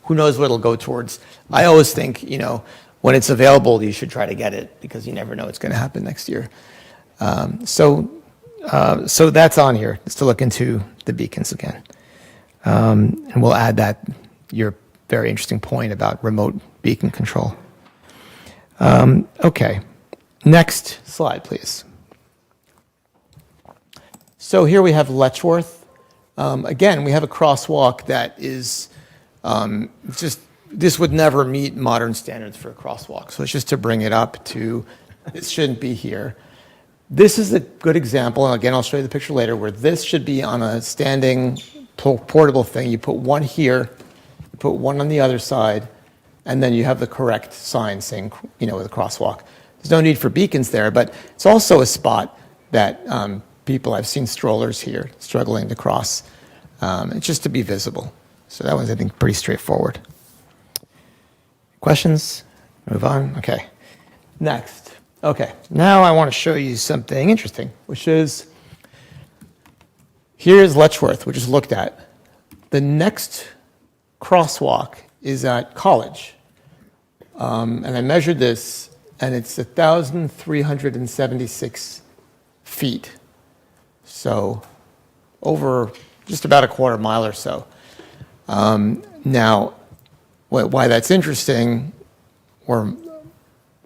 who knows what it'll go towards. I always think, you know, when it's available, you should try to get it because you never know what's going to happen next year. So that's on here, just to look into the beacons again. And we'll add that, your very interesting point about remote beacon control. Okay, next slide, please. So here we have Letchworth. Again, we have a crosswalk that is this would never meet modern standards for a crosswalk. So it's just to bring it up to, it shouldn't be here. This is a good example, and again, I'll show you the picture later, where this should be on a standing portable thing. You put one here, you put one on the other side, and then you have the correct sign saying, you know, with a crosswalk. There's no need for beacons there, but it's also a spot that people, I've seen strollers here struggling to cross. It's just to be visible. So that one's, I think, pretty straightforward. Questions? Move on? Okay. Next. Okay. Now I want to show you something interesting, which is, here's Letchworth, which is looked at. The next crosswalk is at College. And I measured this, and it's 1,376 feet. So over just about a quarter mile or so. Now, why that's interesting or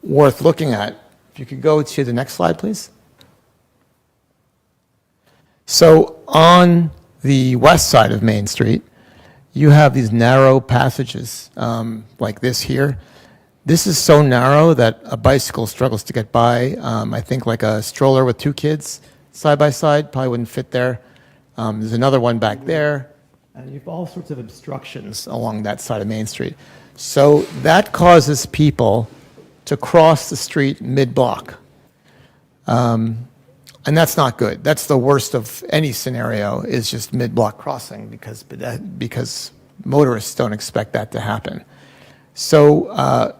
worth looking at, if you could go to the next slide, please. So on the west side of Main Street, you have these narrow passages like this here. This is so narrow that a bicycle struggles to get by. I think like a stroller with two kids side by side probably wouldn't fit there. There's another one back there. And you have all sorts of obstructions along that side of Main Street. So that causes people to cross the street mid-block. And that's not good. That's the worst of any scenario, is just mid-block crossing, because motorists don't expect that to happen. So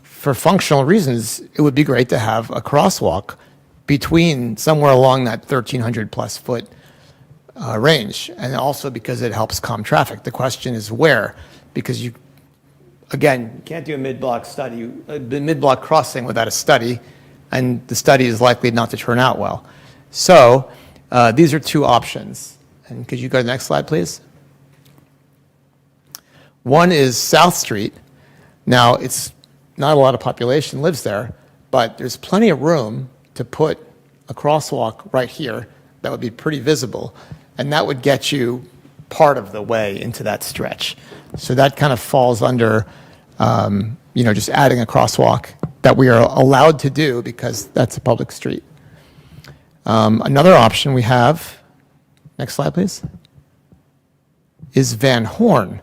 for functional reasons, it would be great to have a crosswalk between somewhere along that 1,300 plus foot range, and also because it helps calm traffic. The question is where, because you can't do a mid-block study, a mid-block crossing without a study, and the study is likely not to turn out well. So these are two options. And could you go to the next slide, please? One is South Street. Now, it's not a lot of population lives there, but there's plenty of room to put a crosswalk right here that would be pretty visible, and that would get you part of the way into that stretch. So that kind of falls under, just adding a crosswalk that we are allowed to do because that's a public street. Another option we have, next slide please, is Van Horn.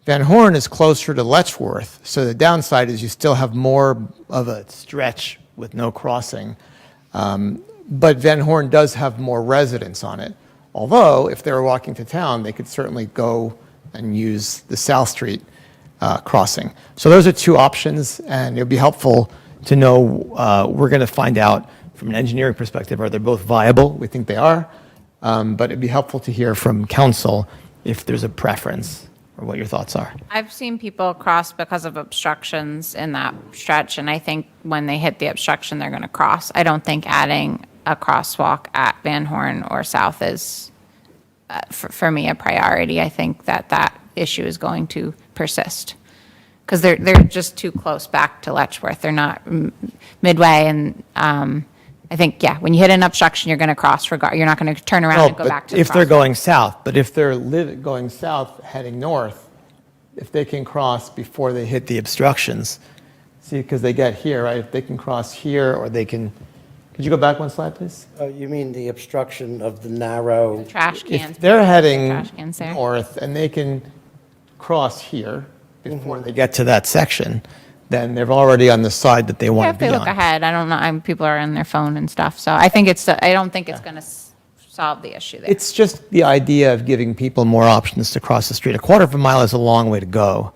Van Horn is closer to Letchworth, so the downside is you still have more of a stretch with no crossing. But Van Horn does have more residents on it. Although, if they were walking to town, they could certainly go and use the South Street crossing. So those are two options, and it would be helpful to know, we're going to find out from an engineering perspective, are they both viable? We think they are, but it'd be helpful to hear from council if there's a preference or what your thoughts are. I've seen people cross because of obstructions in that stretch, and I think when they hit the obstruction, they're going to cross. I don't think adding a crosswalk at Van Horn or South is, for me, a priority. I think that issue is going to persist because they're just too close back to Letchworth. They're not midway, and I think, when you hit an obstruction, you're going to cross. You're not going to turn around and go back to the if they're crosswalk. going south, but if they're going south, heading north, if they can cross before they hit the obstructions, see, because they get here, right? If they can cross here, or they can. Could you go back one slide, please? You mean the obstruction of the narrow? Trash cans. If they're heading Trash cans there. north and they can cross here before they get to that section, then they're already on the side that they want Yeah, to if be they on. look ahead, I don't know. People are on their phone and stuff, so I think I don't think it's going to solve the issue there. It's just the idea of giving people more options to cross the street. A quarter of a mile is a long way to go.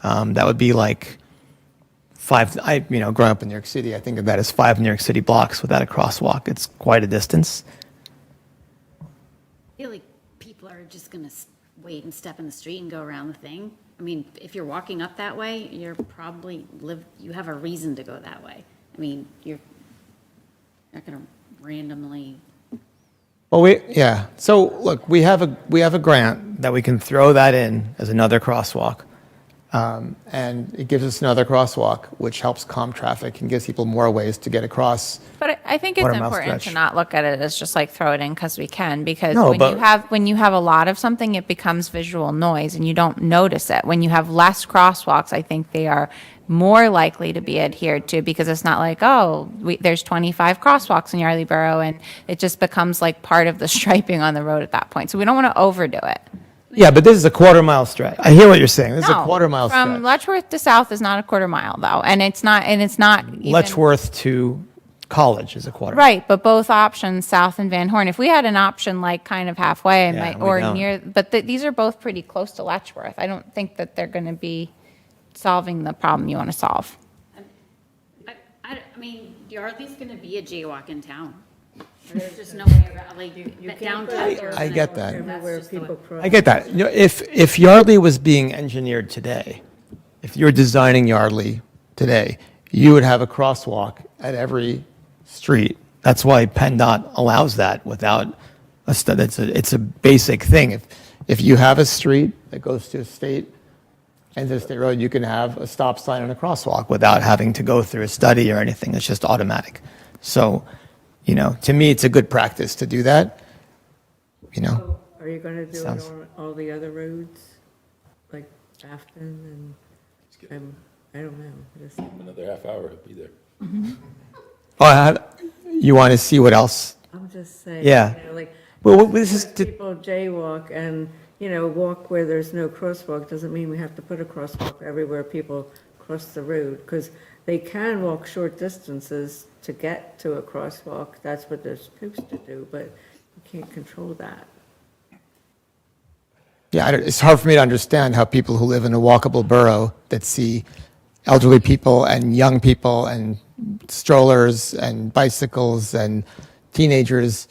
That would be like growing up in New York City, I think of that as 5 New York City blocks without a crosswalk. It's quite a distance. I feel like people are just going to wait and step in the street and go around the thing. I mean, if you're walking up that way, you're probably you have a reason to go that way. I mean, you're not going to randomly. Well, so look, we have a grant that we can throw that in as another crosswalk. And it gives us another crosswalk, which helps calm traffic and gives people more ways to get across. But I think it's Quarter-mile important stretch. to not look at it as just like throw it in because we can, because No, when you have a lot of something, it becomes visual noise and you don't notice it. When you have less crosswalks, I think they are more likely to be adhered to, because it's not like, there's 25 crosswalks in Yardley Borough, and it just becomes like part of the striping on the road at that point. So we don't want to overdo it. Yeah, but this is a quarter-mile stretch. I hear what you're saying. This is a No, quarter-mile from stretch. Letchworth to South is not a quarter mile though, and it's not even, Letchworth to College is a quarter. right, but both options, South and Van Horn. If we had an option like kind of halfway, Yeah, we or don't. near, but these are both pretty close to Letchworth. I don't think that they're going to be solving the problem you want to solve. I mean, Yardley's going to be a jaywalk in town. There's just no way around, like, downtown. I get that. Everywhere people cross. I get that. You know, if Yardley was being engineered today, if you're designing Yardley today, you would have a crosswalk at every street. That's why PennDOT allows that without a study. It's a basic thing. If you have a street that goes to a state, and to state road, you can have a stop sign and a crosswalk without having to go through a study or anything. It's just automatic. So, to me, it's a good practice to do that. Are you going to do it Sounds- on all the other roads, like Afton and, I don't know. Just- Another half hour, he'll be there. You want to see what else? I'm just saying. Yeah. Like, Well, this is people jaywalk and, walk where there's no crosswalk, doesn't mean we have to put a crosswalk everywhere people cross the road, because they can walk short distances to get to a crosswalk. That's what they're supposed to do, but you can't control that. Yeah, it's hard for me to understand how people who live in a walkable borough that see elderly people and young people and strollers and bicycles and teenagers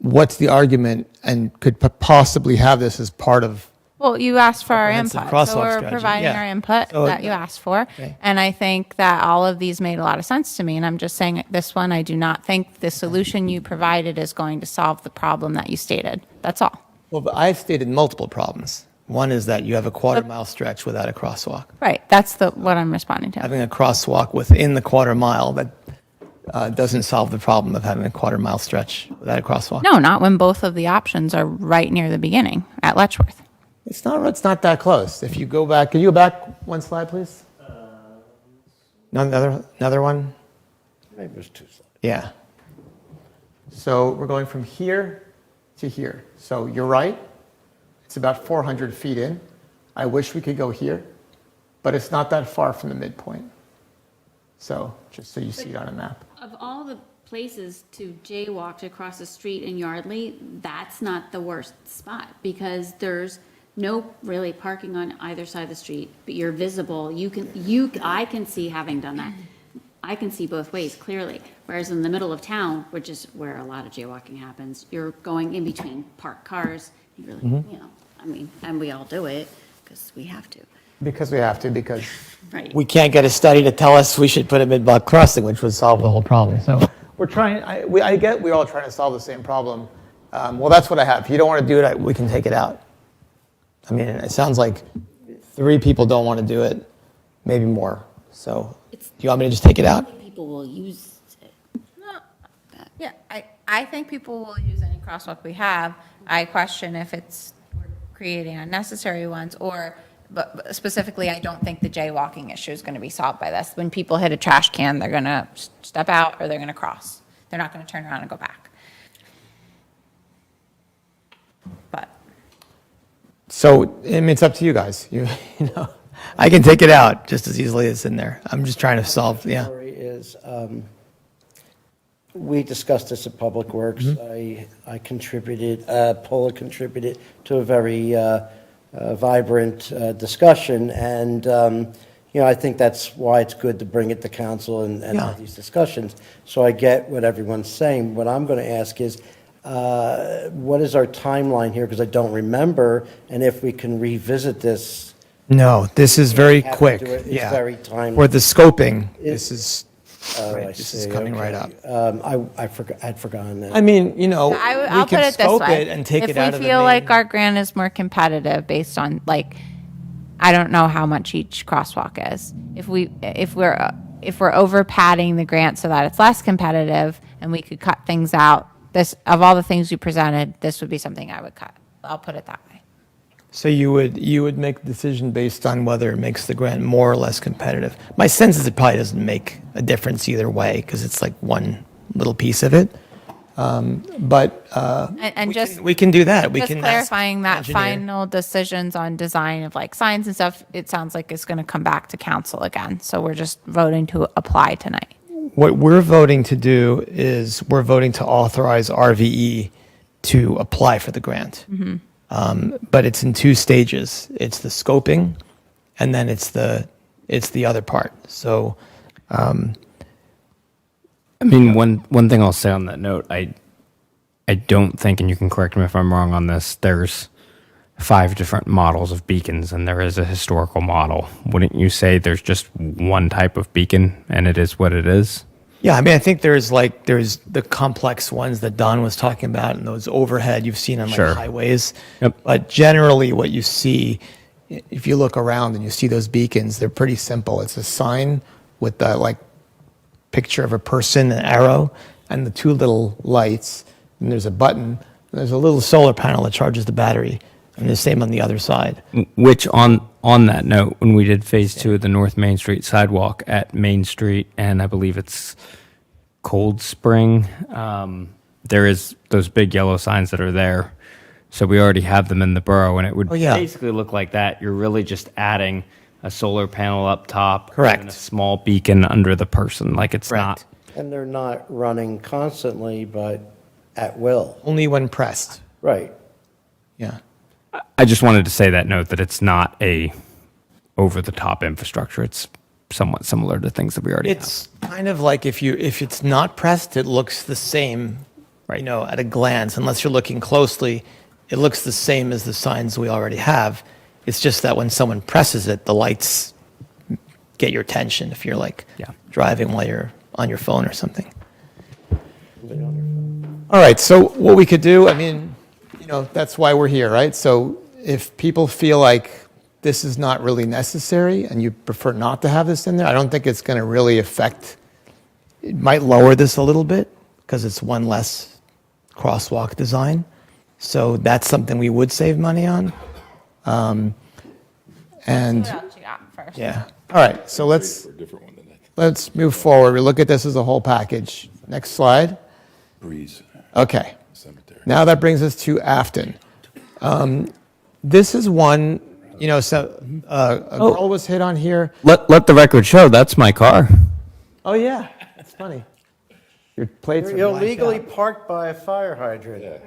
what's the argument, and could possibly have this as part of. Well, you asked for our Comprehensive input, crosswalk so we're strategy, providing yeah. our input So, that you asked for. Okay. And I think that all of these made a lot of sense to me, and I'm just saying this one, I do not think the solution you provided is going to solve the problem that you stated. That's all. Well, but I've stated multiple problems. One is that you have a quarter-mile stretch without a crosswalk. Right, that's what I'm responding to. Having a crosswalk within the quarter mile that doesn't solve the problem of having a quarter-mile stretch without a crosswalk. No, not when both of the options are right near the beginning at Letchworth. It's not that close. If you go back, can you go back one slide, please? Another one? Maybe it was too slow. Yeah. So we're going from here to here. So you're right. It's about 400 feet in. I wish we could go here, but it's not that far from the midpoint. So just so you see it on a map. Of all the places to jaywalk to cross the street in Yardley, that's not the worst spot, because there's no really parking on either side of the street, but you're visible. I can see, having done that, I can see both ways clearly. Whereas in the middle of town, which is where a lot of jaywalking happens, you're going in between parked cars. You really, and we all do it because we have to. Because we have to, because Right. we can't get a study to tell us we should put a mid-block crossing, which would solve the whole problem. So we're trying, I get we're all trying to solve the same problem. Well, that's what I have. If you don't want to do it, we can take it out. I mean, it sounds like 3 people don't want to do it, maybe more. So do you want me to just take it out? People will use it. Yeah, I think people will use any crosswalk we have. I question if it's creating unnecessary ones, but specifically, I don't think the jaywalking issue is going to be solved by this. When people hit a trash can, they're going to step out or they're going to cross. They're not going to turn around and go back. But So I mean, it's up to you guys. I can take it out just as easily as in there. I'm just trying to solve, yeah. Story is, we discussed this at Public Works. Mm-hmm. I contributed, Paula contributed to a very vibrant discussion, and I think that's why it's good to bring it to council and Yeah. have these discussions. So I get what everyone's saying. What I'm going to ask is, what is our timeline here? Because I don't remember, and if we can revisit this. No, this is very Have to quick. do it. It's Yeah. very timely. For the scoping, this is, Oh, right, I this is see. coming right Okay. up. I'd forgotten that. I mean, we I'll put can it this scope way. it and take it out of the If we feel like main- our grant is more competitive based on, like, I don't know how much each crosswalk is. If we're over padding the grant so that it's less competitive and we could cut things out, this, of all the things you presented, this would be something I would cut. I'll put it that way. So you would make the decision based on whether it makes the grant more or less competitive. My sense is it probably doesn't make a difference either way because it's like one little piece of it. But And just we can do that. We just can ask clarifying that engineer. final decisions on design of like signs and stuff, it sounds like it's going to come back to council again. So we're just voting to apply tonight. What we're voting to do is we're voting to authorize RVE to apply for the grant. But it's in two stages. It's the scoping, and then it's the other part. So, I mean, one thing I'll say on that note, I don't think, and you can correct me if I'm wrong on this, there's 5 different models of beacons, and there is a historical model. Wouldn't you say there's just one type of beacon, and it is what it is? yeah, I mean, I think there's the complex ones that Don was talking about, and those overhead you've seen on like Sure. highways. Yep. But generally, what you see, if you look around and you see those beacons, they're pretty simple. It's a sign with the like picture of a person, an arrow, and the 2 little lights. And there's a button. And there's a little solar panel that charges the battery. And the same on the other side. Which, on that note, when we did phase 2 of the North Main Street sidewalk at Main Street, and I believe it's Cold Spring, there is those big yellow signs that are there. So we already have them in the borough, and it would Oh, yeah. basically look like that. You're really just adding a solar panel up top. Correct. And a small beacon under the person. Like, it's Correct. not. And they're not running constantly, but at will. Only when pressed. Right. Yeah. I just wanted to say that note that it's not a over-the-top infrastructure. It's somewhat similar to things that we already have. It's kind of like if it's not pressed, it looks the same, Right. at a glance, unless you're looking closely, it looks the same as the signs we already have. It's just that when someone presses it, the lights get your attention if you're like Yeah. driving while you're on your phone or something. All right, so what we could do, I mean, that's why we're here, right? So if people feel like this is not really necessary and you prefer not to have this in there, I don't think it's going to really affect, it might lower this a little bit because it's one less crosswalk design. So that's something we would save money on. And What else you got first? yeah, all right, so let's move forward. We look at this as a whole package. Next slide. Breeze, Okay. cemetery. Now that brings us to Afton. This is one, so a girl was hit on here. Let the record show, that's my car. Oh, yeah, that's funny. Your plates are You're blacked illegally out. parked by a fire hydrant.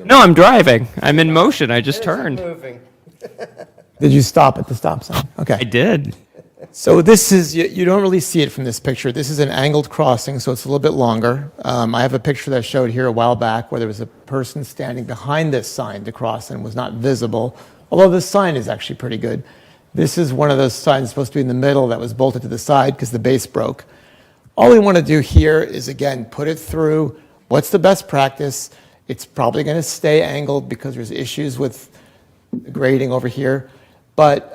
No, I'm driving. I'm in motion. I just turned. Moving. Did you stop at the stop sign? I Okay. did. So this is, you don't really see it from this picture. This is an angled crossing, so it's a little bit longer. I have a picture that I showed here a while back where there was a person standing behind this sign to cross and was not visible, although this sign is actually pretty good. This is one of those signs supposed to be in the middle that was bolted to the side because the base broke. All we want to do here is, again, put it through what's the best practice. It's probably going to stay angled because there's issues with the grading over here. But,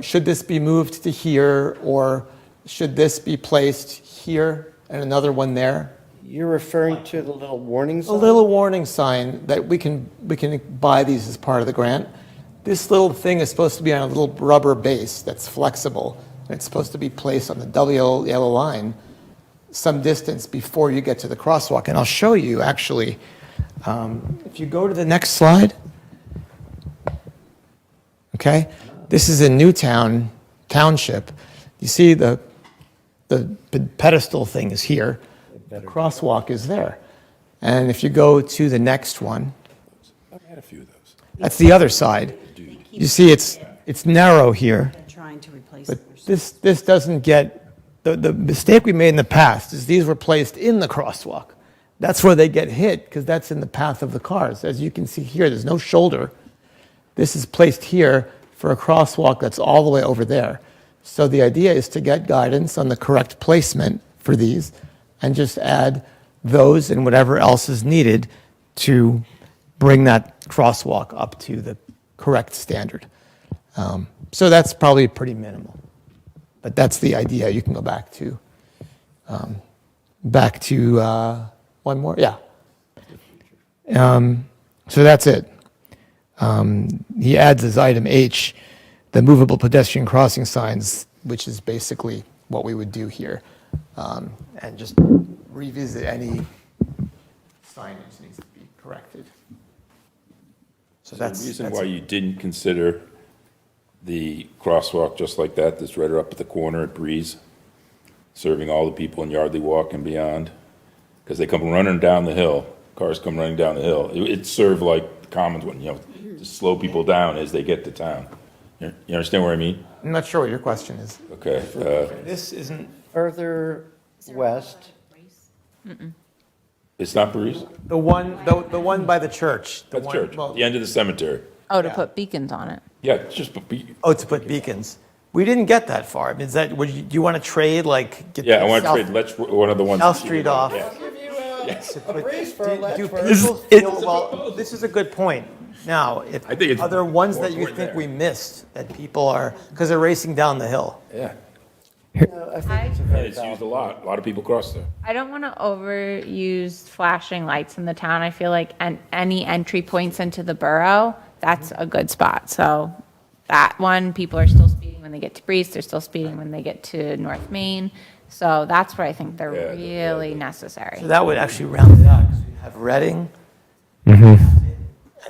should this be moved to here, or should this be placed here and another one there? You're referring to the little warning A sign? little warning sign that we can buy these as part of the grant. This little thing is supposed to be on a little rubber base that's flexible, and it's supposed to be placed on the double yellow line some distance before you get to the crosswalk. And I'll show you, actually, if you go to the next slide. Okay, this is in Newtown Township. You see the pedestal thing is here. The crosswalk is there. And if you go to the next one, I've had a few of those. that's the other side. You see it's narrow here. Trying to replace But this doesn't get, the mistake we made in the past is these were placed in the crosswalk. That's where they get hit, because that's in the path of the cars. As you can see here, there's no shoulder. This is placed here for a crosswalk that's all the way over there. So the idea is to get guidance on the correct placement for these and just add those and whatever else is needed to bring that crosswalk up to the correct standard. So that's probably pretty minimal. But that's the idea. You can go back to one more. Yeah. So that's it. He adds as item H, the movable pedestrian crossing signs, which is basically what we would do here. And just revisit any signage needs to be corrected. So The reason why you didn't consider the crosswalk just like that, that's right up at the corner at Breeze, serving all the people in Yardley Walk and beyond, because they come running down the hill, cars come running down the hill. It served like the Commons one, to slow people down as they get to town. You understand what I mean? I'm not sure what your question is. Okay. This isn't, Further west, It's not Breeze? the one by the church. That's church, the end of the cemetery. Oh, to put beacons on it. Yeah, it's just, Oh, to put beacons. We didn't get that far. I mean, is that, do you want to trade, like? Get yeah, I the want to South- trade, let's, one of the ones. South Street off. Yeah. Do people feel, well, this is a good point. Now, if, I think it's are there ones more that you important think there. we missed, that people are, because they're racing down the hill? Yeah, I think it's a and very it's valid used a lot of people cross there. I don't want to overuse flashing lights in the town. I feel like any entry points into the borough, that's a good spot. So that one, people are still speeding when they get to Breeze, they're still speeding when they get to North Main. So that's where I think they're really necessary. So that would actually round it out, 'cause we have Reading and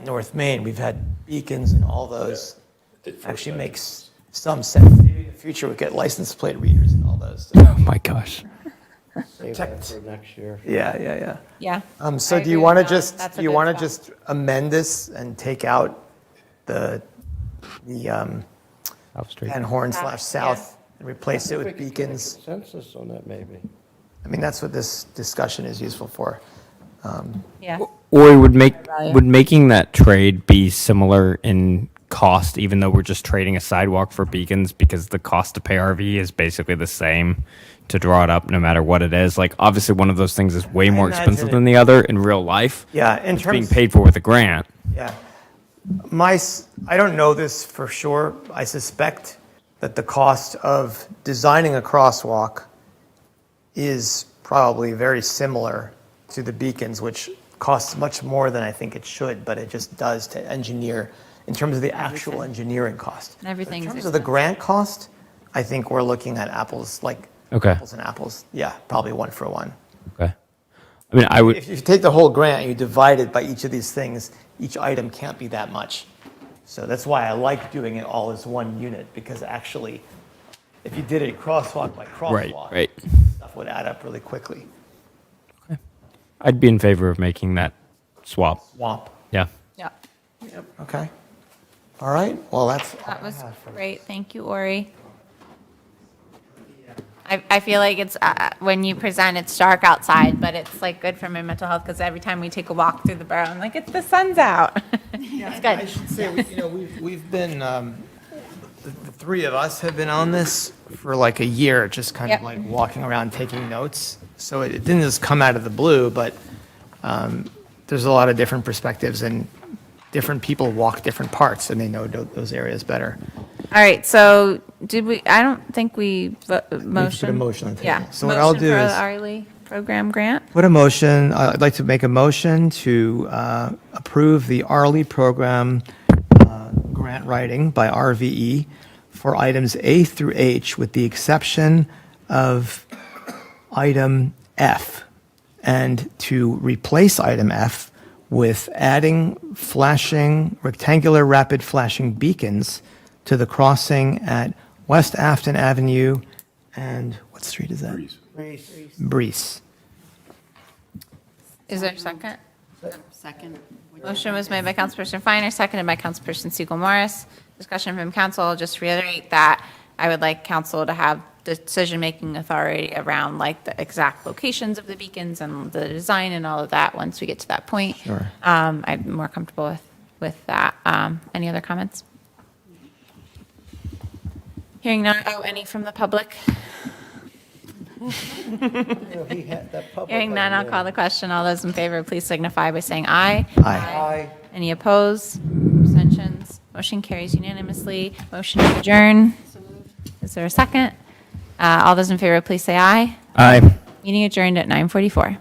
North Main. We've had beacons and all those. Actually makes some sense. Maybe in the future we get license plate readers and all those. Oh my gosh. Save that for next year. Yeah. Yeah. So I do you agree want to with that. just, That's a do you good want to spot. just amend this and take out the Van Horn / South and replace it with We can get beacons? Consensus on that, maybe. I mean, that's what this discussion is useful for. Yeah. Or would value. making that trade be similar in cost, even though we're just trading a sidewalk for beacons, because the cost to pay RV is basically the same to draw it up no matter what it is? Like, obviously, one of those things is way more imagine expensive it- than the other in real life. Yeah, in It's being terms, paid for with a grant. yeah. I don't know this for sure. I suspect that the cost of designing a crosswalk is probably very similar to the beacons, which costs much more than I think it should, but it just does to engineer in terms of the actual engineering cost. And everything's In terms of the grant cost, I think we're looking at apples, like Okay. apples and apples. Yeah, probably one for one. Okay. I mean, I would. If you take the whole grant and you divide it by each of these things, each item can't be that much. So that's why I like doing it all as one unit, because actually, if you did it crosswalk by crosswalk, Right. stuff would add up really quickly. I'd be in favor of making that swap. Swamp. Yeah. Yeah. Okay. All right. Well, that's. That was great. Thank you, Ori. I feel like it's, when you present, it's dark outside, but it's like good for my mental health, because every time we take a walk through the borough, I'm like, the sun's out. It's I good. should say, we've been, the three of us have been on this for like a year, just kind of Yep. like walking around taking notes. So it didn't just come out of the blue, but there's a lot of different perspectives, and different people walk different parts, and they know those areas better. All right, so I don't think we motioned. a motion on the Yeah. table. So what I'll Motion do for is- the Arley program grant. Put a motion, I'd like to make a motion to approve the Arley program grant writing by RVE for items A through H, with the exception of item F, and to replace item F with adding flashing, rectangular rapid flashing beacons to the crossing at West Afton Avenue and, what street is that? Breeze. Is there a second? Second. Motion was made by Councilperson Finer, seconded by Councilperson Siegel Morris. Discussion from council, I'll just reiterate that I would like council to have decision-making authority around like the exact locations of the beacons and the design and all of that once we get to that point. Sure. I'm more comfortable with that. Any other comments? Hearing none, any from the public? Hearing none, I'll call the question. All those in favor, please signify by saying aye. Aye. Any opposed? Abstentions? Motion carries unanimously. Motion to adjourn. Is there a second? All those in favor, please say aye. Aye. Meeting adjourned at 9:44.